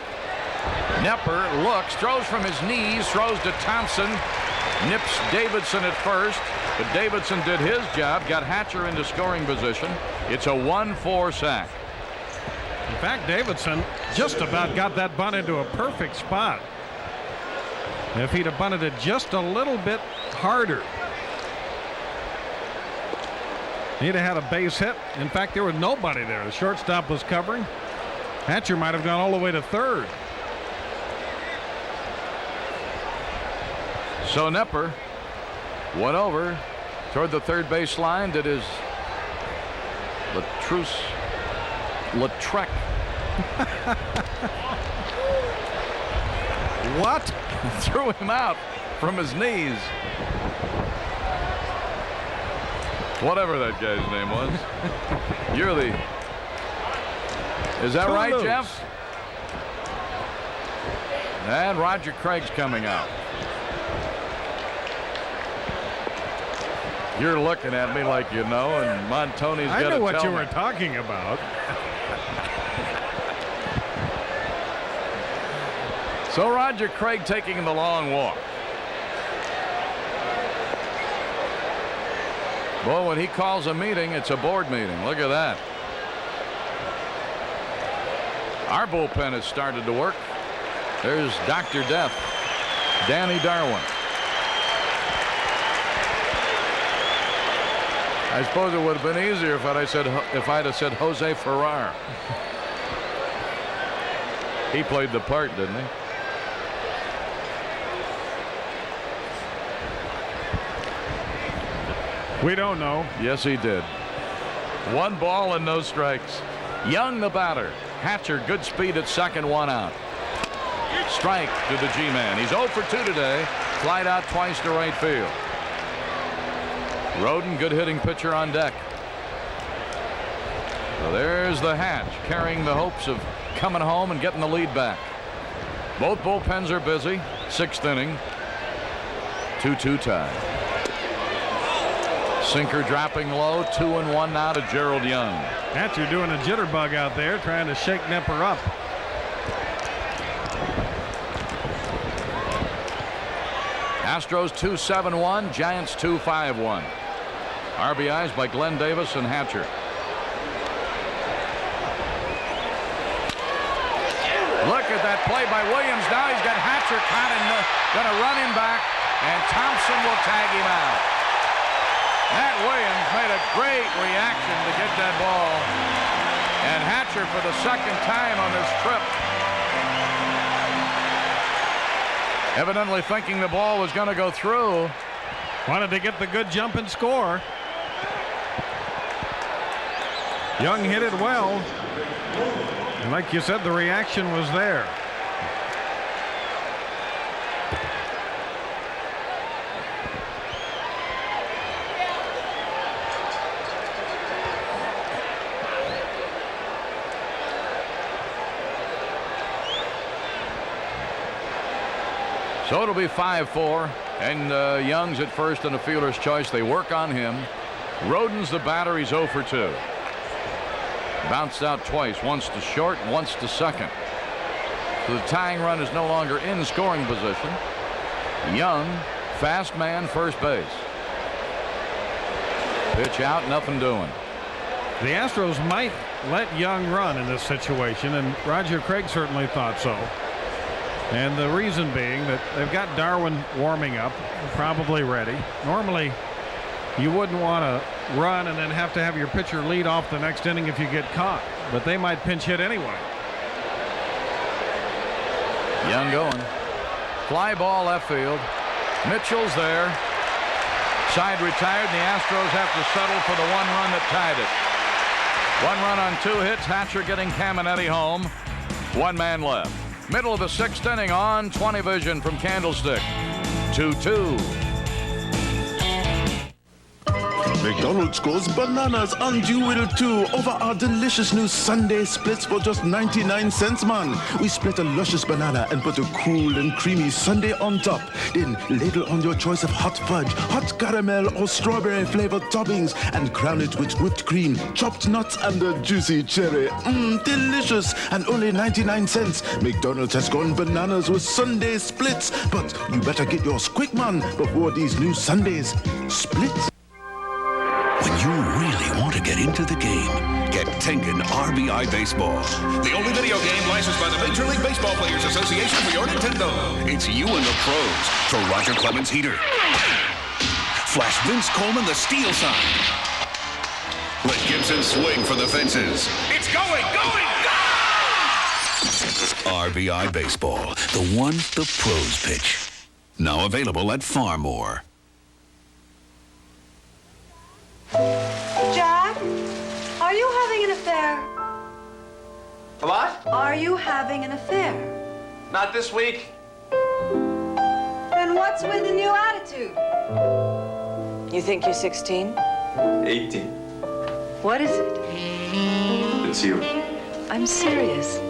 Nepper looks, throws from his knees, throws to Thompson, nips Davidson at first, but Davidson did his job, got Hatcher into scoring position. It's a 1-4 sack. In fact, Davidson just about got that bunt into a perfect spot. If he'd have bunted it just a little bit harder, he'd have had a base hit. In fact, there was nobody there. The shortstop was covering. Hatcher might have gone all the way to third. So Nepper went over Toward the third base line did his Lautrec. What? Threw him out from his knees. Whatever that guy's name was. Is that right, Jeff? And Roger Craig's coming out. You're looking at me like you know, and Montoni's got to tell me. I know what you were talking about. So Roger Craig taking the long walk. Boy, when he calls a meeting, it's a board meeting. Look at that. Our bullpen has started to work. There's Dr. Death, Danny Darwin. I suppose it would have been easier if I'd have said Jose Ferrar. He played the part, didn't he? We don't know. Yes, he did. 1 ball and no strikes. Young, the batter. Hatcher, good speed at second, 1 out. Strike to the G-man. He's 0 for 2 today. Flied out twice to right field. Roden, good hitting pitcher on deck. So there's the Hatch carrying the hopes of coming home and getting the lead back. Both bullpens are busy. 6th inning. 2-2 tie. Sinker dropping low. 2-1 now to Gerald Young. Hatcher doing a jitterbug out there, trying to shake Nepper up. Astros 2-7-1, Giants 2-5-1. RBIs by Glenn Davis and Hatcher. Look at that play by Williams. Now he's got Hatcher caught and going to run him back, and Thompson will tag him out. Matt Williams made a great reaction to get that ball, and Hatcher for the 2nd time on this trip, evidently thinking the ball was going to go through. Wanted to get the good jump and score. Young hit it well. And like you said, the reaction was there. So it'll be 5-4, and Young's at first and a fielder's choice. They work on him. Roden's the batter. He's 0 for 2. Bounced out twice, once to short and once to second. So the tying run is no longer in scoring position. Young, fast man, first base. Pitch out, nothing doing. The Astros might let Young run in this situation, and Roger Craig certainly thought so. And the reason being that they've got Darwin warming up, probably ready. Normally, you wouldn't want to run and then have to have your pitcher lead off the next inning if you get caught. But they might pinch hit anyway. Young going. Fly ball left field. Mitchell's there. Side retired, and the Astros have to settle for the 1 run that tied it. 1 run on 2 hits. Hatcher getting Caminetti home. 1 man left. Middle of the 6th inning on 20 Vision from Candlestick. 2-2. McDonald's goes bananas, and you will too, over our delicious new Sunday splits for just 99 cents, man. We split a luscious banana and put a cool and creamy sundae on top. Then ladle on your choice of hot fudge, hot caramel, or strawberry flavored toppings, and crown it with whipped cream, chopped nuts, and a juicy cherry. Delicious, and only 99 cents. McDonald's has gone bananas with Sunday splits, but you better get yours quick, man, before these new Sundays split. When you really want to get into the game, get Tengen RBI Baseball. The only video game licensed by the Major League Baseball Players Association for your Nintendo. It's you and the pros. Throw Roger Clemens heater. Flash Vince Coleman the steal sign. Let Gibson swing for the fences. It's going! RBI Baseball. The one the pros pitch. Now available at Farmore. A what? Are you having an affair? Not this week. Then what's with the new attitude? You think you're 16? 18. What is it? It's you. I'm serious.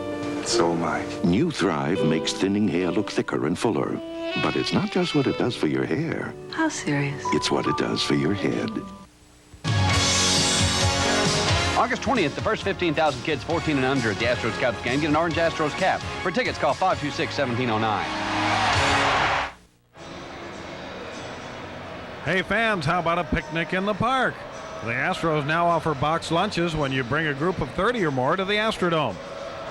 So am I. New Thrive makes thinning hair look thicker and fuller. But it's not just what it does for your hair. How serious? It's what it does for your head. August 20th, the first 15,000 kids 14 and under at the Astros Cubs game get an orange Astros cap. For tickets, call 526-1709. Hey fans, how about a picnic in the park? The Astros now offer boxed lunches when you bring a group of 30 or more to the Astrodome.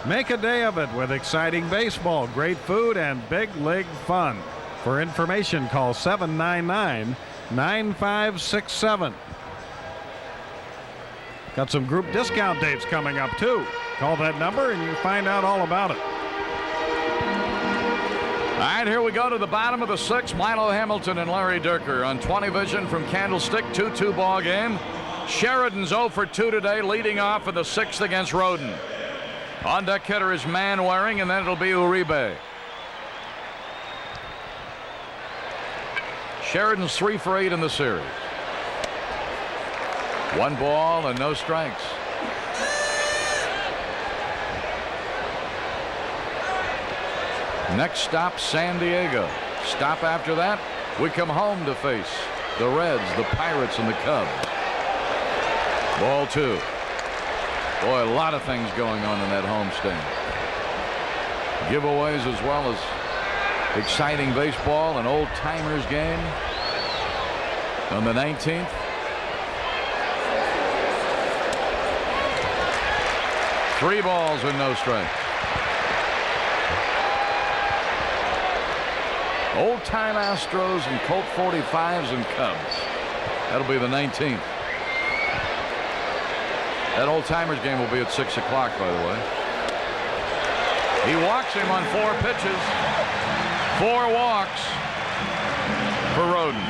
Make a day of it with exciting baseball, great food, and big league fun. For information, call 799-9567. Got some group discount dates coming up, too. Call that number and you can find out all about it. All right, here we go to the bottom of the sixth. Milo Hamilton and Larry Dierker on 20 Vision from Candlestick. 2-2 ball game. Sheridan's 0 for 2 today, leading off in the sixth against Roden. On deck hitter is Manwaring, and then it'll be Uribe. Sheridan's 3 for 8 in the series. 1 ball and no strikes. Next stop, San Diego. Stop after that, we come home to face the Reds, the Pirates, and the Cubs. Ball 2. Boy, a lot of things going on in that homestand. Giveaways as well as exciting baseball, an old-timers game on the 19th. Three balls and no strikes. Old-time Astros and Colt 45s and Cubs. That'll be the 19th. That old-timers game will be at 6 o'clock, by the way. He walks him on 4 pitches. 4 walks for Roden.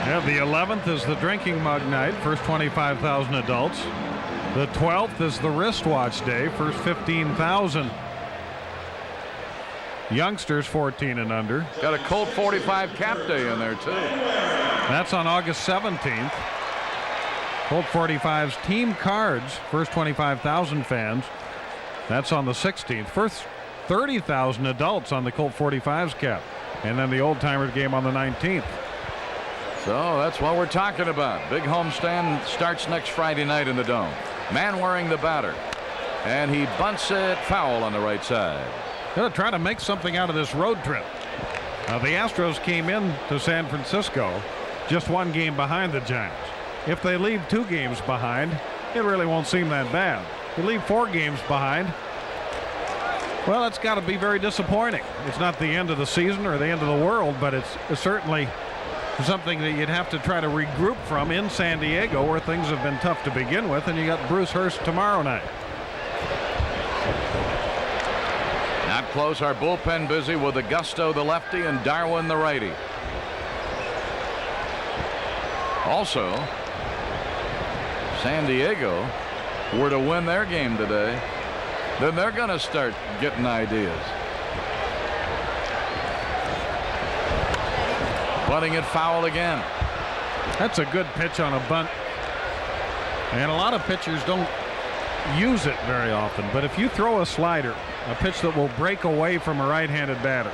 Yeah, the 11th is the drinking mug night, first 25,000 adults. The 12th is the wristwatch day, first 15,000 youngsters 14 and under. Got a Colt 45 cap day in there, too. That's on August 17th. Colt 45's team cards, first 25,000 fans. That's on the 16th. First 30,000 adults on the Colt 45's cap. And then the old-timers game on the 19th. So that's what we're talking about. Big homestand starts next Friday night in the Dome. Manwaring the batter. And he bunts it foul on the right side. Going to try to make something out of this road trip. The Astros came in to San Francisco just 1 game behind the Giants. If they leave 2 games behind, it really won't seem that bad. If you leave 4 games behind, well, that's got to be very disappointing. It's not the end of the season or the end of the world, but it's certainly something that you'd have to try to regroup from in San Diego, where things have been tough to begin with, and you got Bruce Hurst tomorrow night. Not close. Our bullpen busy with Augusto, the lefty, and Darwin, the righty. Also, San Diego were to win their game today, then they're going to start getting ideas. Bunting it foul again. That's a good pitch on a bunt. And a lot of pitchers don't use it very often. But if you throw a slider, a pitch that will break away from a right-handed batter,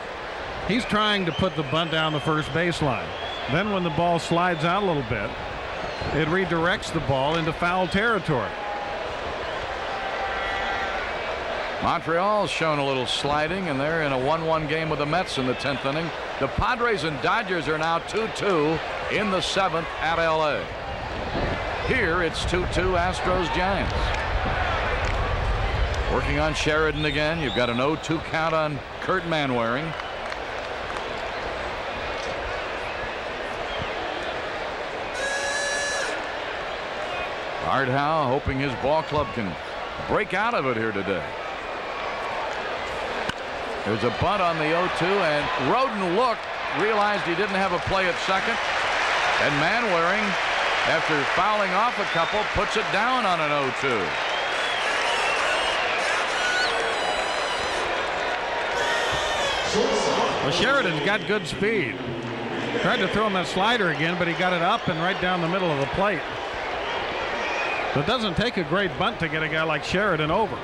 he's trying to put the bunt down the first baseline. Then when the ball slides out a little bit, it redirects the ball into foul territory. Montreal's shown a little sliding, and they're in a 1-1 game with the Mets in the 10th inning. The Padres and Dodgers are now 2-2 in the 7th at LA. Here it's 2-2 Astros Giants. Working on Sheridan again. You've got an 0-2 count on Kurt Manwaring. Art Howe hoping his ball club can break out of it here today. There's a bunt on the 0-2, and Roden looked, realized he didn't have a play at second, and Manwaring, after fouling off a couple, puts it down on an 0-2. Well, Sheridan's got good speed. Tried to throw him that slider again, but he got it up and right down the middle of the plate. So it doesn't take a great bunt to get a guy like Sheridan over.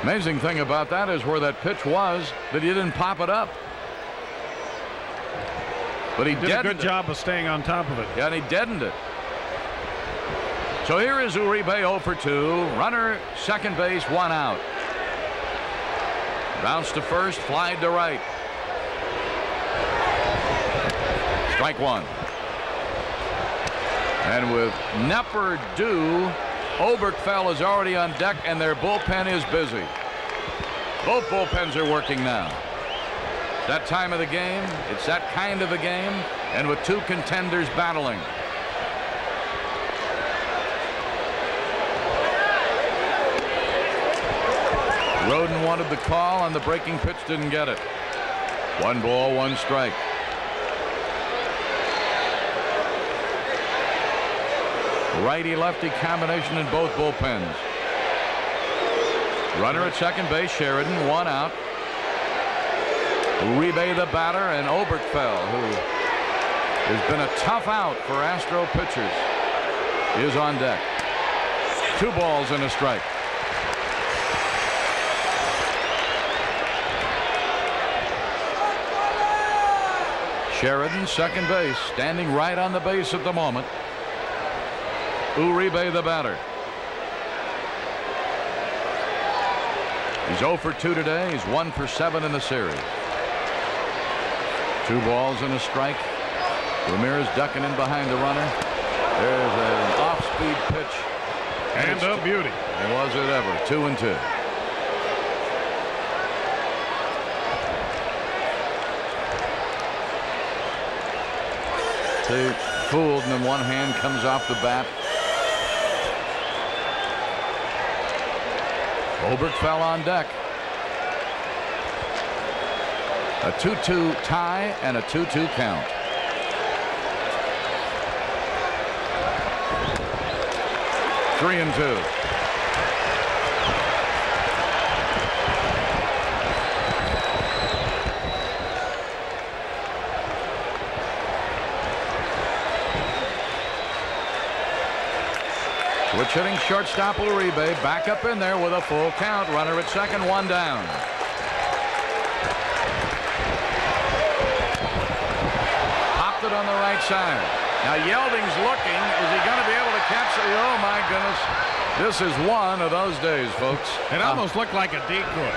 Amazing thing about that is where that pitch was that he didn't pop it up. But he did a good job of staying on top of it. Yeah, and he deadened it. So here is Uribe 0 for 2. Runner, second base, 1 out. Bounce to first, fly to right. Strike 1. And with Nepper due, Oberkfell is already on deck, and their bullpen is busy. Both bullpens are working now. That time of the game, it's that kind of a game, and with two contenders battling. Roden wanted the call on the breaking pitch, didn't get it. 1 ball, 1 strike. Righty-lefty combination in both bullpens. Runner at second base, Sheridan, 1 out. Uribe the batter, and Oberkfell, who has been a tough out for Astro pitchers, is on deck. 2 balls and a strike. Sheridan, second base, standing right on the base at the moment. Uribe the batter. He's 0 for 2 today. He's 1 for 7 in the series. 2 balls and a strike. Ramirez ducking in behind the runner. There's an off-speed pitch. And a beauty. And was it ever. 2-2. They fooled, and then one hand comes off the bat. Oberkfell on deck. A 2-2 tie and a 2-2 count. Three and 2. Switch hitting shortstop Uribe back up in there with a full count. Runner at second, 1 down. Popped it on the right side. Now Yelding's looking. Is he going to be able to catch it? Oh my goodness. This is one of those days, folks. It almost looked like a decoy.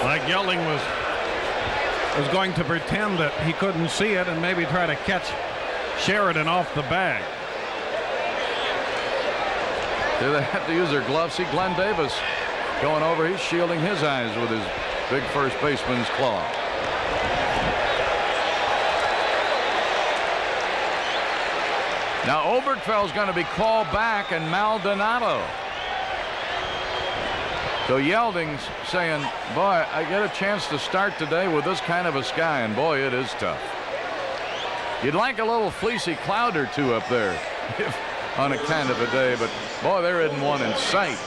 Like Yelding was going to pretend that he couldn't see it and maybe try to catch Sheridan off the bag. They had to use their gloves. See Glenn Davis going over. He's shielding his eyes with his big first baseman's claw. Now Oberkfell's going to be called back, and Maldonado. So Yelding's saying, boy, I get a chance to start today with this kind of a sky, and boy, it is tough. You'd like a little fleecy cloud or two up there on a kind of a day, but boy, there isn't one in sight.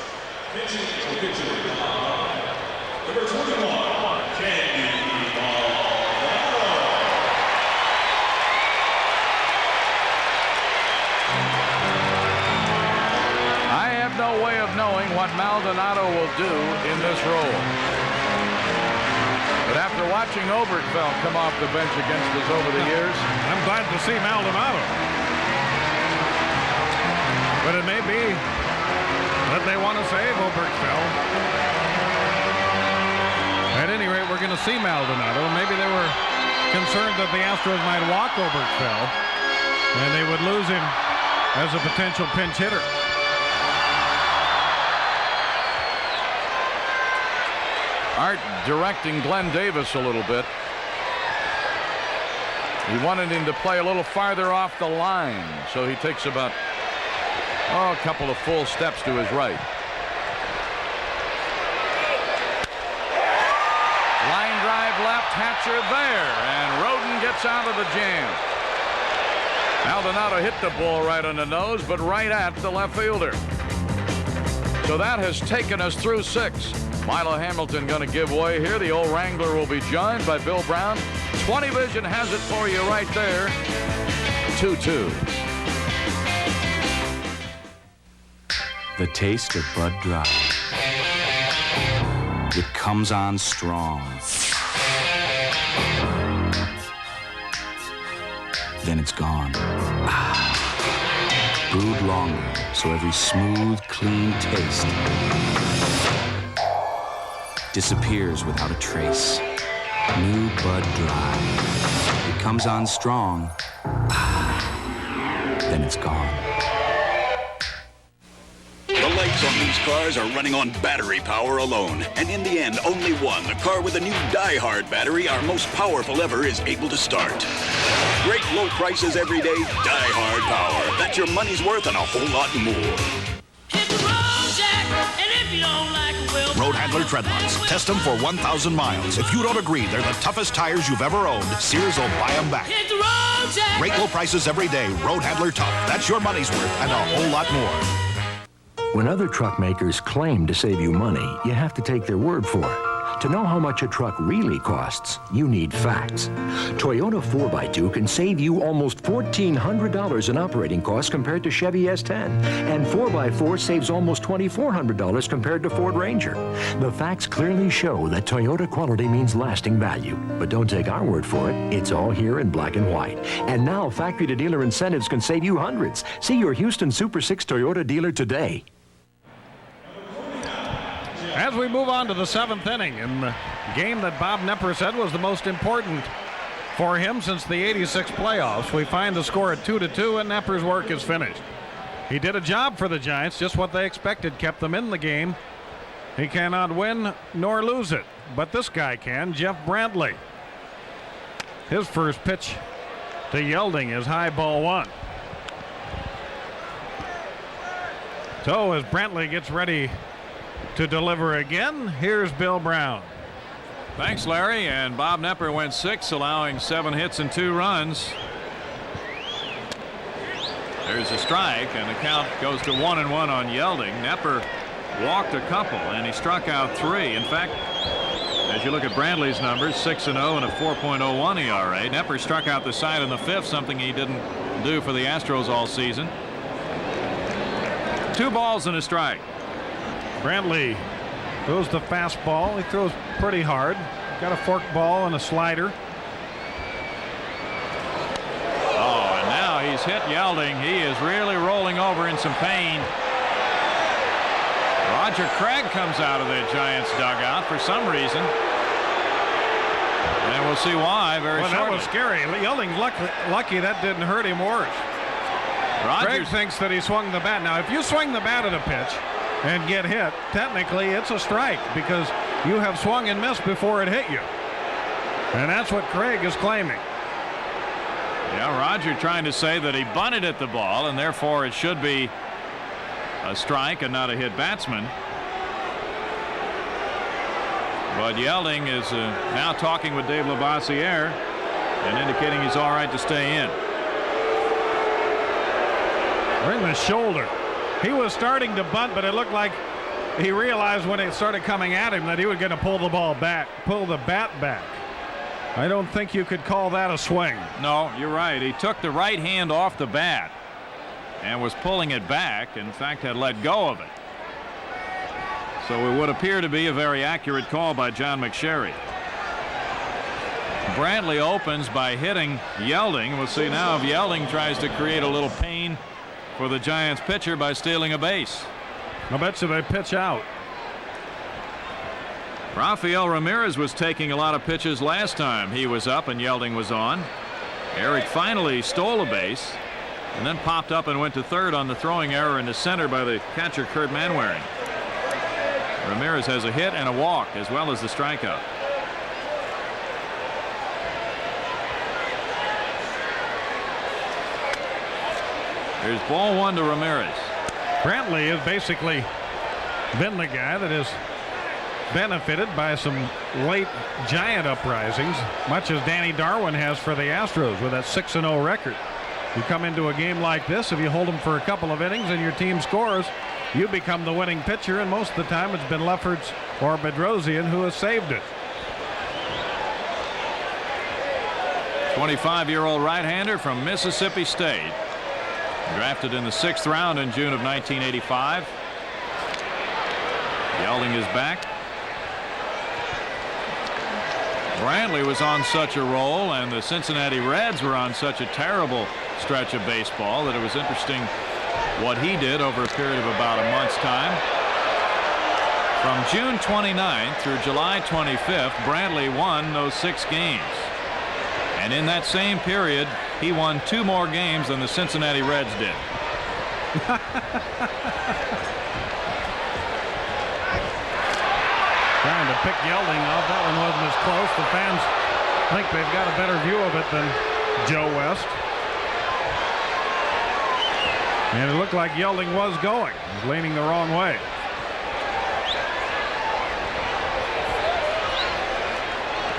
I have no way of knowing what Maldonado will do in this role. But after watching Oberkfell come off the bench against us over the years, I'm glad to see Maldonado. But it may be that they want to save Oberkfell. At any rate, we're going to see Maldonado. Maybe they were concerned that the Astros might walk Oberkfell and they would lose him as a potential pinch hitter. Art directing Glenn Davis a little bit. He wanted him to play a little farther off the line, so he takes about a couple of full steps to his right. Line drive left, Hatcher there, and Roden gets out of the jam. Maldonado hit the ball right on the nose, but right at the left fielder. So that has taken us through 6. Milo Hamilton going to give way here. The old Wrangler will be joined by Bill Brown. 20 Vision has it for you right there. 2-2. The taste of Bud Dry. It comes on strong. Then it's gone. Brewed longer, so every smooth, clean taste disappears without a trace. New Bud Dry. It comes on strong. Then it's gone. The lights on these cars are running on battery power alone. And in the end, only one, the car with the new Die-Hard battery, our most powerful ever, is able to start. Great low prices every day, Die-Hard power. That's your money's worth and a whole lot more. Road Handler Treadlocks. Test them for 1,000 miles. If you don't agree they're the toughest tires you've ever owned, Sears will buy them back. Great low prices every day. Road Handler Tough. That's your money's worth and a whole lot more. When other truck makers claim to save you money, you have to take their word for it. To know how much a truck really costs, you need facts. Toyota 4x2 can save you almost $1,400 in operating costs compared to Chevy S10. And 4x4 saves almost $2,400 compared to Ford Ranger. The facts clearly show that Toyota quality means lasting value. But don't take our word for it. It's all here in black and white. And now factory-to-dealer incentives can save you hundreds. See your Houston Super 6 Toyota dealer today. As we move on to the 7th inning, in the game that Bob Knepper said was the most important for him since the '86 playoffs, we find the score at 2-2, and Knepper's work is finished. He did a job for the Giants, just what they expected, kept them in the game. He cannot win nor lose it, but this guy can, Jeff Brantley. His first pitch to Yelding is high, ball 1. So as Brantley gets ready to deliver again, here's Bill Brown. Thanks, Larry. And Bob Knepper went 6, allowing 7 hits and 2 runs. There's a strike, and the count goes to 1-1 on Yelding. Knepper walked a couple, and he struck out 3. In fact, as you look at Brantley's numbers, 6-0 and a 4.01 ERA. Knepper struck out the side in the 5th, something he didn't do for the Astros all season. 2 balls and a strike. Brantley throws the fastball. He throws pretty hard. Got a forked ball and a slider. Oh, and now he's hit Yelding. He is really rolling over in some pain. Roger Craig comes out of the Giants dugout for some reason. And we'll see why very shortly. That was scary. Yelding's lucky that didn't hurt him worse. Craig thinks that he swung the bat. Now, if you swing the bat at a pitch and get hit, technically it's a strike because you have swung and missed before it hit you. And that's what Craig is claiming. Yeah, Roger trying to say that he bunted at the ball and therefore it should be a strike and not a hit batsman. But Yelding is now talking with Dave Lavoisier and indicating he's all right to stay in. Bring the shoulder. He was starting to bunt, but it looked like he realized when it started coming at him that he was going to pull the bat back. I don't think you could call that a swing. No, you're right. He took the right hand off the bat and was pulling it back. In fact, had let go of it. So it would appear to be a very accurate call by John McSherry. Brantley opens by hitting Yelding. We'll see now if Yelding tries to create a little pain for the Giants pitcher by stealing a base. I bet you they pitch out. Rafael Ramirez was taking a lot of pitches last time he was up and Yelding was on. Eric finally stole a base and then popped up and went to third on the throwing error into center by the catcher Kurt Manwaring. Ramirez has a hit and a walk as well as the strikeout. Here's ball 1 to Ramirez. Brantley has basically been the guy that has benefited by some late Giant uprisings, much as Danny Darwin has for the Astros with that 6-0 record. You come into a game like this, if you hold them for a couple of innings and your team scores, you become the winning pitcher, and most of the time it's been Lefferts or Bedrosian who has saved it. 25-year-old right-hander from Mississippi State. Drafted in the 6th round in June of 1985. Yelding is back. Brantley was on such a roll, and the Cincinnati Reds were on such a terrible stretch of baseball that it was interesting what he did over a period of about a month's time. From June 29th through July 25th, Brantley won those 6 games. And in that same period, he won 2 more games than the Cincinnati Reds did. Trying to pick Yelding off. That one wasn't as close. The fans think they've got a better view of it than Joe West. And it looked like Yelding was going. He was leaning the wrong way.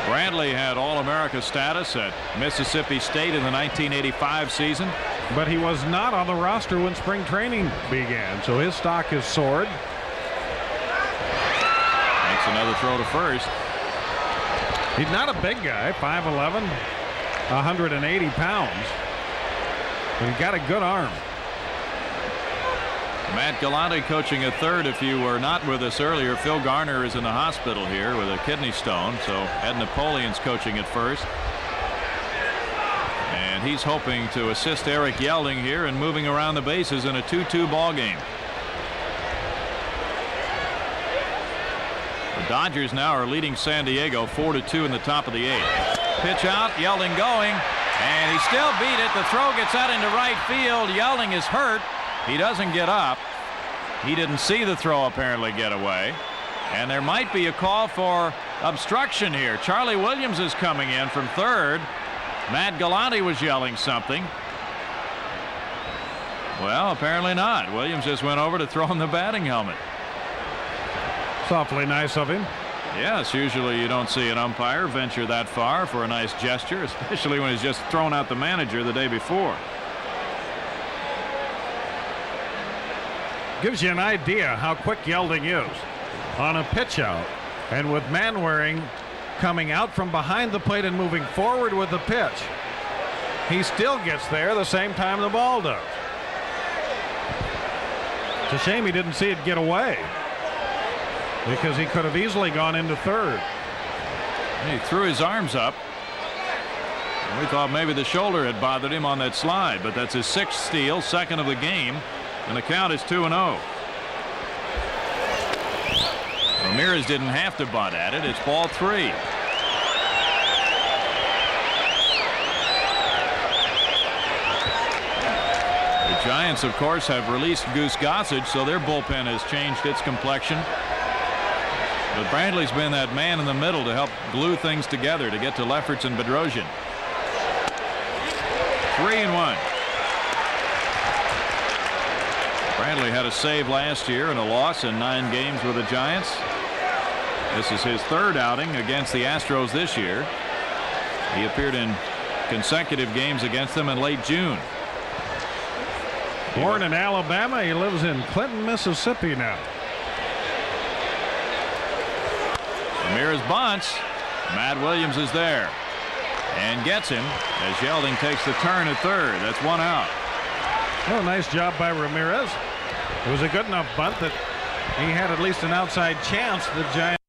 Brantley had All-America status at Mississippi State in the 1985 season. But he was not on the roster when spring training began, so his stock has soared. Makes another throw to first. He's not a big guy, 5'11", 180 pounds. But he's got a good arm. Matt Galante coaching at third. If you were not with us earlier, Phil Garner is in the hospital here with a kidney stone, so Ed Napoleon's coaching at first. And he's hoping to assist Eric Yelding here in moving around the bases in a 2-2 ball game. The Dodgers now are leading San Diego 4-2 in the top of the 8th. Pitch out, Yelding going, and he still beat it. The throw gets out into right field. Yelding is hurt. He doesn't get up. He didn't see the throw apparently get away. And there might be a call for obstruction here. Charlie Williams is coming in from third. Matt Galante was yelling something. Well, apparently not. Williams just went over to throw him the batting helmet. It's awfully nice of him. Yes, usually you don't see an umpire venture that far for a nice gesture, especially when he's just thrown out the manager the day before. Gives you an idea how quick Yelding is on a pitch out, and with Manwaring coming out from behind the plate and moving forward with the pitch, he still gets there the same time the ball does. It's a shame he didn't see it get away, because he could have easily gone into third. He threw his arms up. We thought maybe the shoulder had bothered him on that slide, but that's his 6th steal, 2nd of the game. And the count is 2-0. Ramirez didn't have to bunt at it. It's ball 3. The Giants, of course, have released Goose Gossage, so their bullpen has changed its complexion. But Brantley's been that man in the middle to help glue things together to get to Lefferts and Bedrosian. 3-1. Brantley had a save last year and a loss in 9 games with the Giants. This is his 3rd outing against the Astros this year. He appeared in consecutive games against them in late June. Born in Alabama, he lives in Clinton, Mississippi now. Ramirez bunts. Matt Williams is there and gets him as Yelding takes the turn at third. That's 1 out. Well, nice job by Ramirez. It was a good enough bunt that he had at least an outside chance. The Giants